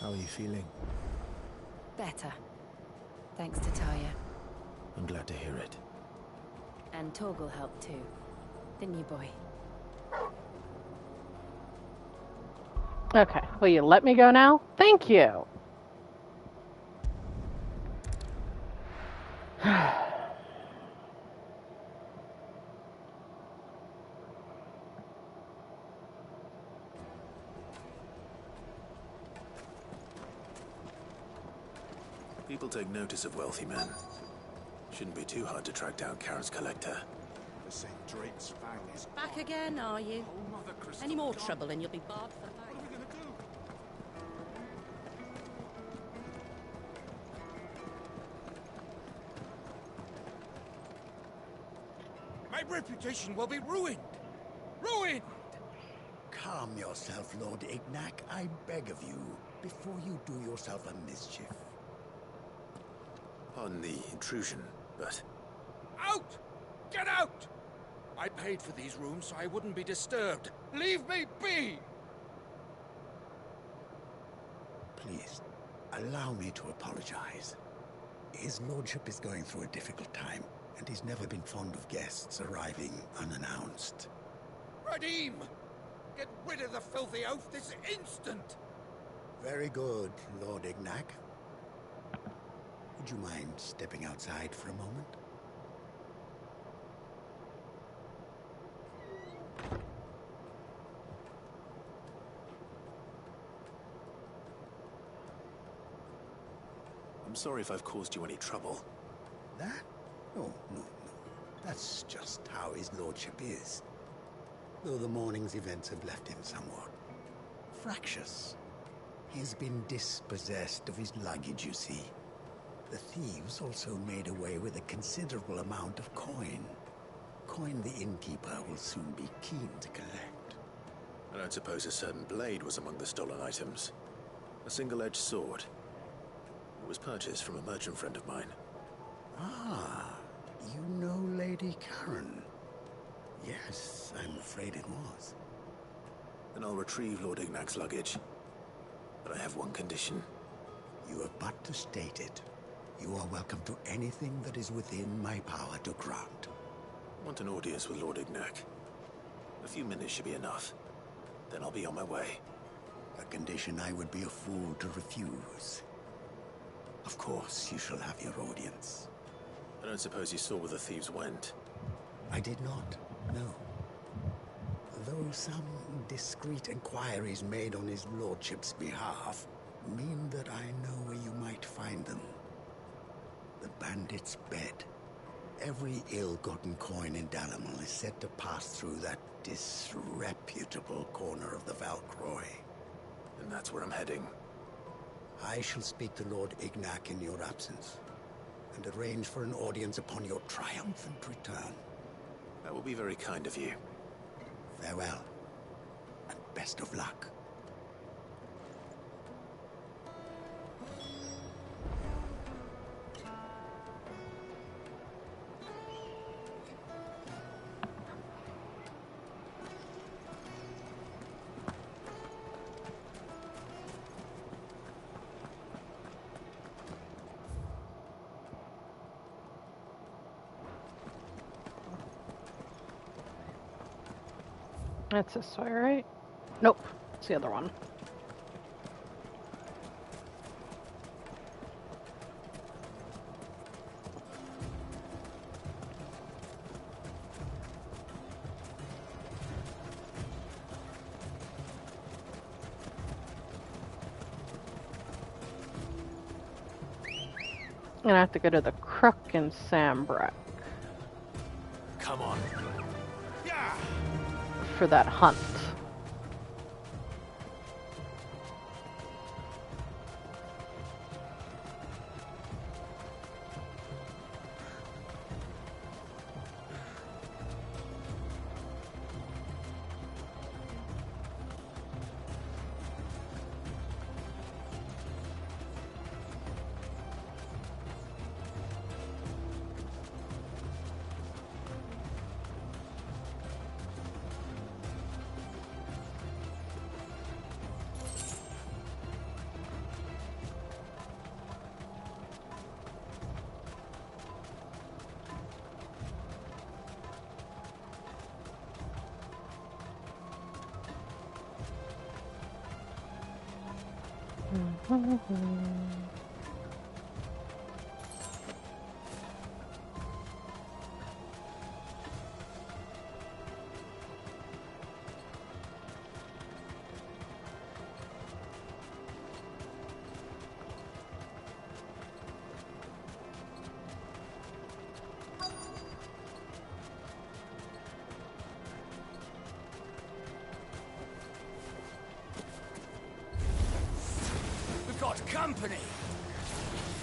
[SPEAKER 2] How are you feeling?
[SPEAKER 9] Better. Thanks to Taya.
[SPEAKER 2] I'm glad to hear it.
[SPEAKER 9] And Torgal helped too. Didn't you, boy?
[SPEAKER 1] Okay, will you let me go now? Thank you.
[SPEAKER 2] People take notice of wealthy men. Shouldn't be too hard to track down Karen's collector.
[SPEAKER 7] The St. Drake's fang is
[SPEAKER 10] Back again, are you? Any more trouble and you'll be barred for life.
[SPEAKER 7] What are we gonna do?
[SPEAKER 11] My reputation will be ruined. Ruined!
[SPEAKER 18] Calm yourself, Lord Ignac, I beg of you, before you do yourself a mischief.
[SPEAKER 2] Pardon the intrusion, but
[SPEAKER 11] Out! Get out! I paid for these rooms so I wouldn't be disturbed. Leave me be!
[SPEAKER 18] Please, allow me to apologize. His lordship is going through a difficult time, and he's never been fond of guests arriving unannounced.
[SPEAKER 11] Radim! Get rid of the filthy oaf this instant!
[SPEAKER 18] Very good, Lord Ignac. Would you mind stepping outside for a moment?
[SPEAKER 2] I'm sorry if I've caused you any trouble.
[SPEAKER 18] That? Oh, no, no. That's just how his lordship is. Though the morning's events have left him somewhat fractious. He's been dispossessed of his luggage, you see. The thieves also made away with a considerable amount of coin. Coin the innkeeper will soon be keen to collect.
[SPEAKER 2] I don't suppose a certain blade was among the stolen items. A single-edged sword. It was purchased from a merchant friend of mine.
[SPEAKER 18] Ah, you know Lady Karen. Yes, I'm afraid it was.
[SPEAKER 2] Then I'll retrieve Lord Ignac's luggage. But I have one condition.
[SPEAKER 18] You have but to state it. You are welcome to anything that is within my power to grant.
[SPEAKER 2] I want an audience with Lord Ignac. A few minutes should be enough. Then I'll be on my way.
[SPEAKER 18] A condition I would be a fool to refuse. Of course, you shall have your audience.
[SPEAKER 2] I don't suppose you saw where the thieves went?
[SPEAKER 18] I did not, no. Though some discreet inquiries made on his lordship's behalf mean that I know where you might find them. The bandit's bed. Every ill-gotten coin in Dalamal is said to pass through that disreputable corner of the Valcroy.
[SPEAKER 2] And that's where I'm heading.
[SPEAKER 18] I shall speak to Lord Ignac in your absence, and arrange for an audience upon your triumphant return.
[SPEAKER 2] That will be very kind of you.
[SPEAKER 18] Farewell, and best of luck.
[SPEAKER 1] That's this way, right? Nope, it's the other one. I'm gonna have to go to the Crook in Sambrak.
[SPEAKER 2] Come on.
[SPEAKER 1] For that hunt.
[SPEAKER 11] Company!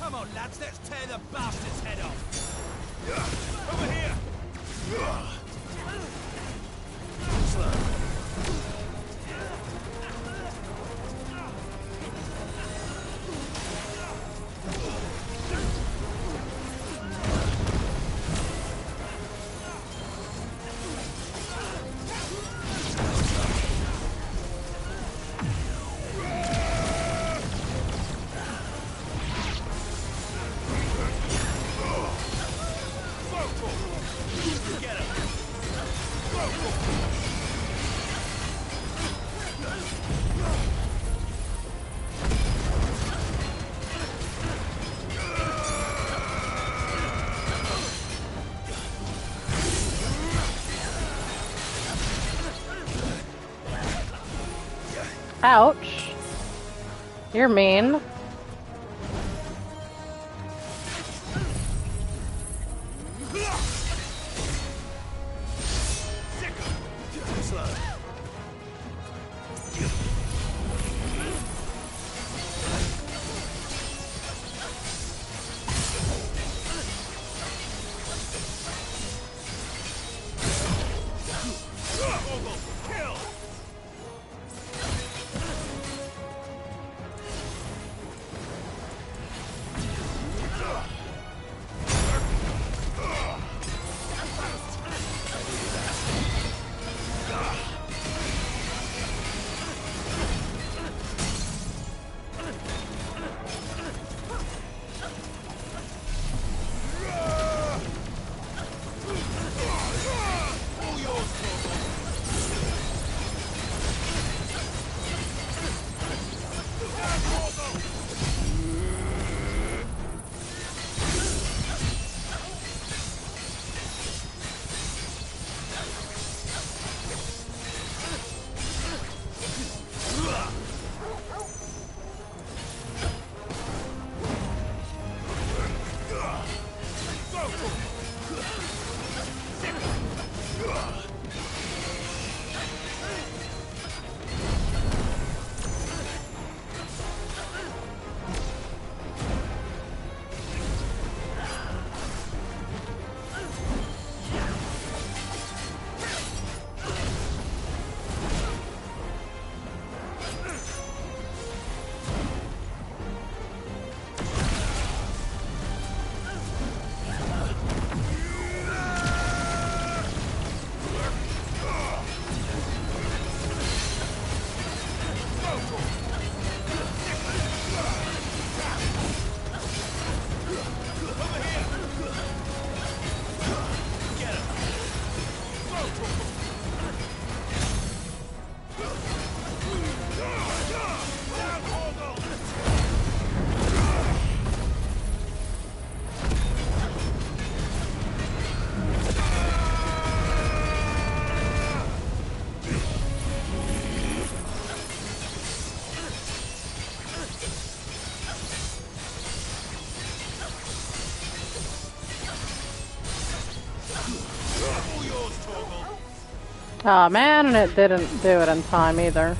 [SPEAKER 11] Come on, lads, let's tear the bastard's head off! Over here!
[SPEAKER 1] Ouch. You're mean. Oh man, and it didn't do it in time either.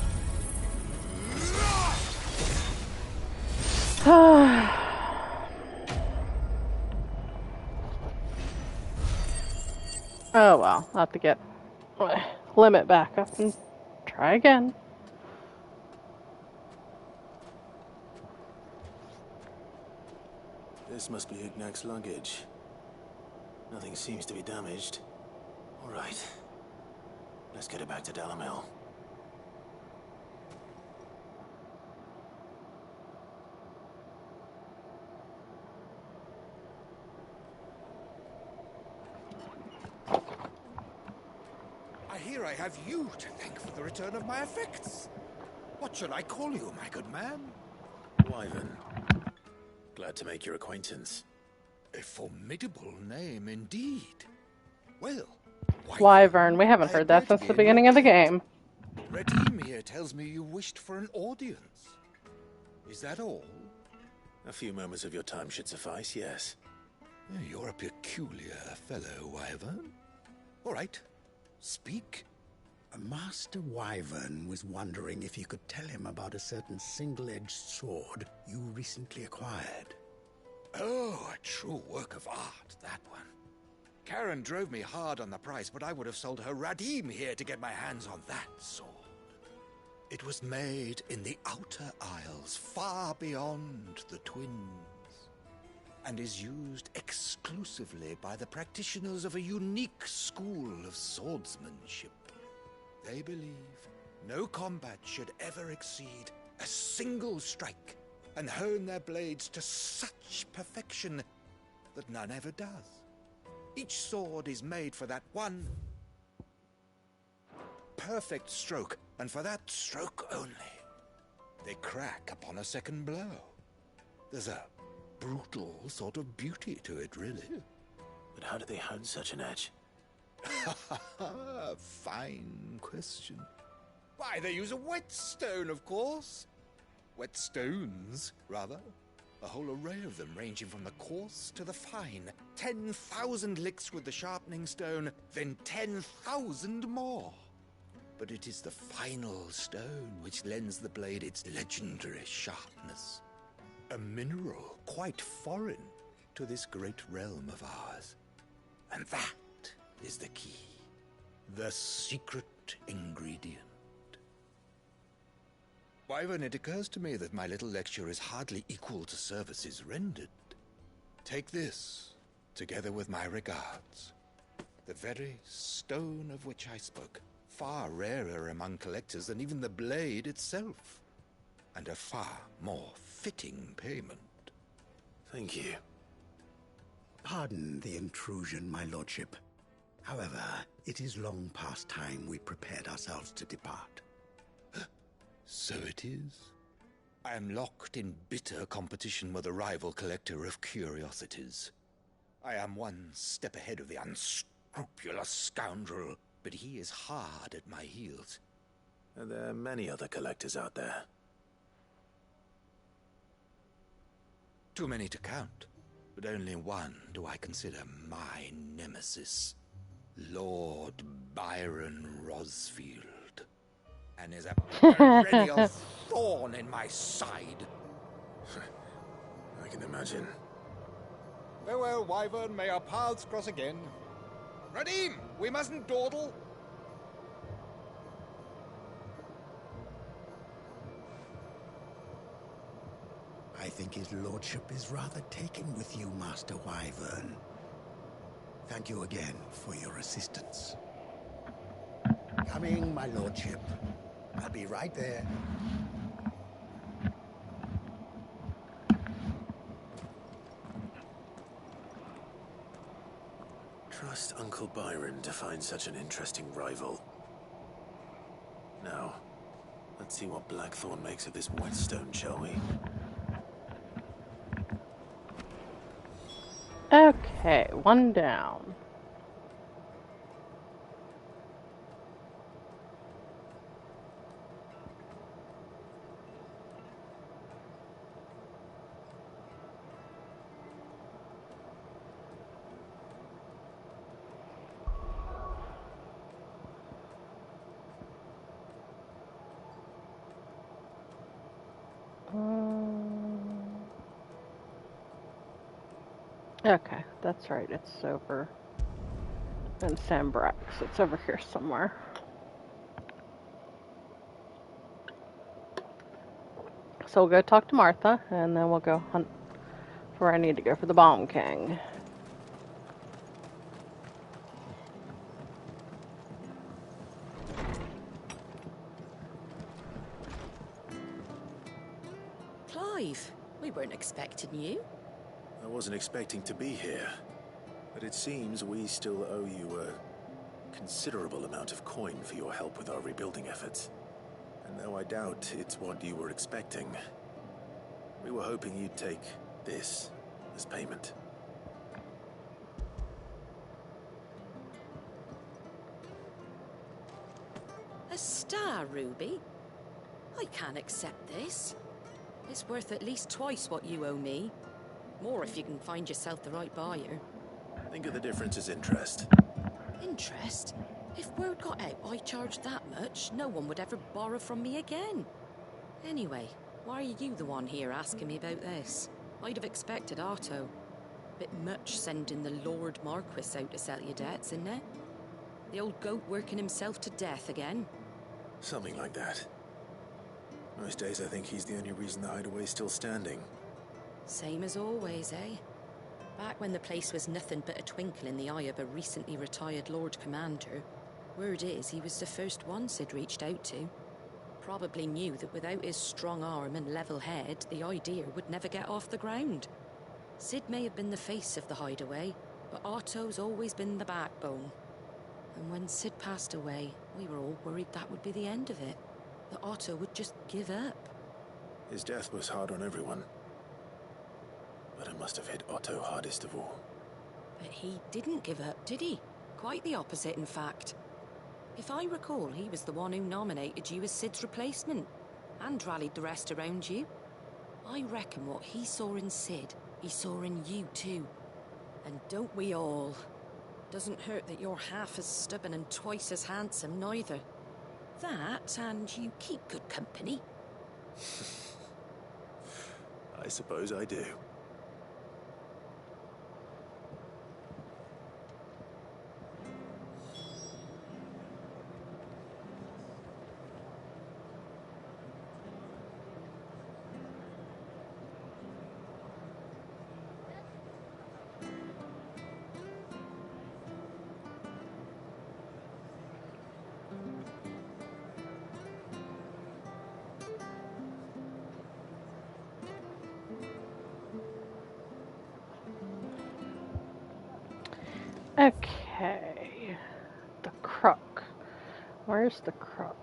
[SPEAKER 1] Oh well, I'll have to get limit back up and try again.
[SPEAKER 2] This must be Ignac's luggage. Nothing seems to be damaged. All right. Let's get it back to Dalamil.
[SPEAKER 18] I hear I have you to thank for the return of my effects. What should I call you, my good man?
[SPEAKER 2] Wyvern. Glad to make your acquaintance.
[SPEAKER 18] A formidable name indeed. Well,
[SPEAKER 1] Wyvern, we haven't heard that since the beginning of the game.
[SPEAKER 18] Radim here tells me you wished for an audience. Is that all?
[SPEAKER 2] A few moments of your time should suffice, yes.
[SPEAKER 18] You're a peculiar fellow, Wyvern. All right, speak.
[SPEAKER 20] Master Wyvern was wondering if you could tell him about a certain single-edged sword you recently acquired.
[SPEAKER 18] Oh, a true work of art, that one. Karen drove me hard on the price, but I would have sold her Radim here to get my hands on that sword. It was made in the Outer Isles, far beyond the Twins, and is used exclusively by the practitioners of a unique school of swordsmanship. They believe no combat should ever exceed a single strike, and hone their blades to such perfection that none ever does. Each sword is made for that one perfect stroke, and for that stroke only. They crack upon a second blow. There's a brutal sort of beauty to it, really.
[SPEAKER 2] But how do they hone such an edge?
[SPEAKER 18] Fine question. Why, they use a whetstone, of course. Whetstones, rather. A whole array of them, ranging from the coarse to the fine. 10,000 licks with the sharpening stone, then 10,000 more. But it is the final stone which lends the blade its legendary sharpness. A mineral quite foreign to this great realm of ours. And that is the key. The secret ingredient. Wyvern, it occurs to me that my little lecture is hardly equal to services rendered. Take this, together with my regards. The very stone of which I spoke, far rarer among collectors than even the blade itself, and a far more fitting payment.
[SPEAKER 2] Thank you.
[SPEAKER 20] Pardon the intrusion, my lordship. However, it is long past time we prepared ourselves to depart.
[SPEAKER 18] So it is. I am locked in bitter competition with a rival collector of curiosities. I am one step ahead of the unscrupulous scoundrel, but he is hard at my heels.
[SPEAKER 2] Are there many other collectors out there?
[SPEAKER 18] Too many to count, but only one do I consider my nemesis. Lord Byron Rosfield. And is a perennial thorn in my side.
[SPEAKER 2] I can imagine.
[SPEAKER 18] Farewell, Wyvern. May our paths cross again. Radim, we mustn't dawdle.
[SPEAKER 20] I think his lordship is rather taken with you, Master Wyvern. Thank you again for your assistance. Coming, my lordship. I'll be right there.
[SPEAKER 2] Trust Uncle Byron to find such an interesting rival. Now, let's see what Blackthorn makes of this whetstone, shall we?
[SPEAKER 1] Okay, one down. Okay, that's right. It's over in Sambrax. It's over here somewhere. So we'll go talk to Martha, and then we'll go hunt for where I need to go for the Bomb King.
[SPEAKER 16] Clive, we weren't expecting you.
[SPEAKER 2] I wasn't expecting to be here, but it seems we still owe you a considerable amount of coin for your help with our rebuilding efforts. And though I doubt it's what you were expecting, we were hoping you'd take this as payment.
[SPEAKER 16] A star ruby? I can't accept this. It's worth at least twice what you owe me. More if you can find yourself the right buyer.
[SPEAKER 2] Think of the difference as interest.
[SPEAKER 16] Interest? If word got out I charged that much, no one would ever borrow from me again. Anyway, why are you the one here asking me about this? I'd have expected Otto. Bit much sending the Lord Marquis out to settle your debts, isn't it? The old goat working himself to death again.
[SPEAKER 2] Something like that. Most days I think he's the only reason the hideaway's still standing.
[SPEAKER 16] Same as always, eh? Back when the place was nothing but a twinkle in the eye of a recently retired Lord Commander, word is he was the first one Sid reached out to. Probably knew that without his strong arm and level head, the idea would never get off the ground. Sid may have been the face of the hideaway, but Otto's always been the backbone. And when Sid passed away, we were all worried that would be the end of it. That Otto would just give up.
[SPEAKER 2] His death was hard on everyone. But it must have hit Otto hardest of all.
[SPEAKER 16] But he didn't give up, did he? Quite the opposite, in fact. If I recall, he was the one who nominated you as Sid's replacement, and rallied the rest around you. I reckon what he saw in Sid, he saw in you too. And don't we all? Doesn't hurt that you're half as stubborn and twice as handsome, neither. That, and you keep good company.
[SPEAKER 2] I suppose I do.
[SPEAKER 1] Okay. The crook. Where's the crook?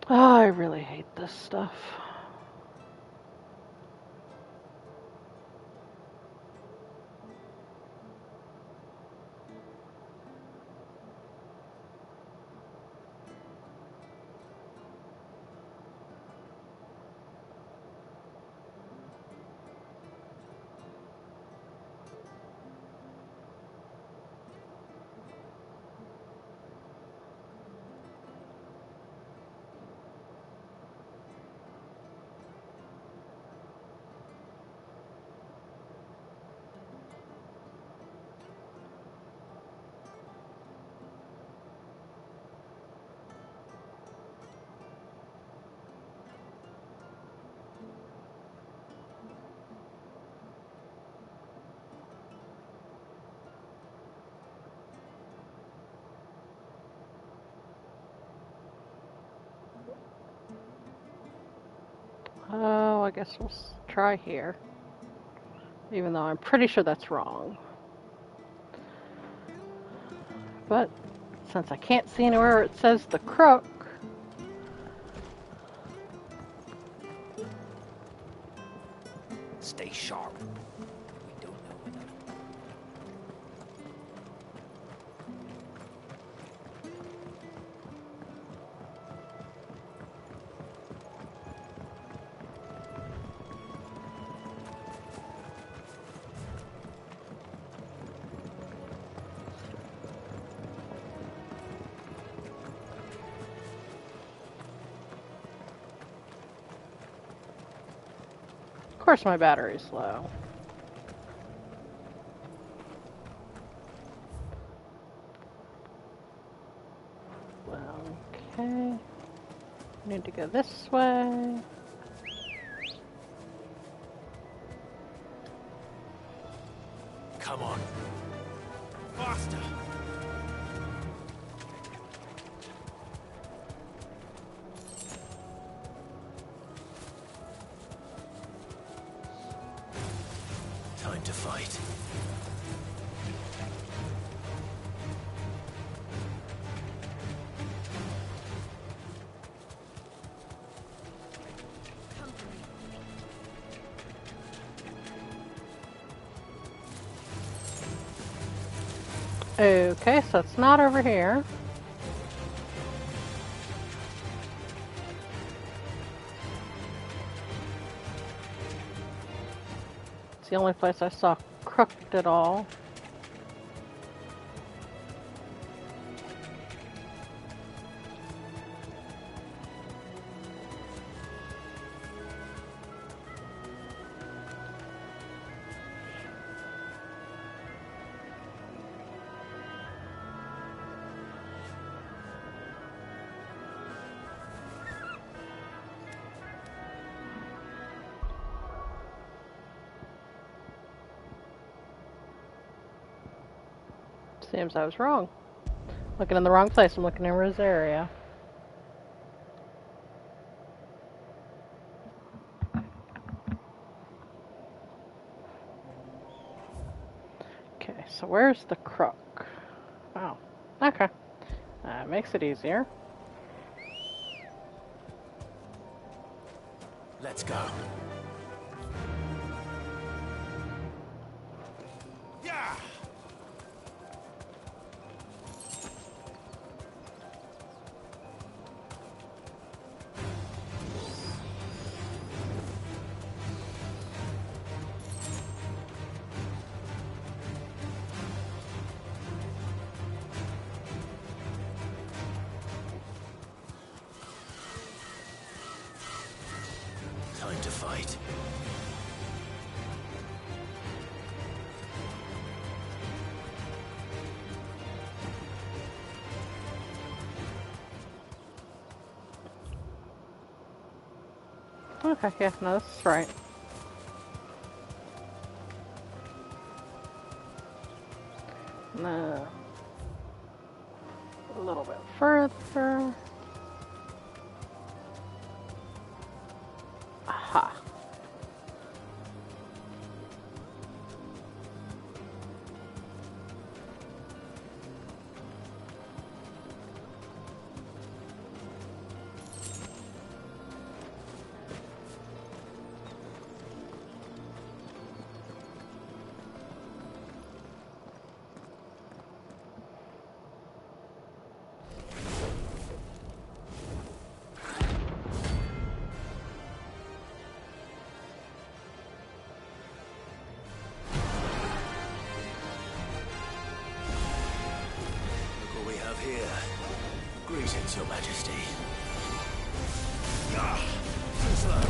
[SPEAKER 1] Oh, I really hate this stuff. Oh, I guess we'll try here. Even though I'm pretty sure that's wrong. But since I can't see anywhere it says the crook.
[SPEAKER 11] Stay sharp.
[SPEAKER 1] Of course my battery's low. Okay. Need to go this way.
[SPEAKER 11] Come on. Faster. Time to fight.
[SPEAKER 1] Okay, so it's not over here. It's the only place I saw crooked at all. Seems I was wrong. Looking in the wrong place. I'm looking in Rosaria. Okay, so where's the crook? Oh, okay. That makes it easier.
[SPEAKER 11] Let's go. Yeah. Time to fight.
[SPEAKER 1] Okay, yeah, no, this is right. No. A little bit further. Aha.
[SPEAKER 11] Look what we have here. Greetings, Your Majesty. Ah, too slow.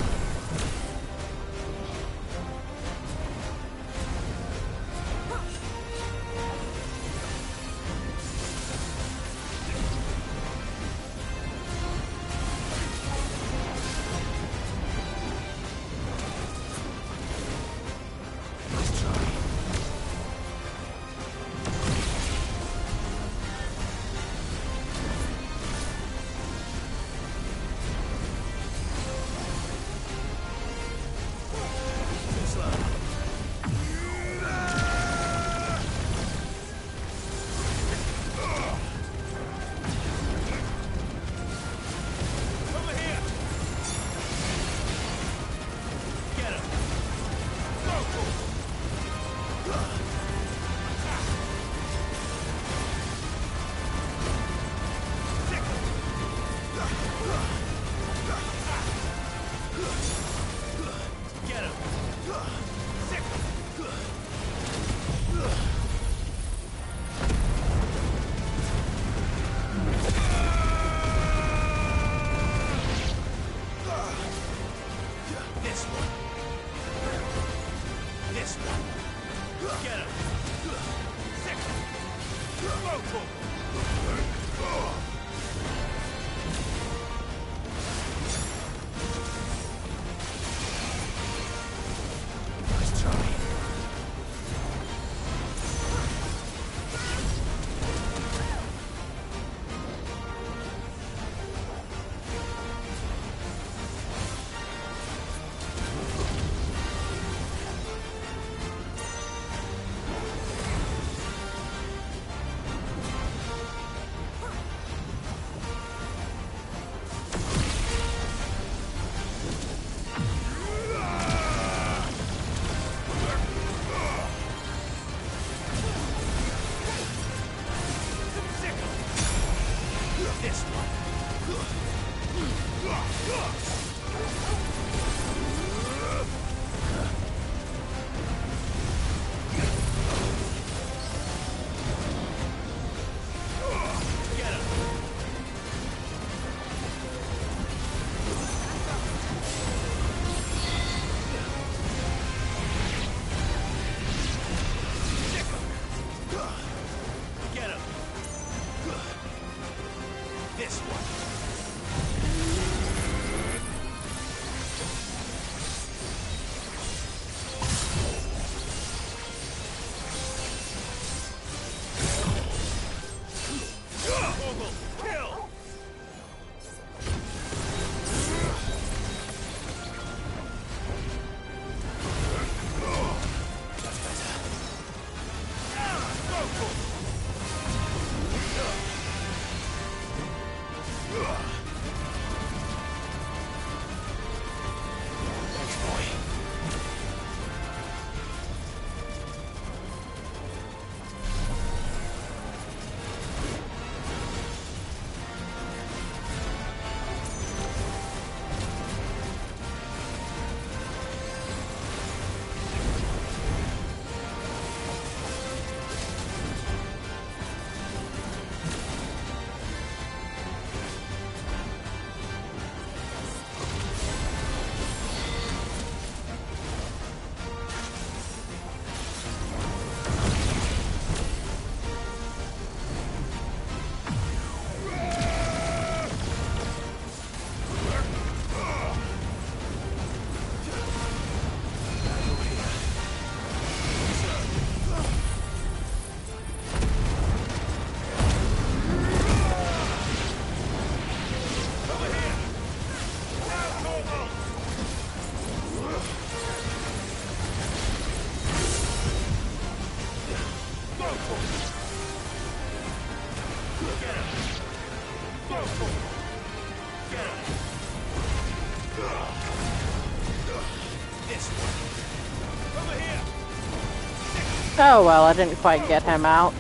[SPEAKER 1] Oh well, I didn't quite get him out.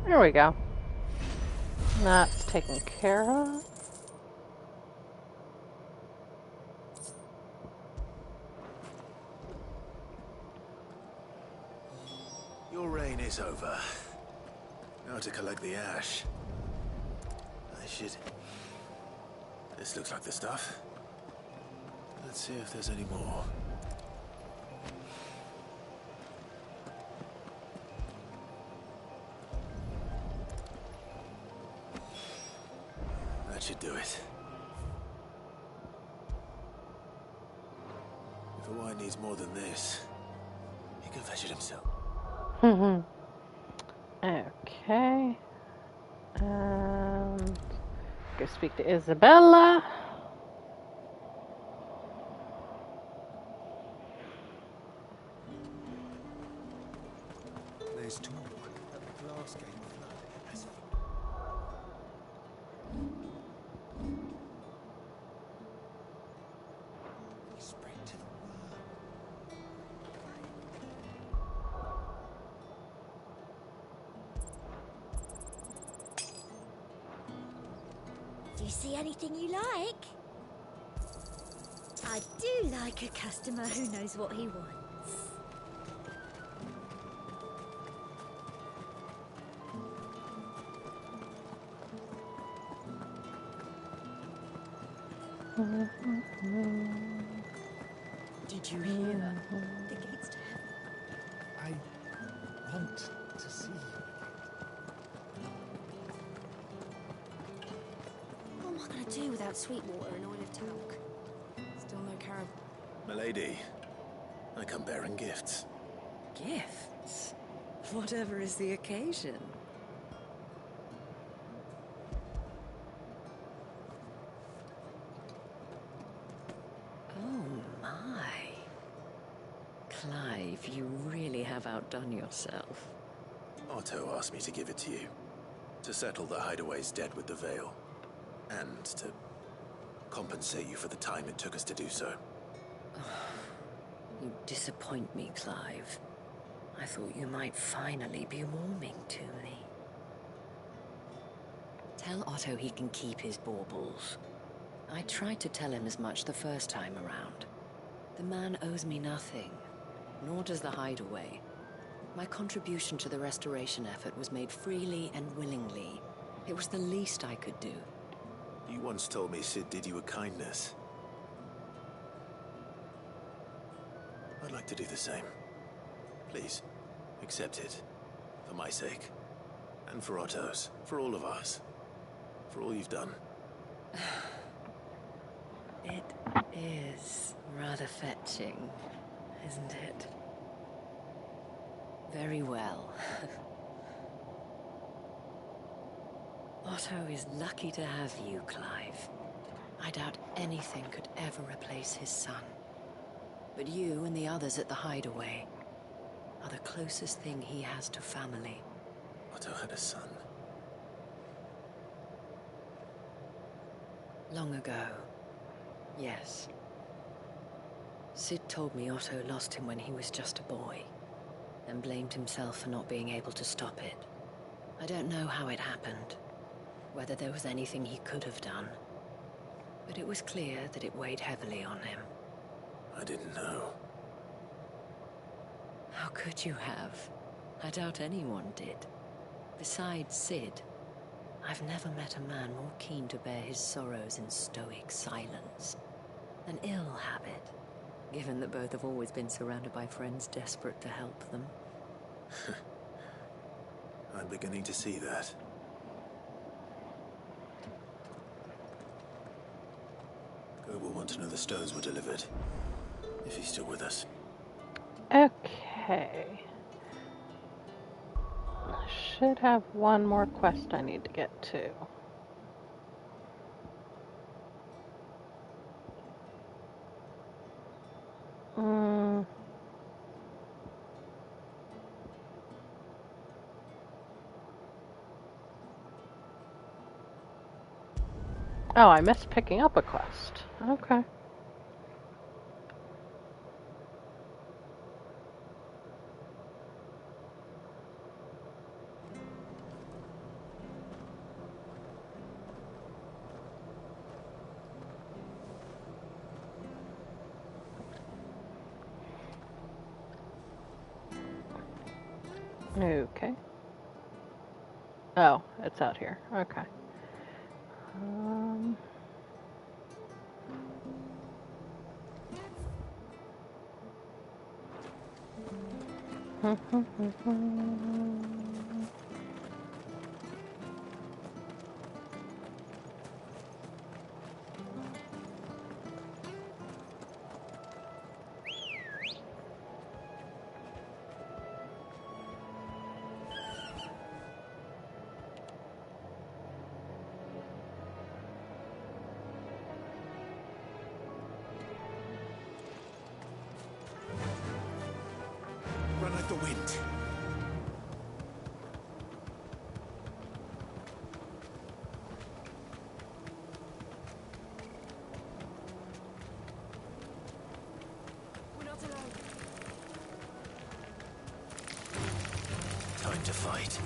[SPEAKER 1] There we go. That's taken care of.
[SPEAKER 2] Your reign is over. Now to collect the ash. I should... This looks like the stuff. Let's see if there's any more. That should do it. If Hawaii needs more than this, he can fetch it himself.
[SPEAKER 1] Okay. And go speak to Isabella.
[SPEAKER 20] There's talk that the glass gate flood has... We spread to the world.
[SPEAKER 13] Do you see anything you like? I do like a customer who knows what he wants.
[SPEAKER 14] Did you hear?
[SPEAKER 13] The gates to heaven.
[SPEAKER 20] I want to see you.
[SPEAKER 5] What am I going to do without sweet water and oil of talc? Still no carib.
[SPEAKER 2] Milady, I come bearing gifts.
[SPEAKER 16] Gifts? Whatever is the occasion. Oh my. Clive, you really have outdone yourself.
[SPEAKER 2] Otto asked me to give it to you. To settle the Hideaway's debt with the Veil. And to compensate you for the time it took us to do so.
[SPEAKER 16] You disappoint me, Clive. I thought you might finally be warming to me. Tell Otto he can keep his baubles. I tried to tell him as much the first time around. The man owes me nothing, nor does the Hideaway. My contribution to the restoration effort was made freely and willingly. It was the least I could do.
[SPEAKER 2] You once told me Sid did you a kindness. I'd like to do the same. Please, accept it. For my sake. And for Otto's. For all of us. For all you've done.
[SPEAKER 16] It is rather fetching, isn't it? Very well. Otto is lucky to have you, Clive. I doubt anything could ever replace his son. But you and the others at the Hideaway are the closest thing he has to family.
[SPEAKER 2] Otto had a son.
[SPEAKER 16] Long ago, yes. Sid told me Otto lost him when he was just a boy, and blamed himself for not being able to stop it. I don't know how it happened, whether there was anything he could have done, but it was clear that it weighed heavily on him.
[SPEAKER 2] I didn't know.
[SPEAKER 16] How could you have? I doubt anyone did. Besides Sid, I've never met a man more keen to bear his sorrows in stoic silence. An ill habit, given that both have always been surrounded by friends desperate to help them.
[SPEAKER 2] I'm beginning to see that. Go will want to know the stones were delivered. If he's still with us.
[SPEAKER 1] Okay. should have one more quest I need to get to. Oh, I missed picking up a quest. Okay. Okay. Oh, it's out here. Okay.
[SPEAKER 2] Run like the wind.
[SPEAKER 10] We're not alone.
[SPEAKER 2] Time to fight.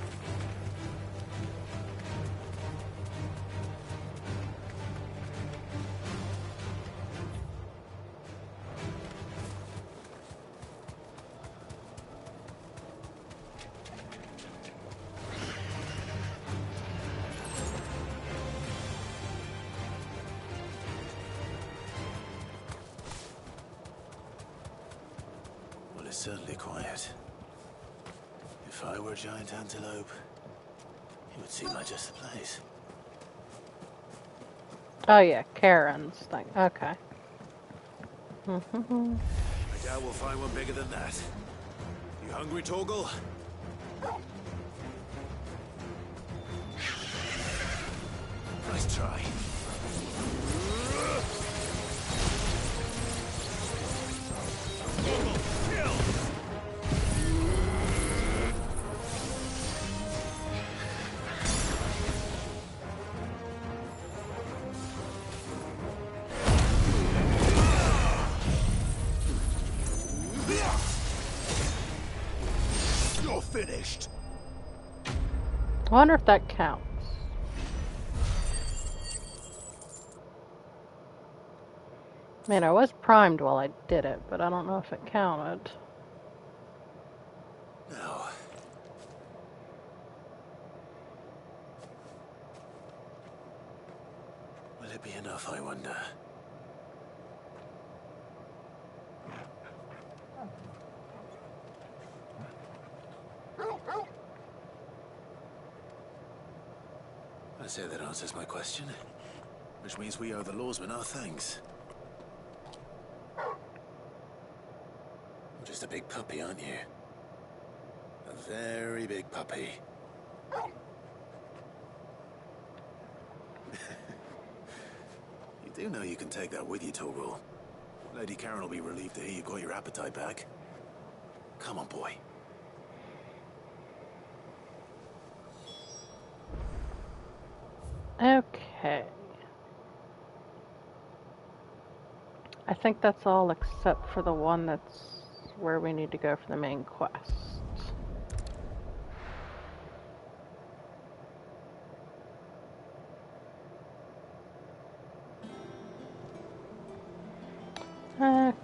[SPEAKER 2] Well, it's certainly quiet. If I were a giant antelope, it would seem like just the place.
[SPEAKER 1] Oh yeah, Karen's thing. Okay.
[SPEAKER 2] I doubt we'll find one bigger than that. You hungry, Torgal? Nice try. You're finished.
[SPEAKER 1] I wonder if that counts. I mean, I was primed while I did it, but I don't know if it counted.
[SPEAKER 2] No. Will it be enough, I wonder? I say that answers my question. Which means we owe the lawsmen our thanks. You're just a big puppy, aren't you? A very big puppy. You do know you can take that with you, Torgal. Lady Karen will be relieved to hear you got your appetite back. Come on, boy.
[SPEAKER 1] Okay. I think that's all except for the one that's where we need to go for the main quest. Okay.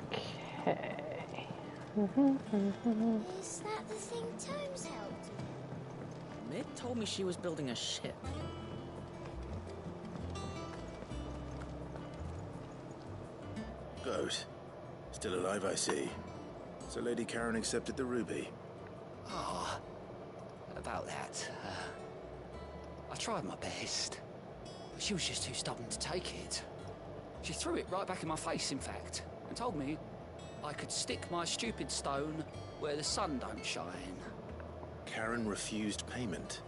[SPEAKER 13] Is that the thing Tomes helped?
[SPEAKER 14] Mid told me she was building a ship.
[SPEAKER 2] Good. Still alive, I see. So Lady Karen accepted the ruby.
[SPEAKER 15] Ah, about that. I tried my best, but she was just too stubborn to take it. She threw it right back in my face, in fact, and told me I could stick my stupid stone where the sun don't shine.
[SPEAKER 2] Karen refused payment.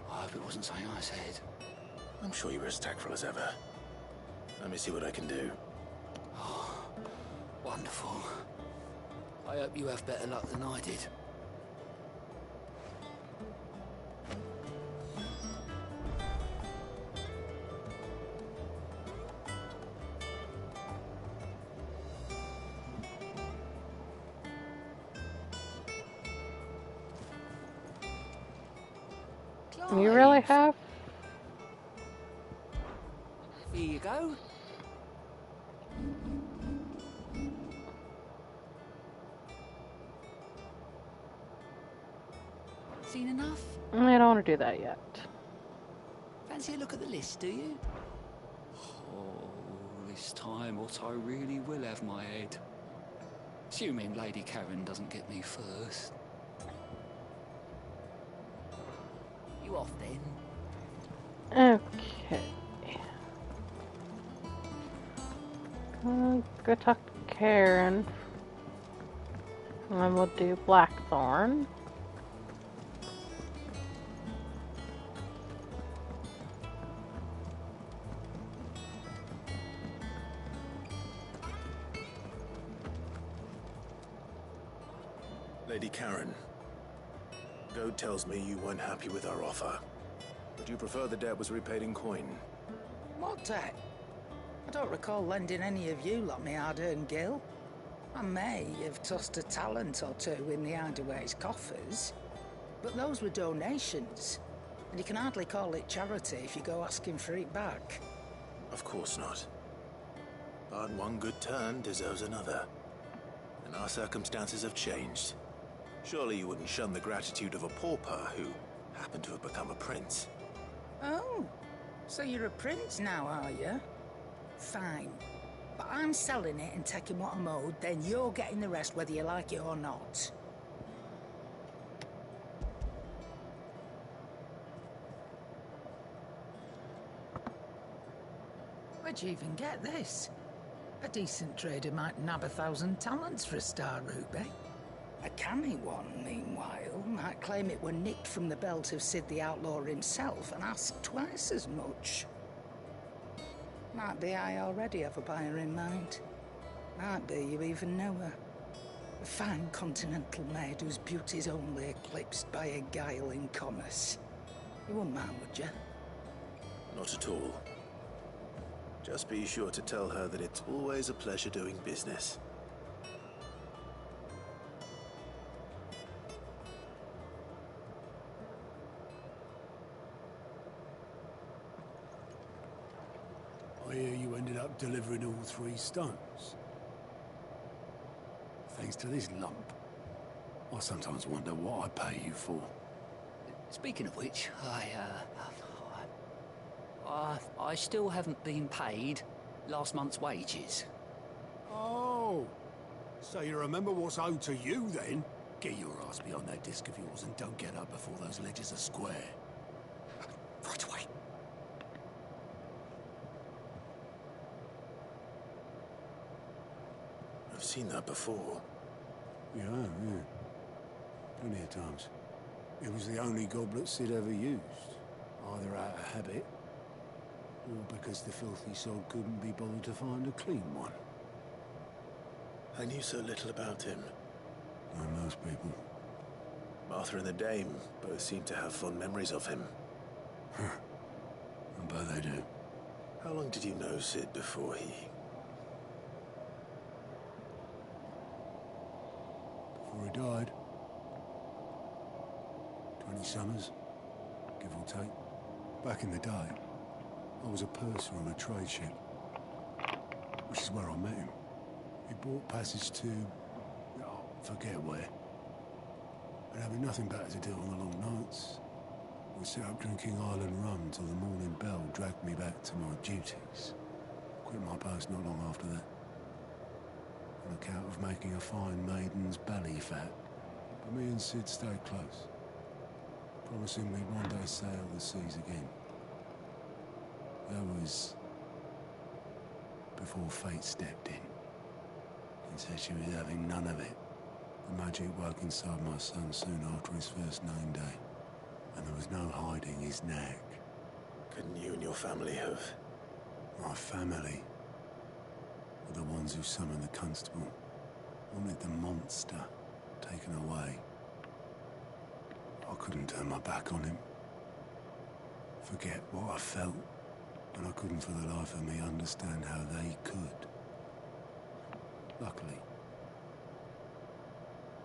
[SPEAKER 12] I hope it wasn't something I said.
[SPEAKER 2] I'm sure you were as tactful as ever. Let me see what I can do.
[SPEAKER 12] Oh, wonderful. I hope you have better luck than I did.
[SPEAKER 1] You really have?
[SPEAKER 12] Here you go. Seen enough?
[SPEAKER 1] I don't want to do that yet.
[SPEAKER 12] Fancy a look at the list, do you? Oh, this time Otto really will have my head. Assuming Lady Karen doesn't get me first. You off then?
[SPEAKER 1] Okay. Go talk to Karen. And then we'll do Blackthorn.
[SPEAKER 2] Lady Karen, Goad tells me you weren't happy with our offer. Would you prefer the debt was repaid in coin?
[SPEAKER 14] What debt? I don't recall lending any of you lot me hard-earned gil. I may have tossed a talent or two in the Hideaway's coffers, but those were donations, and you can hardly call it charity if you go asking for it back.
[SPEAKER 2] Of course not. But one good turn deserves another. And our circumstances have changed. Surely you wouldn't shun the gratitude of a pauper who happened to have become a prince.
[SPEAKER 14] Oh, so you're a prince now, are you? Fine. But I'm selling it and taking what I'm owed, then you're getting the rest whether you like it or not. Where'd you even get this? A decent trader might nab 1,000 talents for a star ruby. A canny one, meanwhile, might claim it were nicked from the belt of Sid the Outlaw himself and ask twice as much. Might be I already have a buyer in mind. Might be you even know her. A fine continental maid whose beauty's only eclipsed by a guile in commerce. You wouldn't mind, would you?
[SPEAKER 2] Not at all. Just be sure to tell her that it's always a pleasure doing business.
[SPEAKER 12] I hear you ended up delivering all 3 stones. Thanks to this lump. I sometimes wonder what I pay you for. Speaking of which, I still haven't been paid last month's wages. Oh, so you remember what's owed to you then? Get your ass behind that disc of yours and don't get up before those ledgers are square. Right away.
[SPEAKER 2] I've seen that before.
[SPEAKER 12] Yeah. Plenty of times. It was the only goblet Sid ever used. Either out of habit, or because the filthy sod couldn't be bothered to find a clean one.
[SPEAKER 2] I knew so little about him.
[SPEAKER 12] Like most people.
[SPEAKER 2] Martha and the Dame both seem to have fond memories of him.
[SPEAKER 12] I bet they do.
[SPEAKER 2] How long did you know Sid before he...
[SPEAKER 12] Before he died. 20 summers, give or take. Back in the day, I was a purser on a trade ship, which is where I met him. He bought passage to... forget where. And having nothing better to do on the long nights, we sit up drinking Island rum till the morning bell dragged me back to my duties. Quit my post not long after that. On account of making a fine maiden's belly fat. But me and Sid stayed close, promising we'd one day sail the seas again. That was before fate stepped in and said she was having none of it. The magic woke inside my son soon after his first name day, and there was no hiding his neck.
[SPEAKER 2] Couldn't you and your family have?
[SPEAKER 12] My family were the ones who summoned the constable, wanted the monster taken away. I couldn't turn my back on him, forget what I felt, and I couldn't for the life of me understand how they could. Luckily,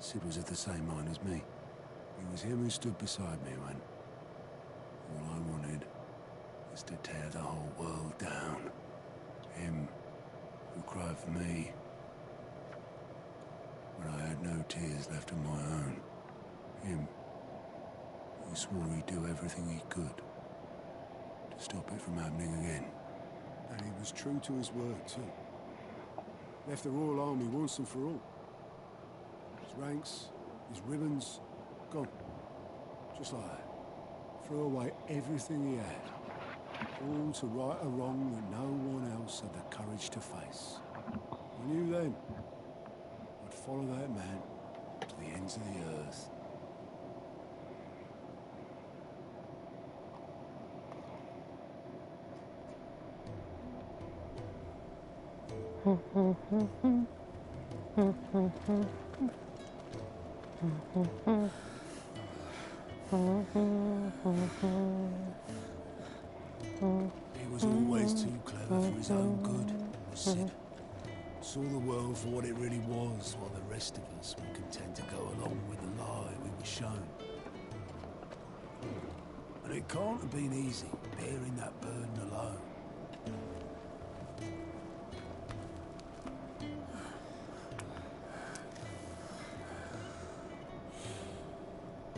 [SPEAKER 12] Sid was of the same mind as me. It was him who stood beside me when all I wanted was to tear the whole world down. Him who cried for me when I had no tears left of my own. Him who swore he'd do everything he could to stop it from happening again.
[SPEAKER 21] And he was true to his word, too. Left the Royal Army once and for all. His ranks, his ribbons, gone. Just like that. Threw away everything he had. All to right a wrong that no one else had the courage to face. I knew then I'd follow that man to the ends of the earth.
[SPEAKER 12] He was always too clever for his own good, was Sid. Saw the world for what it really was, while the rest of us were content to go along with the lie we were shown. And it can't have been easy, bearing that burden alone.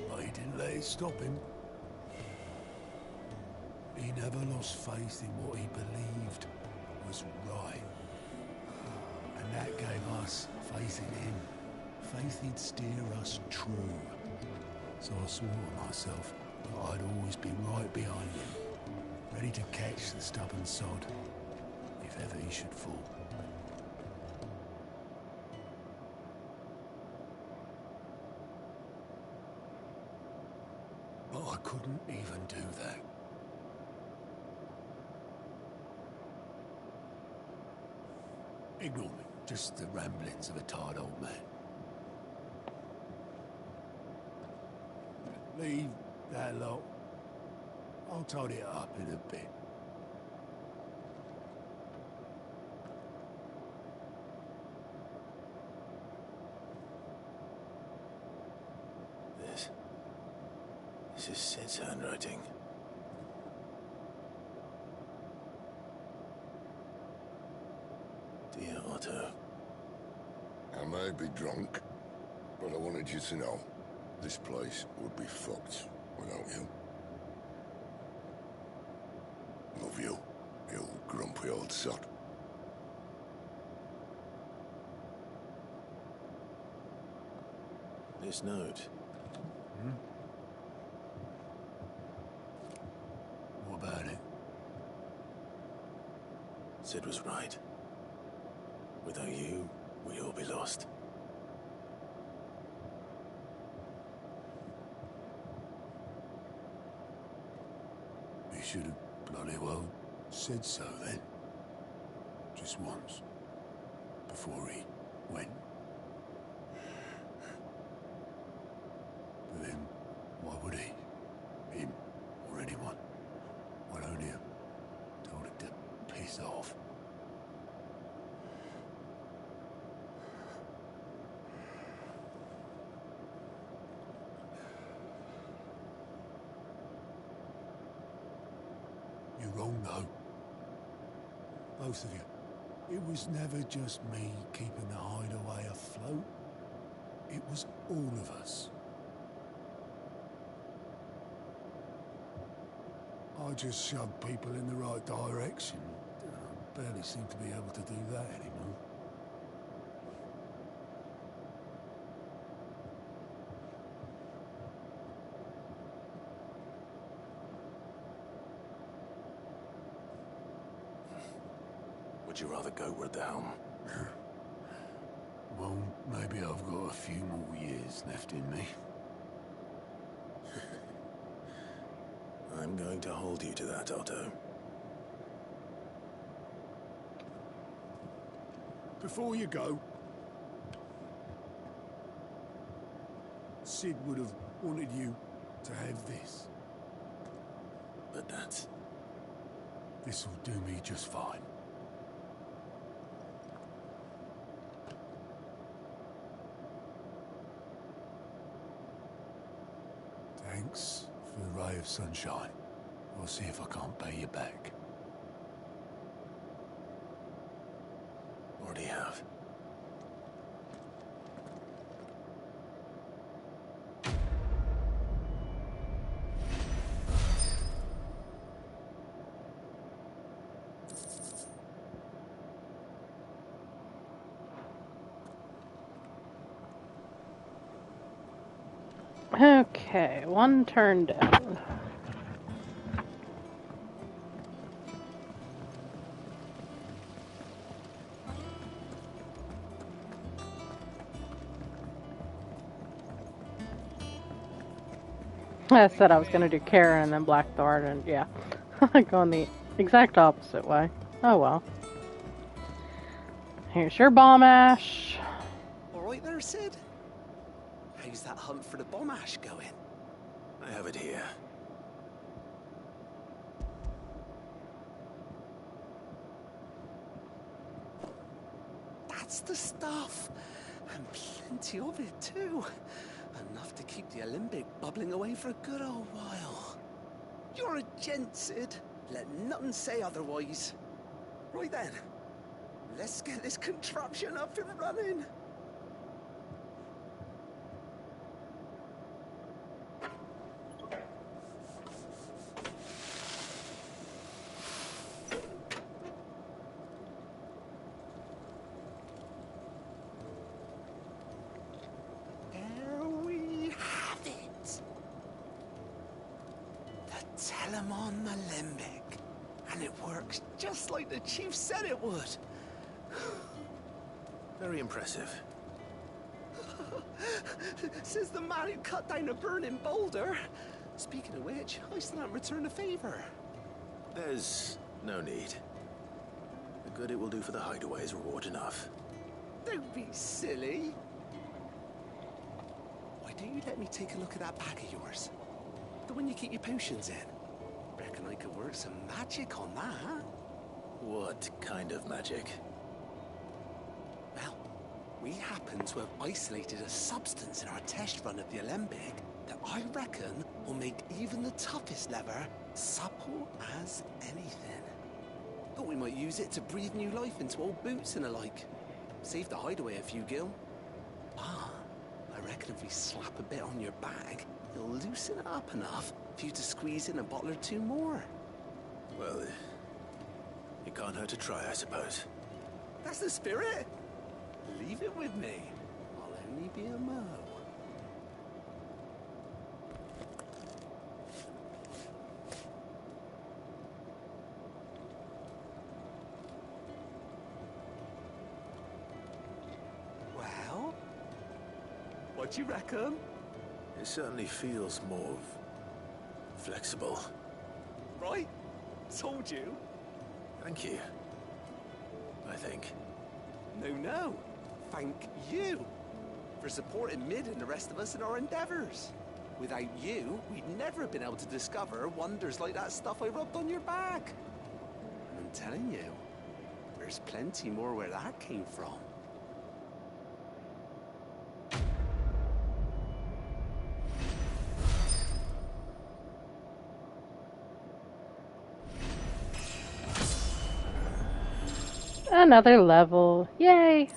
[SPEAKER 12] But he didn't let it stop him. He never lost faith in what he believed was right. And that gave us faith in him. Faith he'd steer us true. So I swore to myself that I'd always be right behind him, ready to catch the stubborn sod, if ever he should fall. But I couldn't even do that. Ignore me, just the ramblings of a tired old man. Leave that lot. I'll tidy it up in a bit.
[SPEAKER 2] This is Sid's handwriting. Dear Otto.
[SPEAKER 3] I may be drunk, but I wanted you to know this place would be fucked without you. Love you, you grumpy old sod.
[SPEAKER 2] This note.
[SPEAKER 12] What about it?
[SPEAKER 2] Sid was right. Without you, we'd all be lost.
[SPEAKER 12] He should have bloody well said so then. Just once. Before he went. But then, why would he? Him, or anyone? Why don't you told him to piss off? You're wrong, though. Both of you. It was never just me keeping the hideaway afloat. It was all of us. I just shoved people in the right direction. I barely seem to be able to do that anymore.
[SPEAKER 2] Would you rather go with the helm?
[SPEAKER 12] Well, Maybe I've got a few more years left in me.
[SPEAKER 2] I'm going to hold you to that, Otto.
[SPEAKER 21] Before you go, Sid would have wanted you to have this.
[SPEAKER 2] But
[SPEAKER 21] this'll do me just fine. Thanks for the ray of sunshine. I'll see if I can't pay you back.
[SPEAKER 2] Already have.
[SPEAKER 1] Okay, one turn down. I said I was going to do Karen and then Blackthorn, and yeah, going the exact opposite way. Oh well. Here's your bomb ash.
[SPEAKER 15] All right there, Sid. How's that hunt for the bomb ash going?
[SPEAKER 2] I have it here.
[SPEAKER 15] That's the stuff. And plenty of it, too. Enough to keep the Olympic bubbling away for a good old while. You're a gent, Sid. Let nothing say otherwise. Right then. Let's get this contraption up and running. There we have it. The Telemon Alembic. And it works just like the chief said it would.
[SPEAKER 2] Very impressive.
[SPEAKER 15] Says the man who cut down a burning boulder. Speaking of which, I still haven't returned the favor.
[SPEAKER 2] There's no need. The good it will do for the hideaway is reward enough.
[SPEAKER 15] Don't be silly. Why don't you let me take a look at that bag of yours? The one you keep your potions in. Reckon I could work some magic on that.
[SPEAKER 2] What kind of magic?
[SPEAKER 15] Well, we happen to have isolated a substance in our test run of the Alembic that I reckon will make even the toughest leather supple as anything. Thought we might use it to breathe new life into old boots and the like. Save the hideaway a few gil. Ah, I reckon if we slap a bit on your bag, it'll loosen it up enough for you to squeeze in a bottle or two more.
[SPEAKER 2] Well, it can't hurt to try, I suppose.
[SPEAKER 15] That's the spirit. Leave it with me. I'll only be a mo. Well, what do you reckon?
[SPEAKER 2] It certainly feels more flexible.
[SPEAKER 15] Right? Told you.
[SPEAKER 2] Thank you. I think.
[SPEAKER 15] No. Thank you for supporting Mid and the rest of us in our endeavors. Without you, we'd never have been able to discover wonders like that stuff I rubbed on your back. And I'm telling you, there's plenty more where that came from.
[SPEAKER 1] Another level. Yay!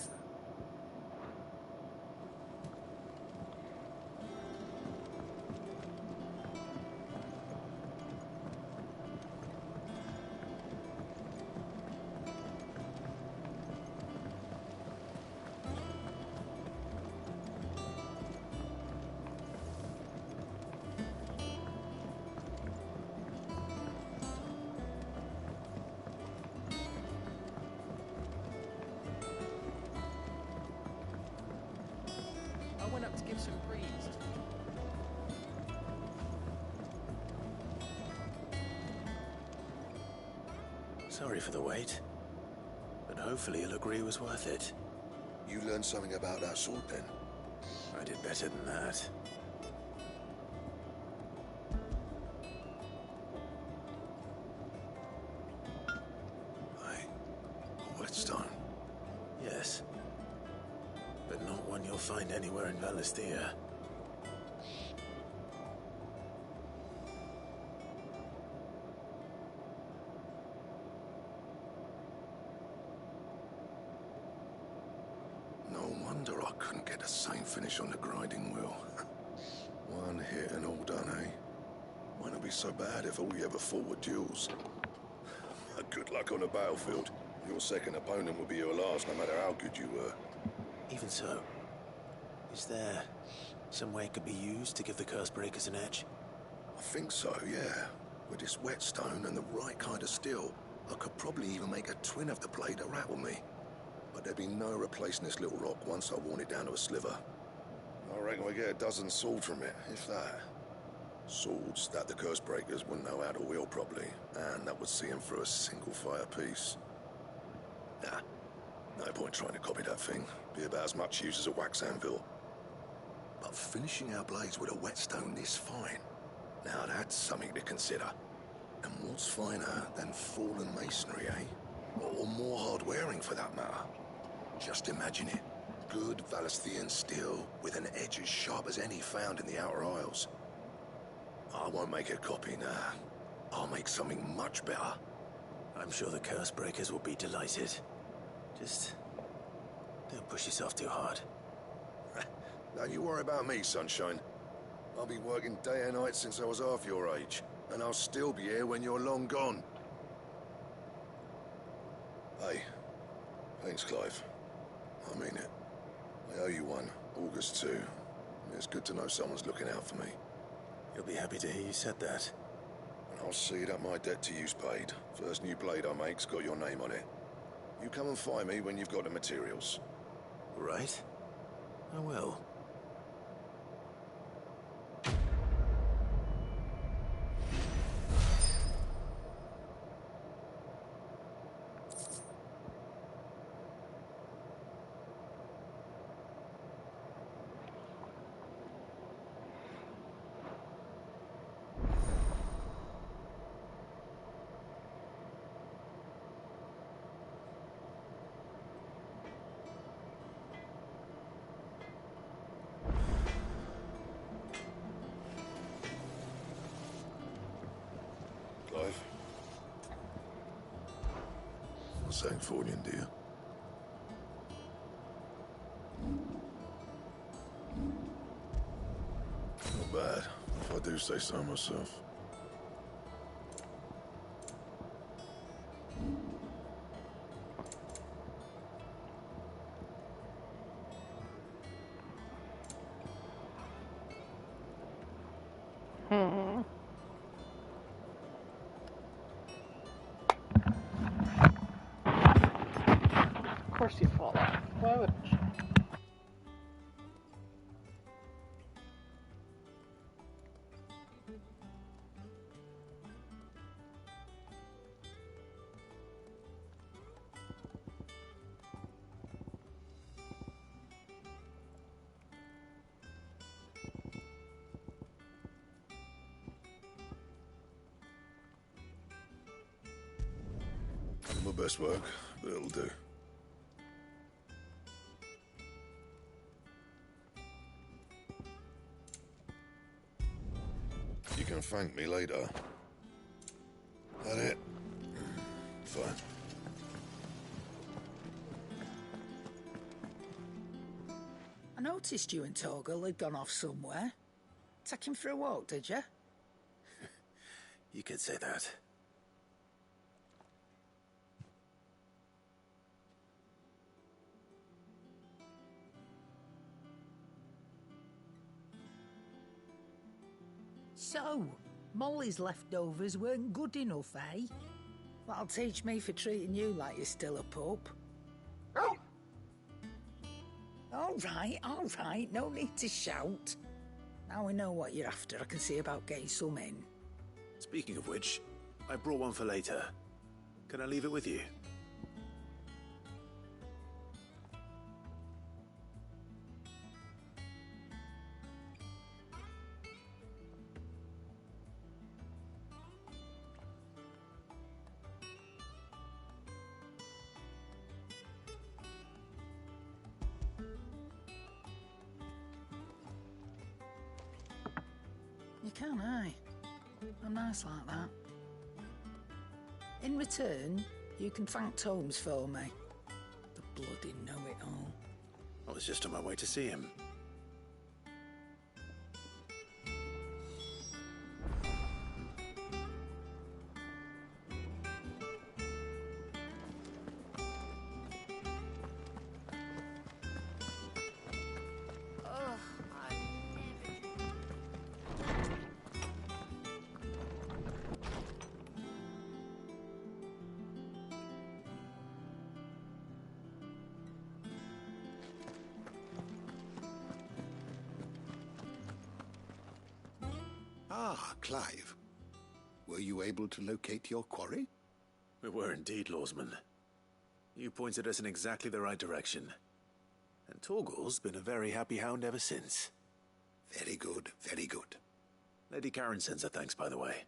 [SPEAKER 6] give some breeze.
[SPEAKER 2] Sorry for the wait, but hopefully you'll agree it was worth it.
[SPEAKER 3] You learned something about that sword, then?
[SPEAKER 2] I did better than that.
[SPEAKER 3] A whetstone?
[SPEAKER 2] Yes. But not one you'll find anywhere in Valisthea.
[SPEAKER 3] No wonder I couldn't get the same finish on the grinding wheel. One hit and all done, eh? Might not be so bad if all we ever fought were duels. Good luck on the battlefield. Your second opponent will be your last, no matter how good you were.
[SPEAKER 2] Even so, is there some way it could be used to give the curse breakers an edge?
[SPEAKER 3] I think so, yeah. With this whetstone and the right kind of steel, I could probably even make a twin of the blade to rattle me. But there'd be no replacing this little rock once I worn it down to a sliver. I reckon we get a dozen swords from it, if that. Swords that the curse breakers wouldn't know how to wield properly, and that would see them through a single fire piece. Nah, no point trying to copy that thing. Be about as much use as a wax anvil. But finishing our blades with a whetstone this fine, now that's something to consider. And what's finer than fallen masonry, eh? Or more hard-wearing, for that matter. Just imagine it. Good Valisthean steel with an edge as sharp as any found in the Outer Isles. I won't make a copy, nah. I'll make something much better.
[SPEAKER 2] I'm sure the curse breakers will be delighted. Just don't push yourself too hard.
[SPEAKER 3] Don't you worry about me, sunshine. I'll be working day and night since I was half your age, and I'll still be here when you're long gone. Hey, thanks, Clive. I mean it. I owe you one, August too. It's good to know someone's looking out for me.
[SPEAKER 2] You'll be happy to hear you said that.
[SPEAKER 3] And I'll see that my debt to you's paid. First new blade I make's got your name on it. You come and find me when you've got the materials.
[SPEAKER 2] Right? I will.
[SPEAKER 3] Clive? What's that for you, dear? Not bad, if I do say so myself.
[SPEAKER 1] Of course you fall off. Why wouldn't you?
[SPEAKER 3] My best work, but it'll do. You can thank me later. That it? Fine.
[SPEAKER 14] I noticed you and Torgal had gone off somewhere. Take him for a walk, did you?
[SPEAKER 2] You could say that.
[SPEAKER 14] So, Molly's leftovers weren't good enough, eh? That'll teach me for treating you like you're still a pup. All right, no need to shout. Now we know what you're after, I can see about getting some in.
[SPEAKER 2] Speaking of which, I brought one for later. Can I leave it with you?
[SPEAKER 14] You can, aye. I'm nice like that. In return, you can thank Tomes for me. The bloody know-it-all.
[SPEAKER 2] I was just on my way to see him.
[SPEAKER 7] Ah, Clive. Were you able to locate your quarry?
[SPEAKER 2] We were indeed, Lawsman. You pointed us in exactly the right direction. And Torgal's been a very happy hound ever since.
[SPEAKER 7] Very good, very good.
[SPEAKER 2] Lady Karen sends her thanks, by the way,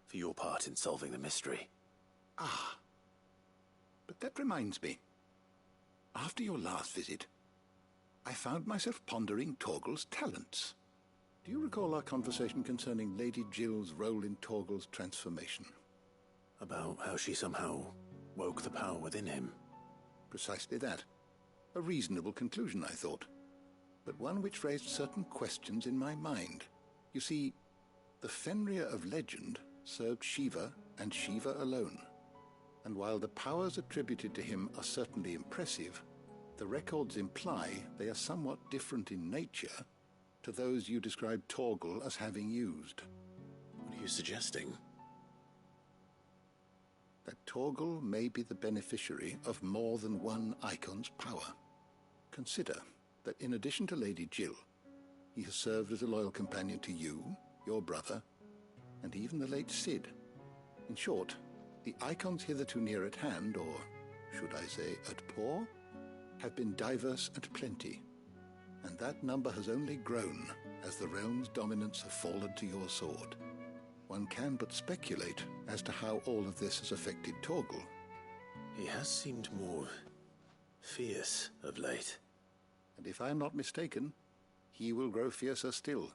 [SPEAKER 2] for your part in solving the mystery.
[SPEAKER 7] Ah. But that reminds me. After your last visit, I found myself pondering Torgal's talents. Do you recall our conversation concerning Lady Jill's role in Torgal's transformation?
[SPEAKER 2] About how she somehow woke the power within him.
[SPEAKER 7] Precisely that. A reasonable conclusion, I thought. But one which raised certain questions in my mind. You see, the Fenrir of legend served Shiva and Shiva alone. And while the powers attributed to him are certainly impressive, the records imply they are somewhat different in nature to those you described Torgal as having used.
[SPEAKER 2] What are you suggesting?
[SPEAKER 7] That Torgal may be the beneficiary of more than one Icon's power. Consider that in addition to Lady Jill, he has served as a loyal companion to you, your brother, and even the late Cid. In short, the Icons hitherto near at hand, or should I say at paw, have been diverse and plenty. And that number has only grown as the realm's dominance have fallen to your sword. One can but speculate as to how all of this has affected Torgal.
[SPEAKER 2] He has seemed more fierce of late.
[SPEAKER 7] And if I am not mistaken, he will grow fiercer still.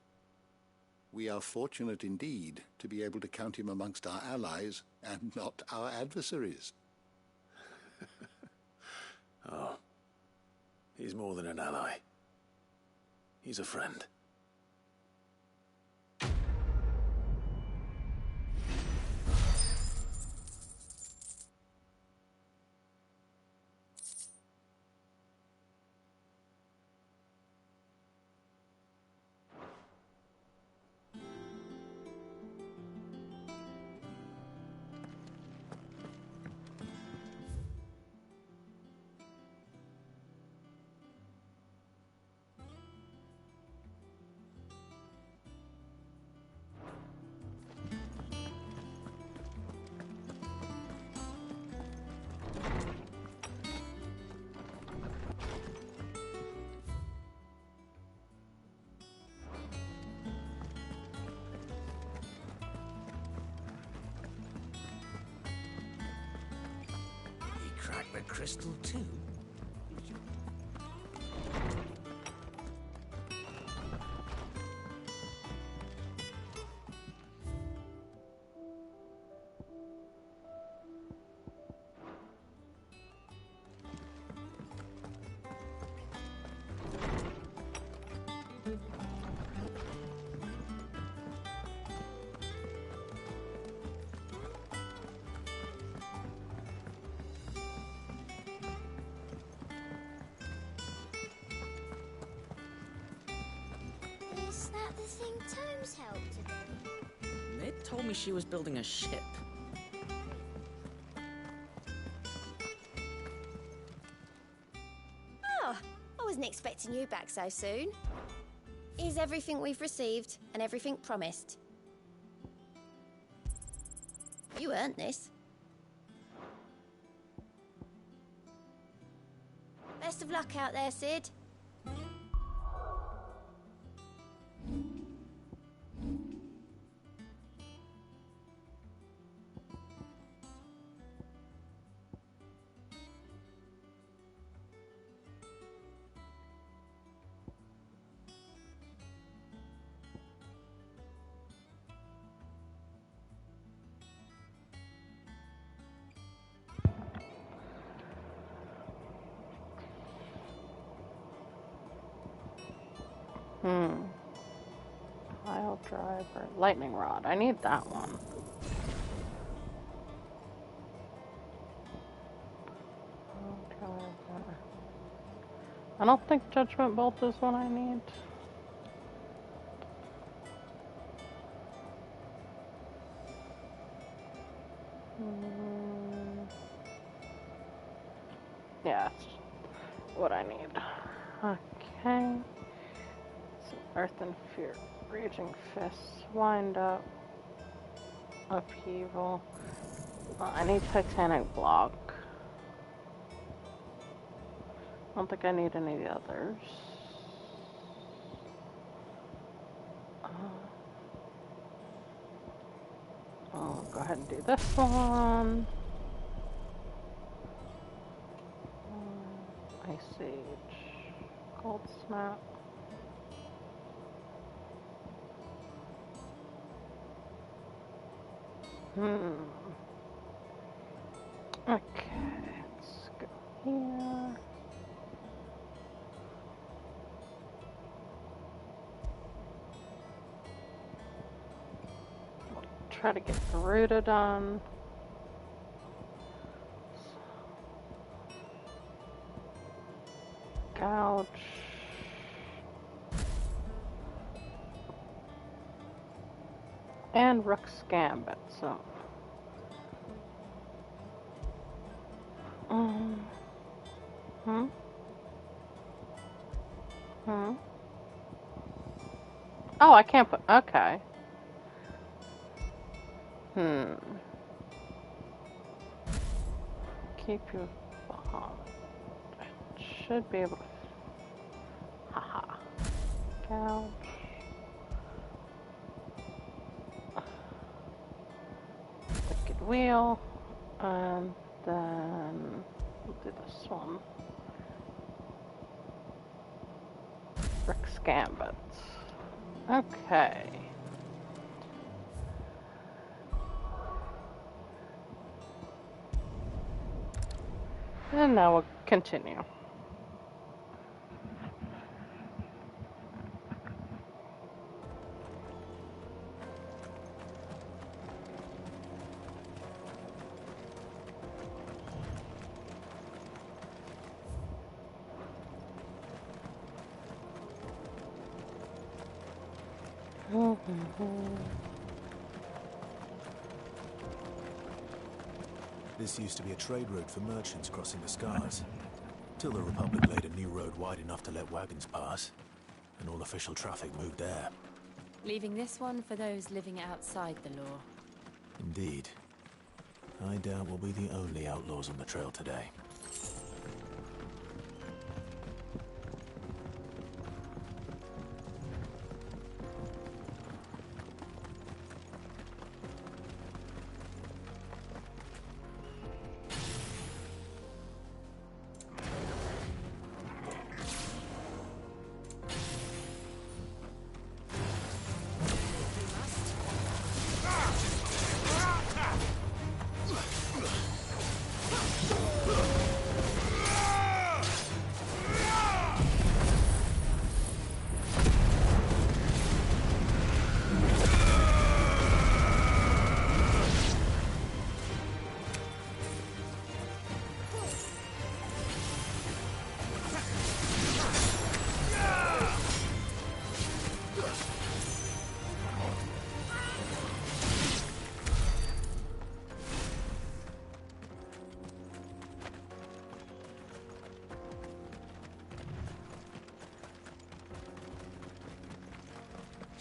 [SPEAKER 7] We are fortunate indeed to be able to count him amongst our allies and not our adversaries.
[SPEAKER 2] Oh, he's more than an ally. He's a friend.
[SPEAKER 11] Crack the crystal too?
[SPEAKER 13] Is that the thing Tomes helped to do?
[SPEAKER 17] Mid told me she was building a ship.
[SPEAKER 13] Oh, I was expecting you back so soon. Is everything we've received and everything promised? You earned this. Best of luck out there, Sid.
[SPEAKER 1] Pile driver, lightning rod. I need that one. Pile driver. I don't think judgment bolt is what I need. Yeah, that's what I need. Okay. Some earth and fear. Raging fists. Wind up. Upheaval. I need titanic block. I don't think I need any of the others. I'll go ahead and do this one. Ice Age. Cold Snap. Okay, let's go here. Try to get Garuda done. Gouge. And Rook's Gambit, so. Oh, I can't put, okay. Keep your behind. Should be able to. Haha. Gouge. Wicked Wheel. And then we'll do this one. Rick's Gambit. Okay. And now we'll continue.
[SPEAKER 2] This used to be a trade route for merchants crossing the Scars, till the Republic laid a new road wide enough to let wagons pass, and all official traffic moved there.
[SPEAKER 16] Leaving this one for those living outside the law.
[SPEAKER 2] Indeed. I doubt we'll be the only outlaws on the trail today.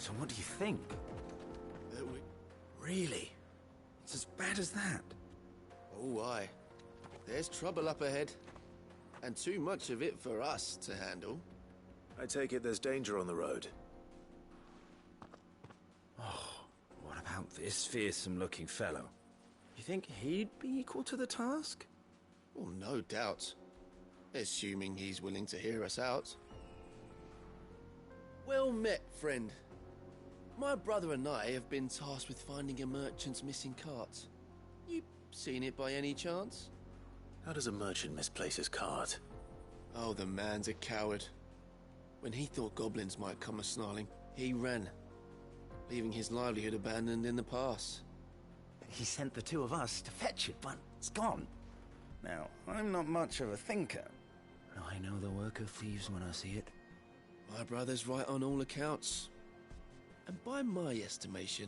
[SPEAKER 4] So what do you think? Really? It's as bad as that?
[SPEAKER 22] Oh, aye. There's trouble up ahead. And too much of it for us to handle.
[SPEAKER 2] I take it there's danger on the road.
[SPEAKER 4] Oh, what about this fearsome-looking fellow? You think he'd be equal to the task?
[SPEAKER 22] Well, no doubt. Assuming he's willing to hear us out. Well met, friend. My brother and I have been tasked with finding a merchant's missing cart. You seen it by any chance?
[SPEAKER 2] How does a merchant misplace his cart?
[SPEAKER 22] Oh, the man's a coward. When he thought goblins might come a-snarling, he ran, leaving his livelihood abandoned in the pass.
[SPEAKER 4] He sent the two of us to fetch it, but it's gone. Now, I'm not much of a thinker. I know the work of thieves when I see it.
[SPEAKER 22] My brother's right on all accounts. And by my estimation,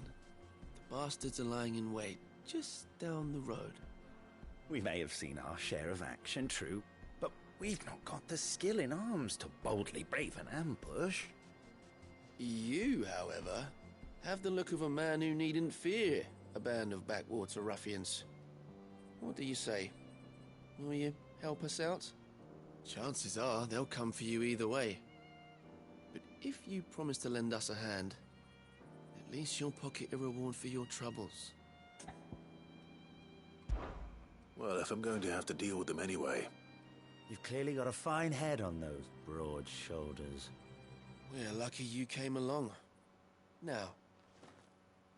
[SPEAKER 22] the bastards are lying in wait just down the road.
[SPEAKER 4] We may have seen our share of action, true, but we've not got the skill in arms to boldly brave an ambush.
[SPEAKER 22] You, however, have the look of a man who needn't fear a band of backwater ruffians. What do you say? Will you help us out? Chances are they'll come for you either way. But if you promise to lend us a hand, at least you'll pocket a reward for your troubles.
[SPEAKER 2] Well, if I'm going to have to deal with them anyway.
[SPEAKER 4] You've clearly got a fine head on those broad shoulders.
[SPEAKER 22] We're lucky you came along. Now,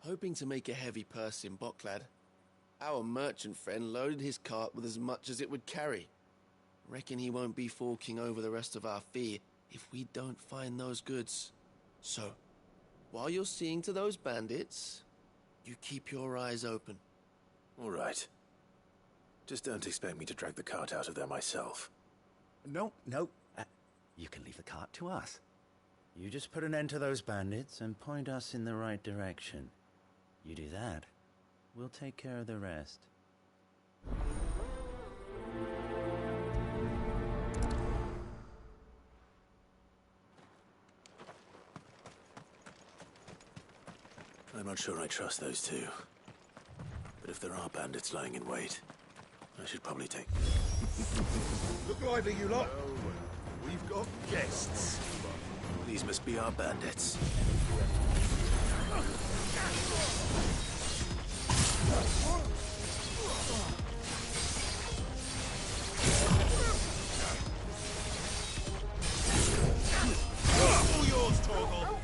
[SPEAKER 22] hoping to make a heavy purse in Boklad, our merchant friend loaded his cart with as much as it would carry. Reckon he won't be forking over the rest of our fee if we don't find those goods. So, while you're seeing to those bandits, you keep your eyes open.
[SPEAKER 2] All right. Just don't expect me to drag the cart out of there myself.
[SPEAKER 4] No. You can leave the cart to us. You just put an end to those bandits and point us in the right direction. You do that, we'll take care of the rest.
[SPEAKER 2] I'm not sure I trust those two. But if there are bandits lying in wait, I should probably take...
[SPEAKER 3] Look lively, you lot! We've got guests.
[SPEAKER 2] These must be our bandits.
[SPEAKER 3] All yours, Torgal!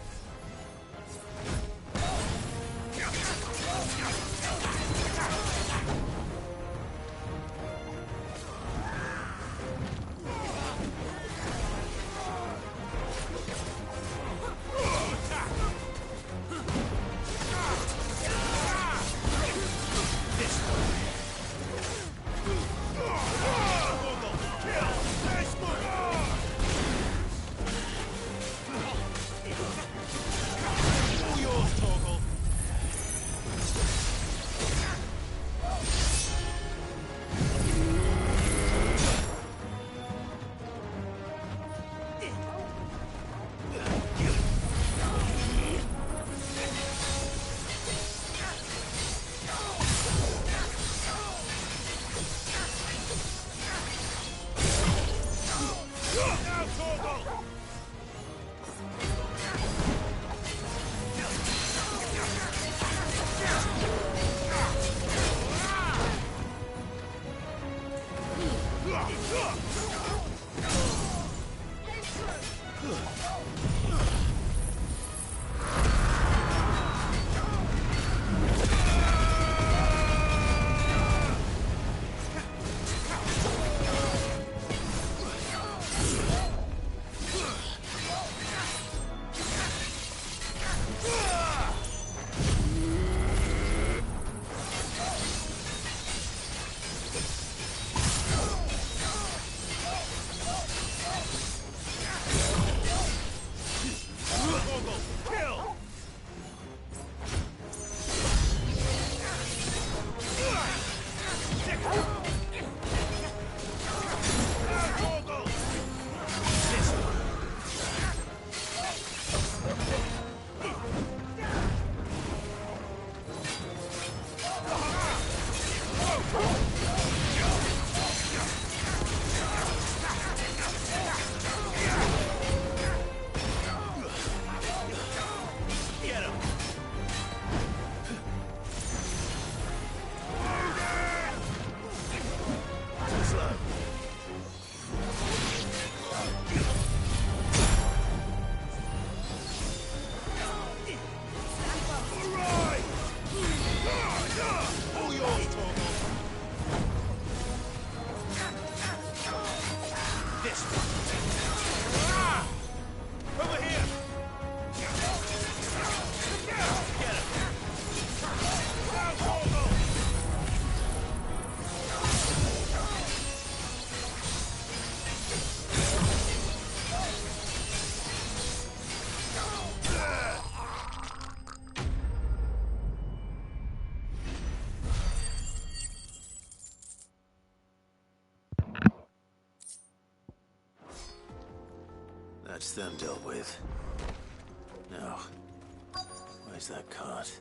[SPEAKER 2] That's them dealt with. Now, where's that cart?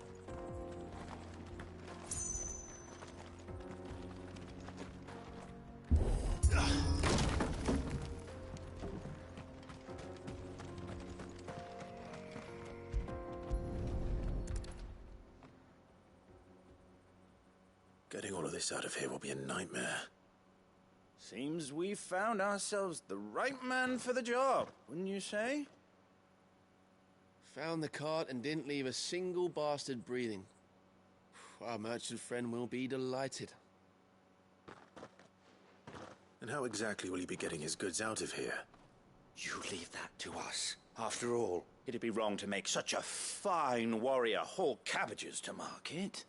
[SPEAKER 2] Getting all of this out of here will be a nightmare.
[SPEAKER 4] Seems we found ourselves the right man for the job, wouldn't you say?
[SPEAKER 22] Found the cart and didn't leave a single bastard breathing. Our merchant friend will be delighted.
[SPEAKER 2] And how exactly will he be getting his goods out of here?
[SPEAKER 8] You leave that to us. After all, it'd be wrong to make such a fine warrior haul cabbages to market.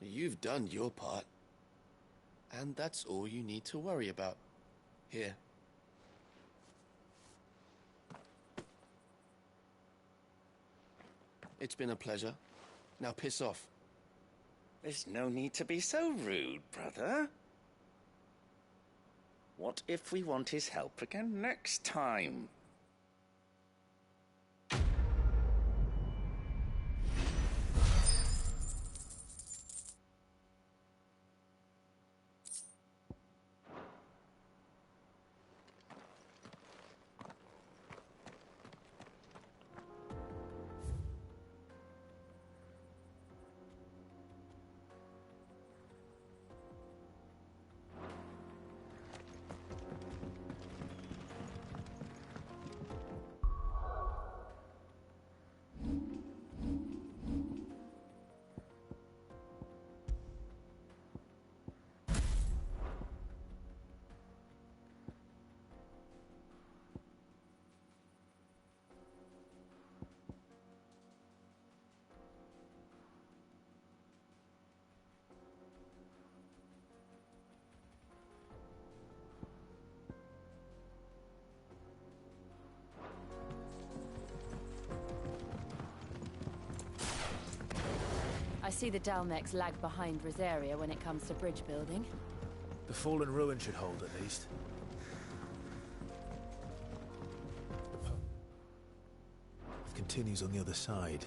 [SPEAKER 22] You've done your part. And that's all you need to worry about. Here. It's been a pleasure. Now piss off.
[SPEAKER 8] There's no need to be so rude, brother. What if we want his help again next time?
[SPEAKER 19] I see the Dalmex lag behind Rosaria when it comes to bridge building.
[SPEAKER 23] The fallen ruin should hold, at least. It continues on the other side.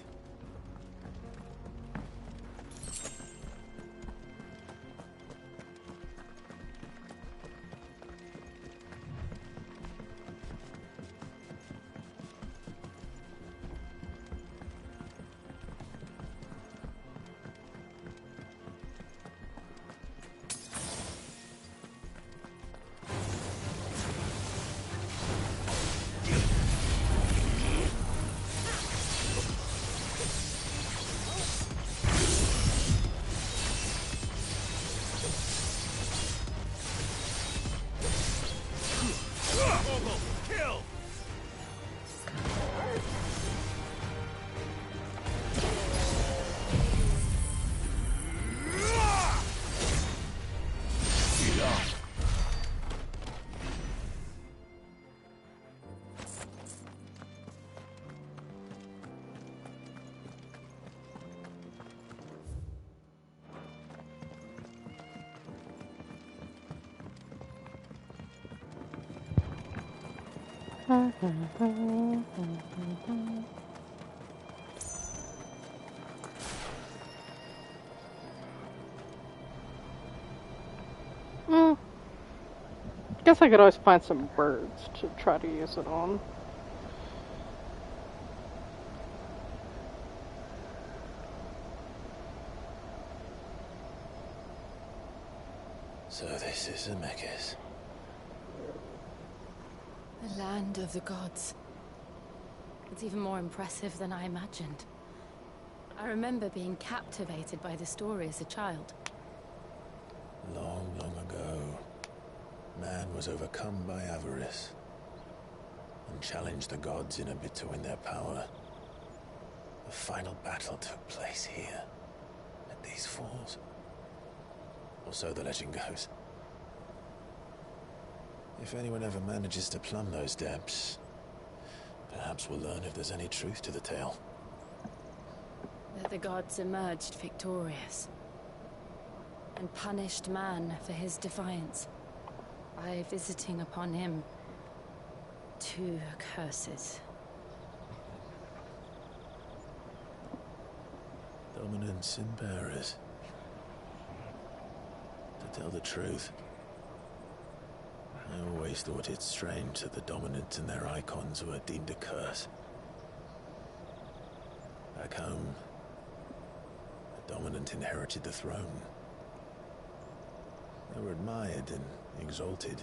[SPEAKER 1] Guess I could always find some birds to try to use it on.
[SPEAKER 2] So this is Ffxvi.
[SPEAKER 19] The land of the gods. It's even more impressive than I imagined. I remember being captivated by the story as a child.
[SPEAKER 2] Long, long ago, man was overcome by avarice and challenged the gods in a bid to win their power. The final battle took place here, at these falls. Or so the legend goes. If anyone ever manages to plumb those depths, perhaps we'll learn if there's any truth to the tale.
[SPEAKER 19] That the gods emerged victorious and punished man for his defiance by visiting upon him 2 curses.
[SPEAKER 2] Dominance and bearers. To tell the truth, I always thought it strange that the dominants and their icons were deemed a curse. Back home, the dominant inherited the throne. They were admired and exalted,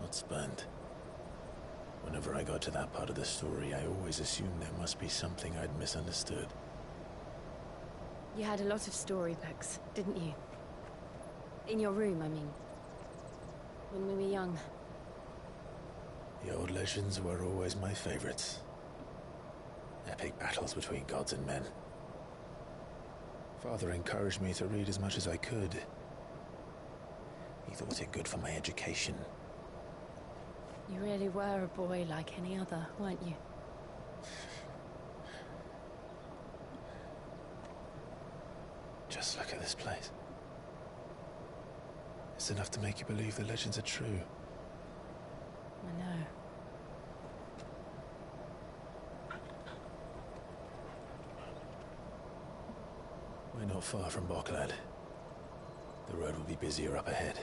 [SPEAKER 2] not spurned. Whenever I got to that part of the story, I always assumed there must be something I'd misunderstood.
[SPEAKER 19] You had a lot of storybooks, didn't you? In your room, I mean. When we were young.
[SPEAKER 2] The old legends were always my favorites. Epic battles between gods and men. Father encouraged me to read as much as I could. He thought it good for my education.
[SPEAKER 19] You really were a boy like any other, weren't you?
[SPEAKER 2] Just look at this place. It's enough to make you believe the legends are true.
[SPEAKER 19] I know.
[SPEAKER 2] We're not far from Boklad. The road will be busier up ahead.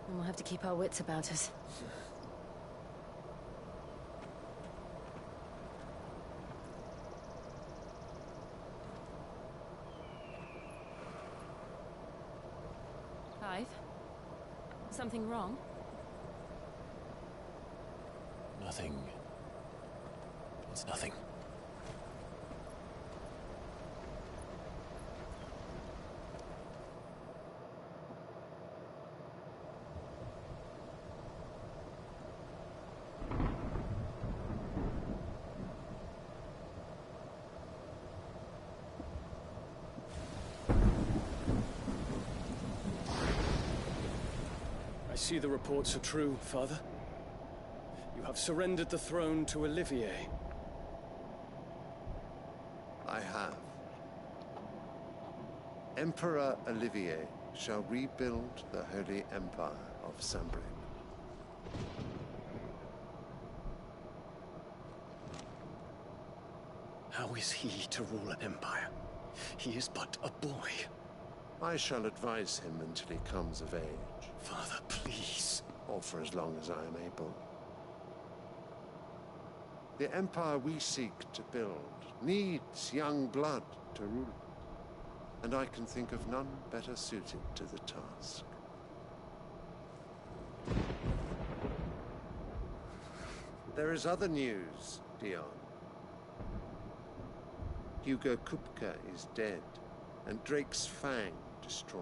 [SPEAKER 19] And we'll have to keep our wits about us. Clive? Something wrong?
[SPEAKER 2] Nothing. It's nothing.
[SPEAKER 9] I see the reports are true, Father. You have surrendered the throne to Olivier.
[SPEAKER 7] I have. Emperor Olivier shall rebuild the Holy Empire of Sambrin.
[SPEAKER 9] How is he to rule an empire? He is but a boy.
[SPEAKER 7] I shall advise him until he comes of age.
[SPEAKER 9] Father, please.
[SPEAKER 7] Or for as long as I am able. The empire we seek to build needs young blood to rule it, and I can think of none better suited to the task. There is other news, Dion. Hugo Kupka is dead, and Drake's Fang destroyed.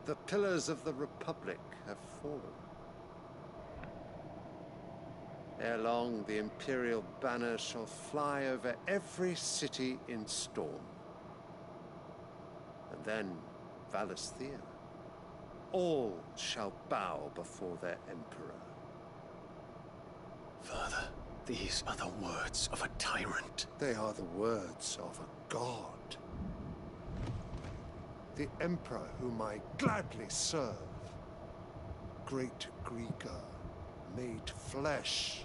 [SPEAKER 7] The pillars of the Republic have fallen. Ere long, the Imperial banner shall fly over every city in Storm. And then, Valisthea. All shall bow before their Emperor.
[SPEAKER 9] Father, these are the words of a tyrant.
[SPEAKER 7] They are the words of a god. The Emperor whom I gladly serve. Great Greeker, made flesh.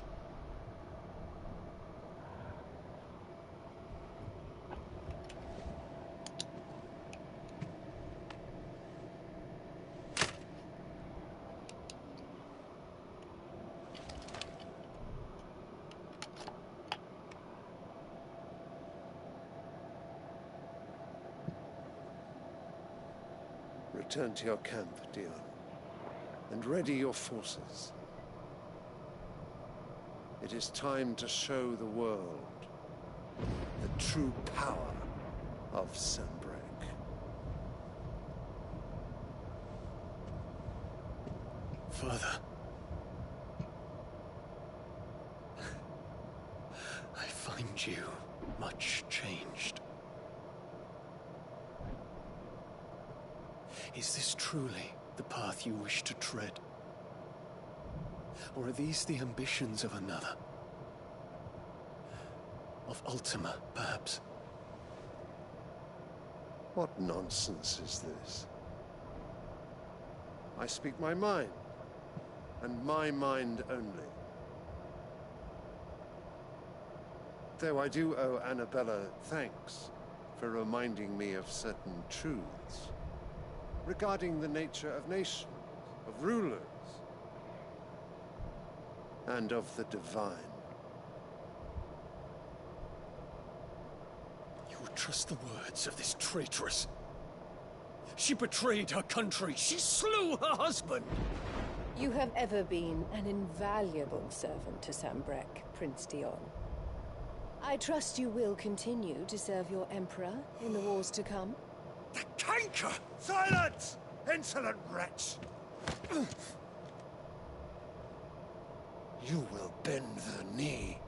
[SPEAKER 5] Return to your camp, Dion, and ready your forces. It is time to show the world the true power of Sanbreque.
[SPEAKER 9] Father. I find you much changed. Is this truly the path you wish to tread? Or are these the ambitions of another? Of Ultima, perhaps?
[SPEAKER 5] What nonsense is this? I speak my mind, and my mind only. Though I do owe Annabella thanks for reminding me of certain truths regarding the nature of nations, of rulers, and of the divine.
[SPEAKER 9] You would trust the words of this traitress? She betrayed her country. She slew her husband.
[SPEAKER 18] You have ever been an invaluable servant to Sanbreque, Prince Dion. I trust you will continue to serve your Emperor in the wars to come.
[SPEAKER 5] The canker! Silence! Insolent wretch! You will bend the knee.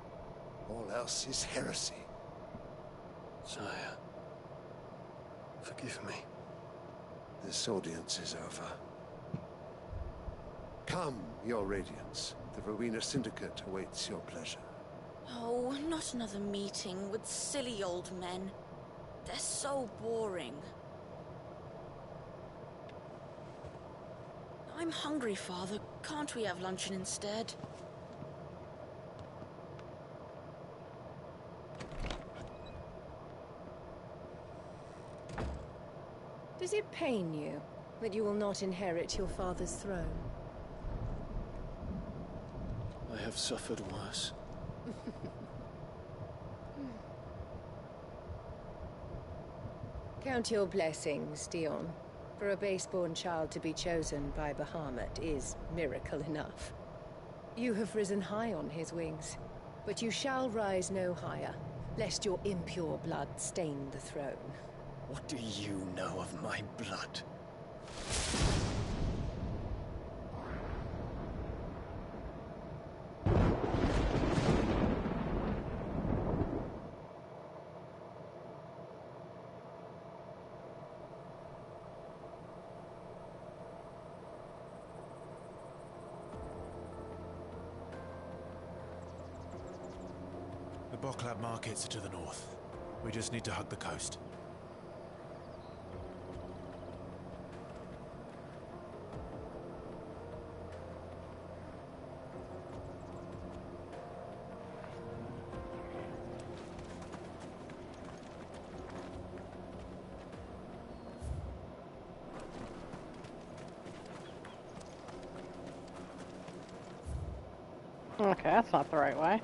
[SPEAKER 5] All else is heresy.
[SPEAKER 9] Sire, forgive me.
[SPEAKER 5] This audience is over. Come, your Radiance. The Rowena Syndicate awaits your pleasure.
[SPEAKER 20] Oh, not another meeting with silly old men. They're so boring. I'm hungry, Father. Can't we have luncheon instead?
[SPEAKER 18] Does it pain you that you will not inherit your father's throne?
[SPEAKER 9] I have suffered worse.
[SPEAKER 18] Count your blessings, Dion. For a base-born child to be chosen by Bahamut is miracle enough. You have risen high on his wings, but you shall rise no higher, lest your impure blood stain the throne.
[SPEAKER 9] What do you know of my blood?
[SPEAKER 23] The Boklab markets are to the north. We just need to hug the coast.
[SPEAKER 1] Okay, that's not the right way.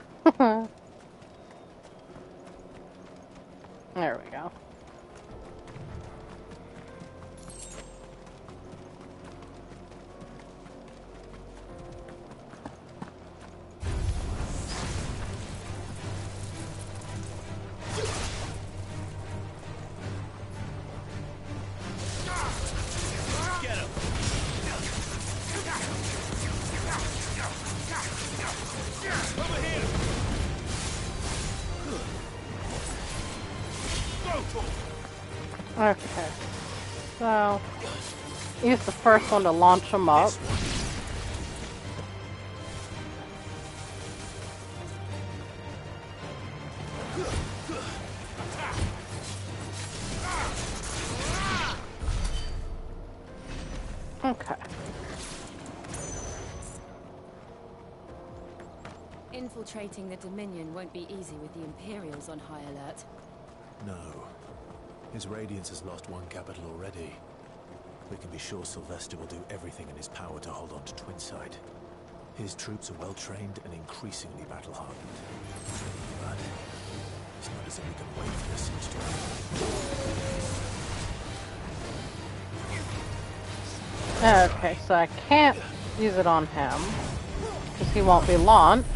[SPEAKER 1] There we go.
[SPEAKER 9] Get him! Over here!
[SPEAKER 1] Okay. So, use the first one to launch them up. Okay.
[SPEAKER 19] Infiltrating the Dominion won't be easy with the Imperials on high alert.
[SPEAKER 23] No. His Radiance has lost one capital already. We can be sure Sylvester will do everything in his power to hold on to Twinside. His troops are well-trained and increasingly battle-hardened. But it's not as if we can wait for the siege to end.
[SPEAKER 1] Okay, so I can't use it on him because he won't be launched.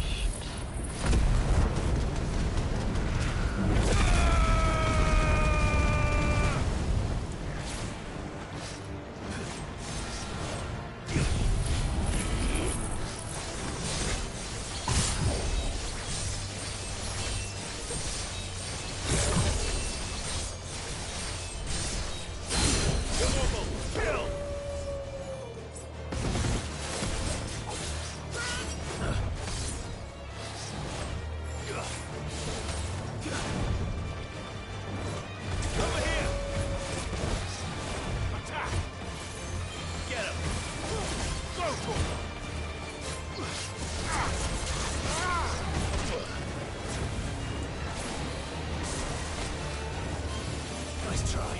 [SPEAKER 23] Nice try.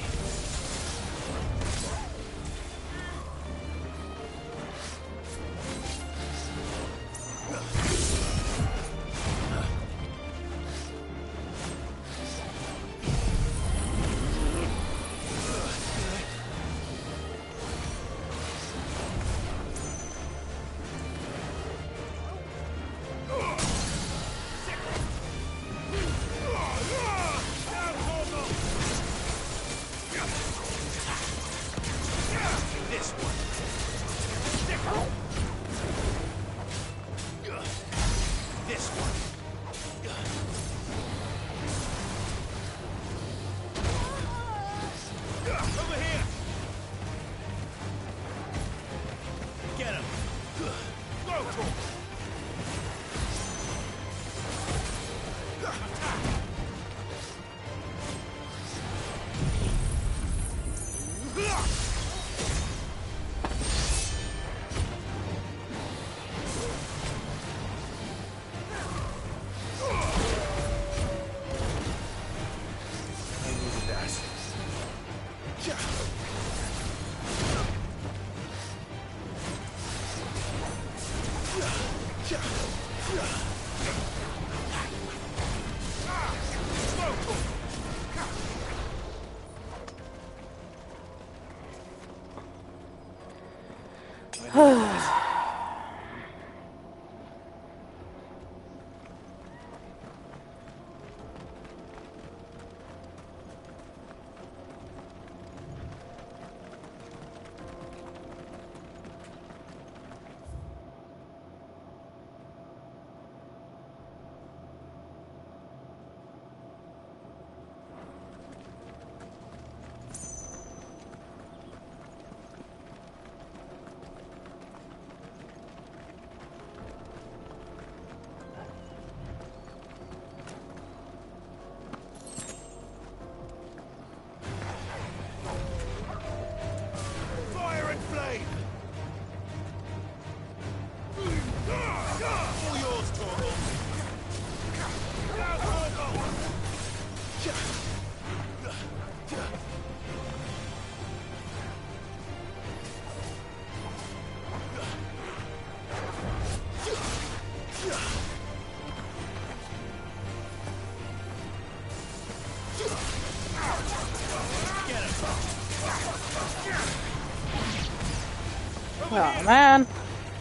[SPEAKER 1] Oh man,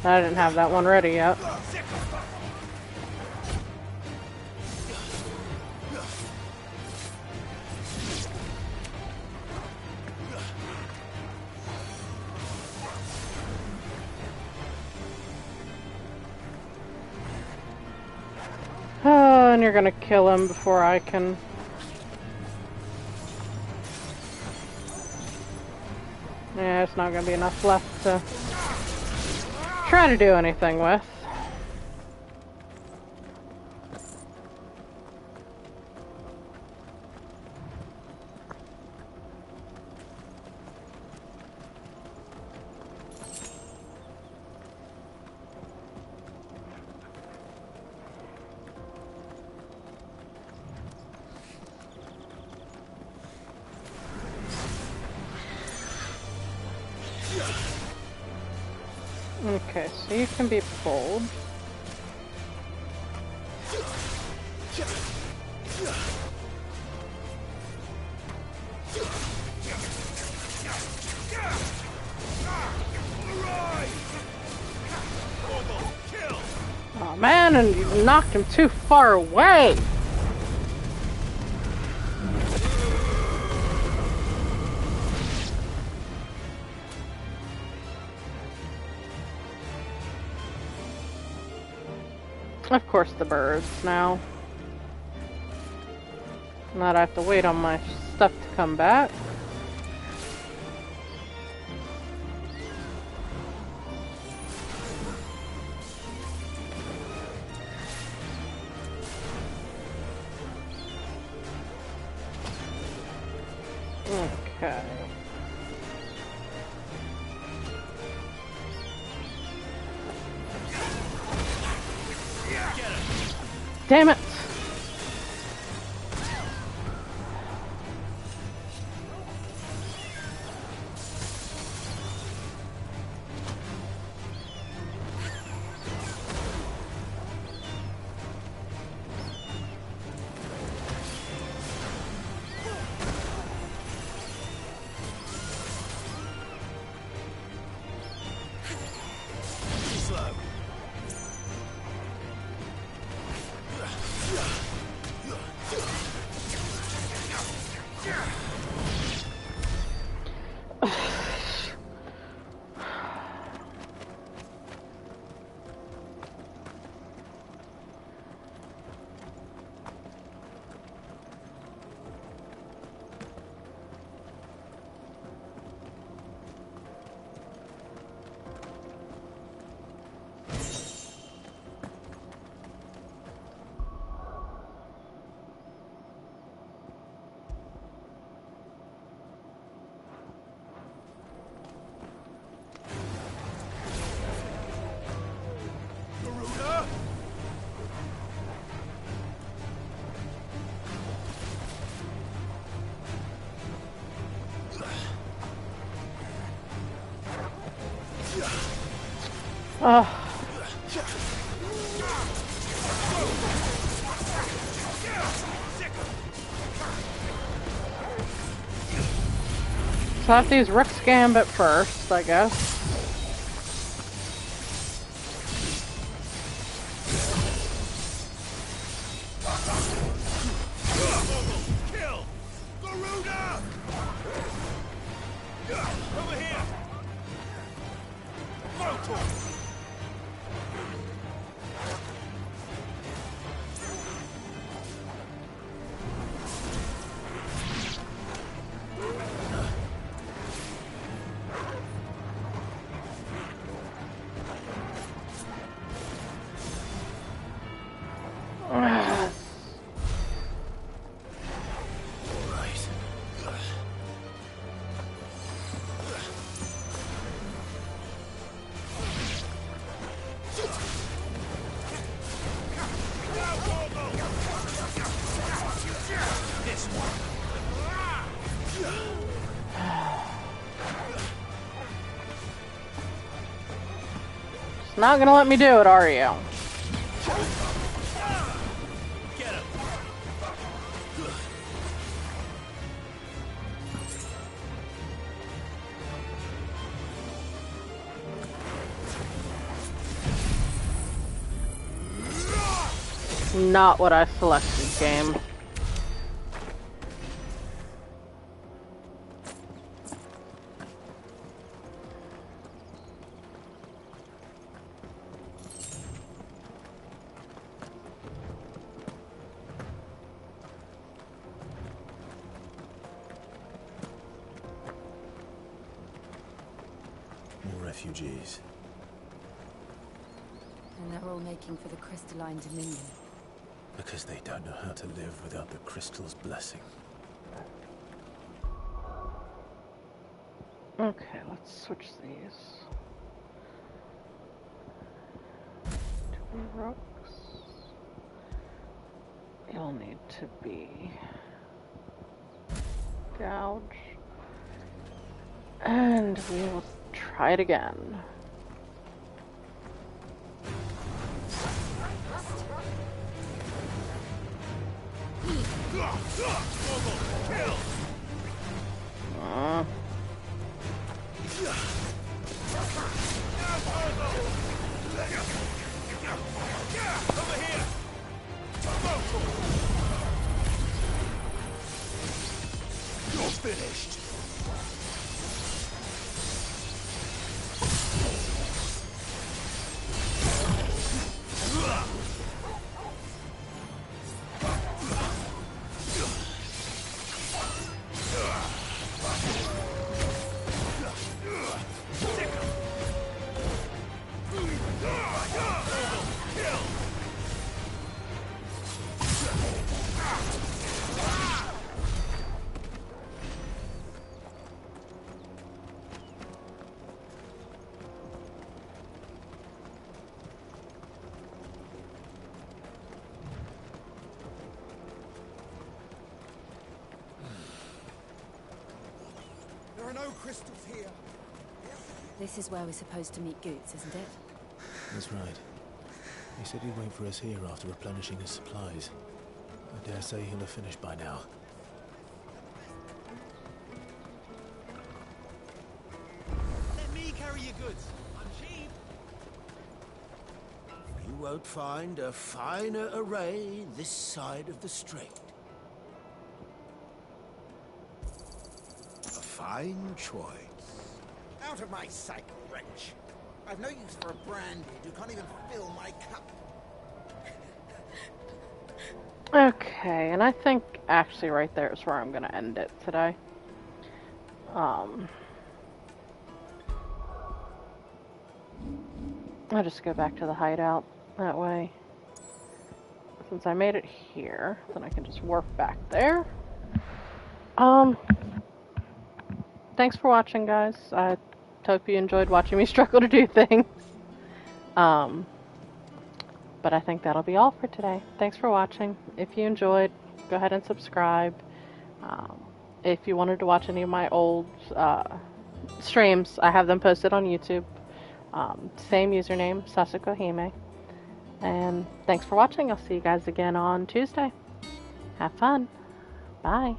[SPEAKER 1] I didn't have that one ready yet. Oh, and you're gonna kill him before I can. Yeah, it's not gonna be enough left to try to do anything with. Okay, so you can be pulled. man, and you knocked him too far away. Of course, the birds now. Not I have to wait on my stuff to come back. Okay. Damn it! So I have to use Rick's Gambit first, I guess. Not gonna let me do it, are you? Not what I selected, game.
[SPEAKER 23] Refugees.
[SPEAKER 19] And they're all making for the crystalline dominion.
[SPEAKER 23] Because they don't know how to live without the crystal's blessing.
[SPEAKER 1] Okay, let's switch these. 2 rooks. You'll need to be gouge. And we will try it again.
[SPEAKER 11] no crystals here.
[SPEAKER 19] This is where we're supposed to meet Goots, isn't it?
[SPEAKER 23] That's right. He said he'd wait for us here after replenishing his supplies. I dare say he'll have finished by now.
[SPEAKER 11] Let me carry your goods. I'm cheap.
[SPEAKER 10] You won't find a finer array this side of the strait. A fine choice.
[SPEAKER 11] Out of my sight, wretch. I've no use for a branded who can't even fill my cup.
[SPEAKER 1] Okay, and I think actually right there is where I'm going to end it today. I'll just go back to the hideout that way. Since I made it here, then I can just warp back there. Thanks for watching, guys. I hope you enjoyed watching me struggle to do things. But I think that'll be all for today. Thanks for watching. If you enjoyed, go ahead and subscribe. If you wanted to watch any of my old streams, I have them posted on YouTube. Same username, Sasuke Hime. And thanks for watching. I'll see you guys again on Tuesday. Have fun. Bye.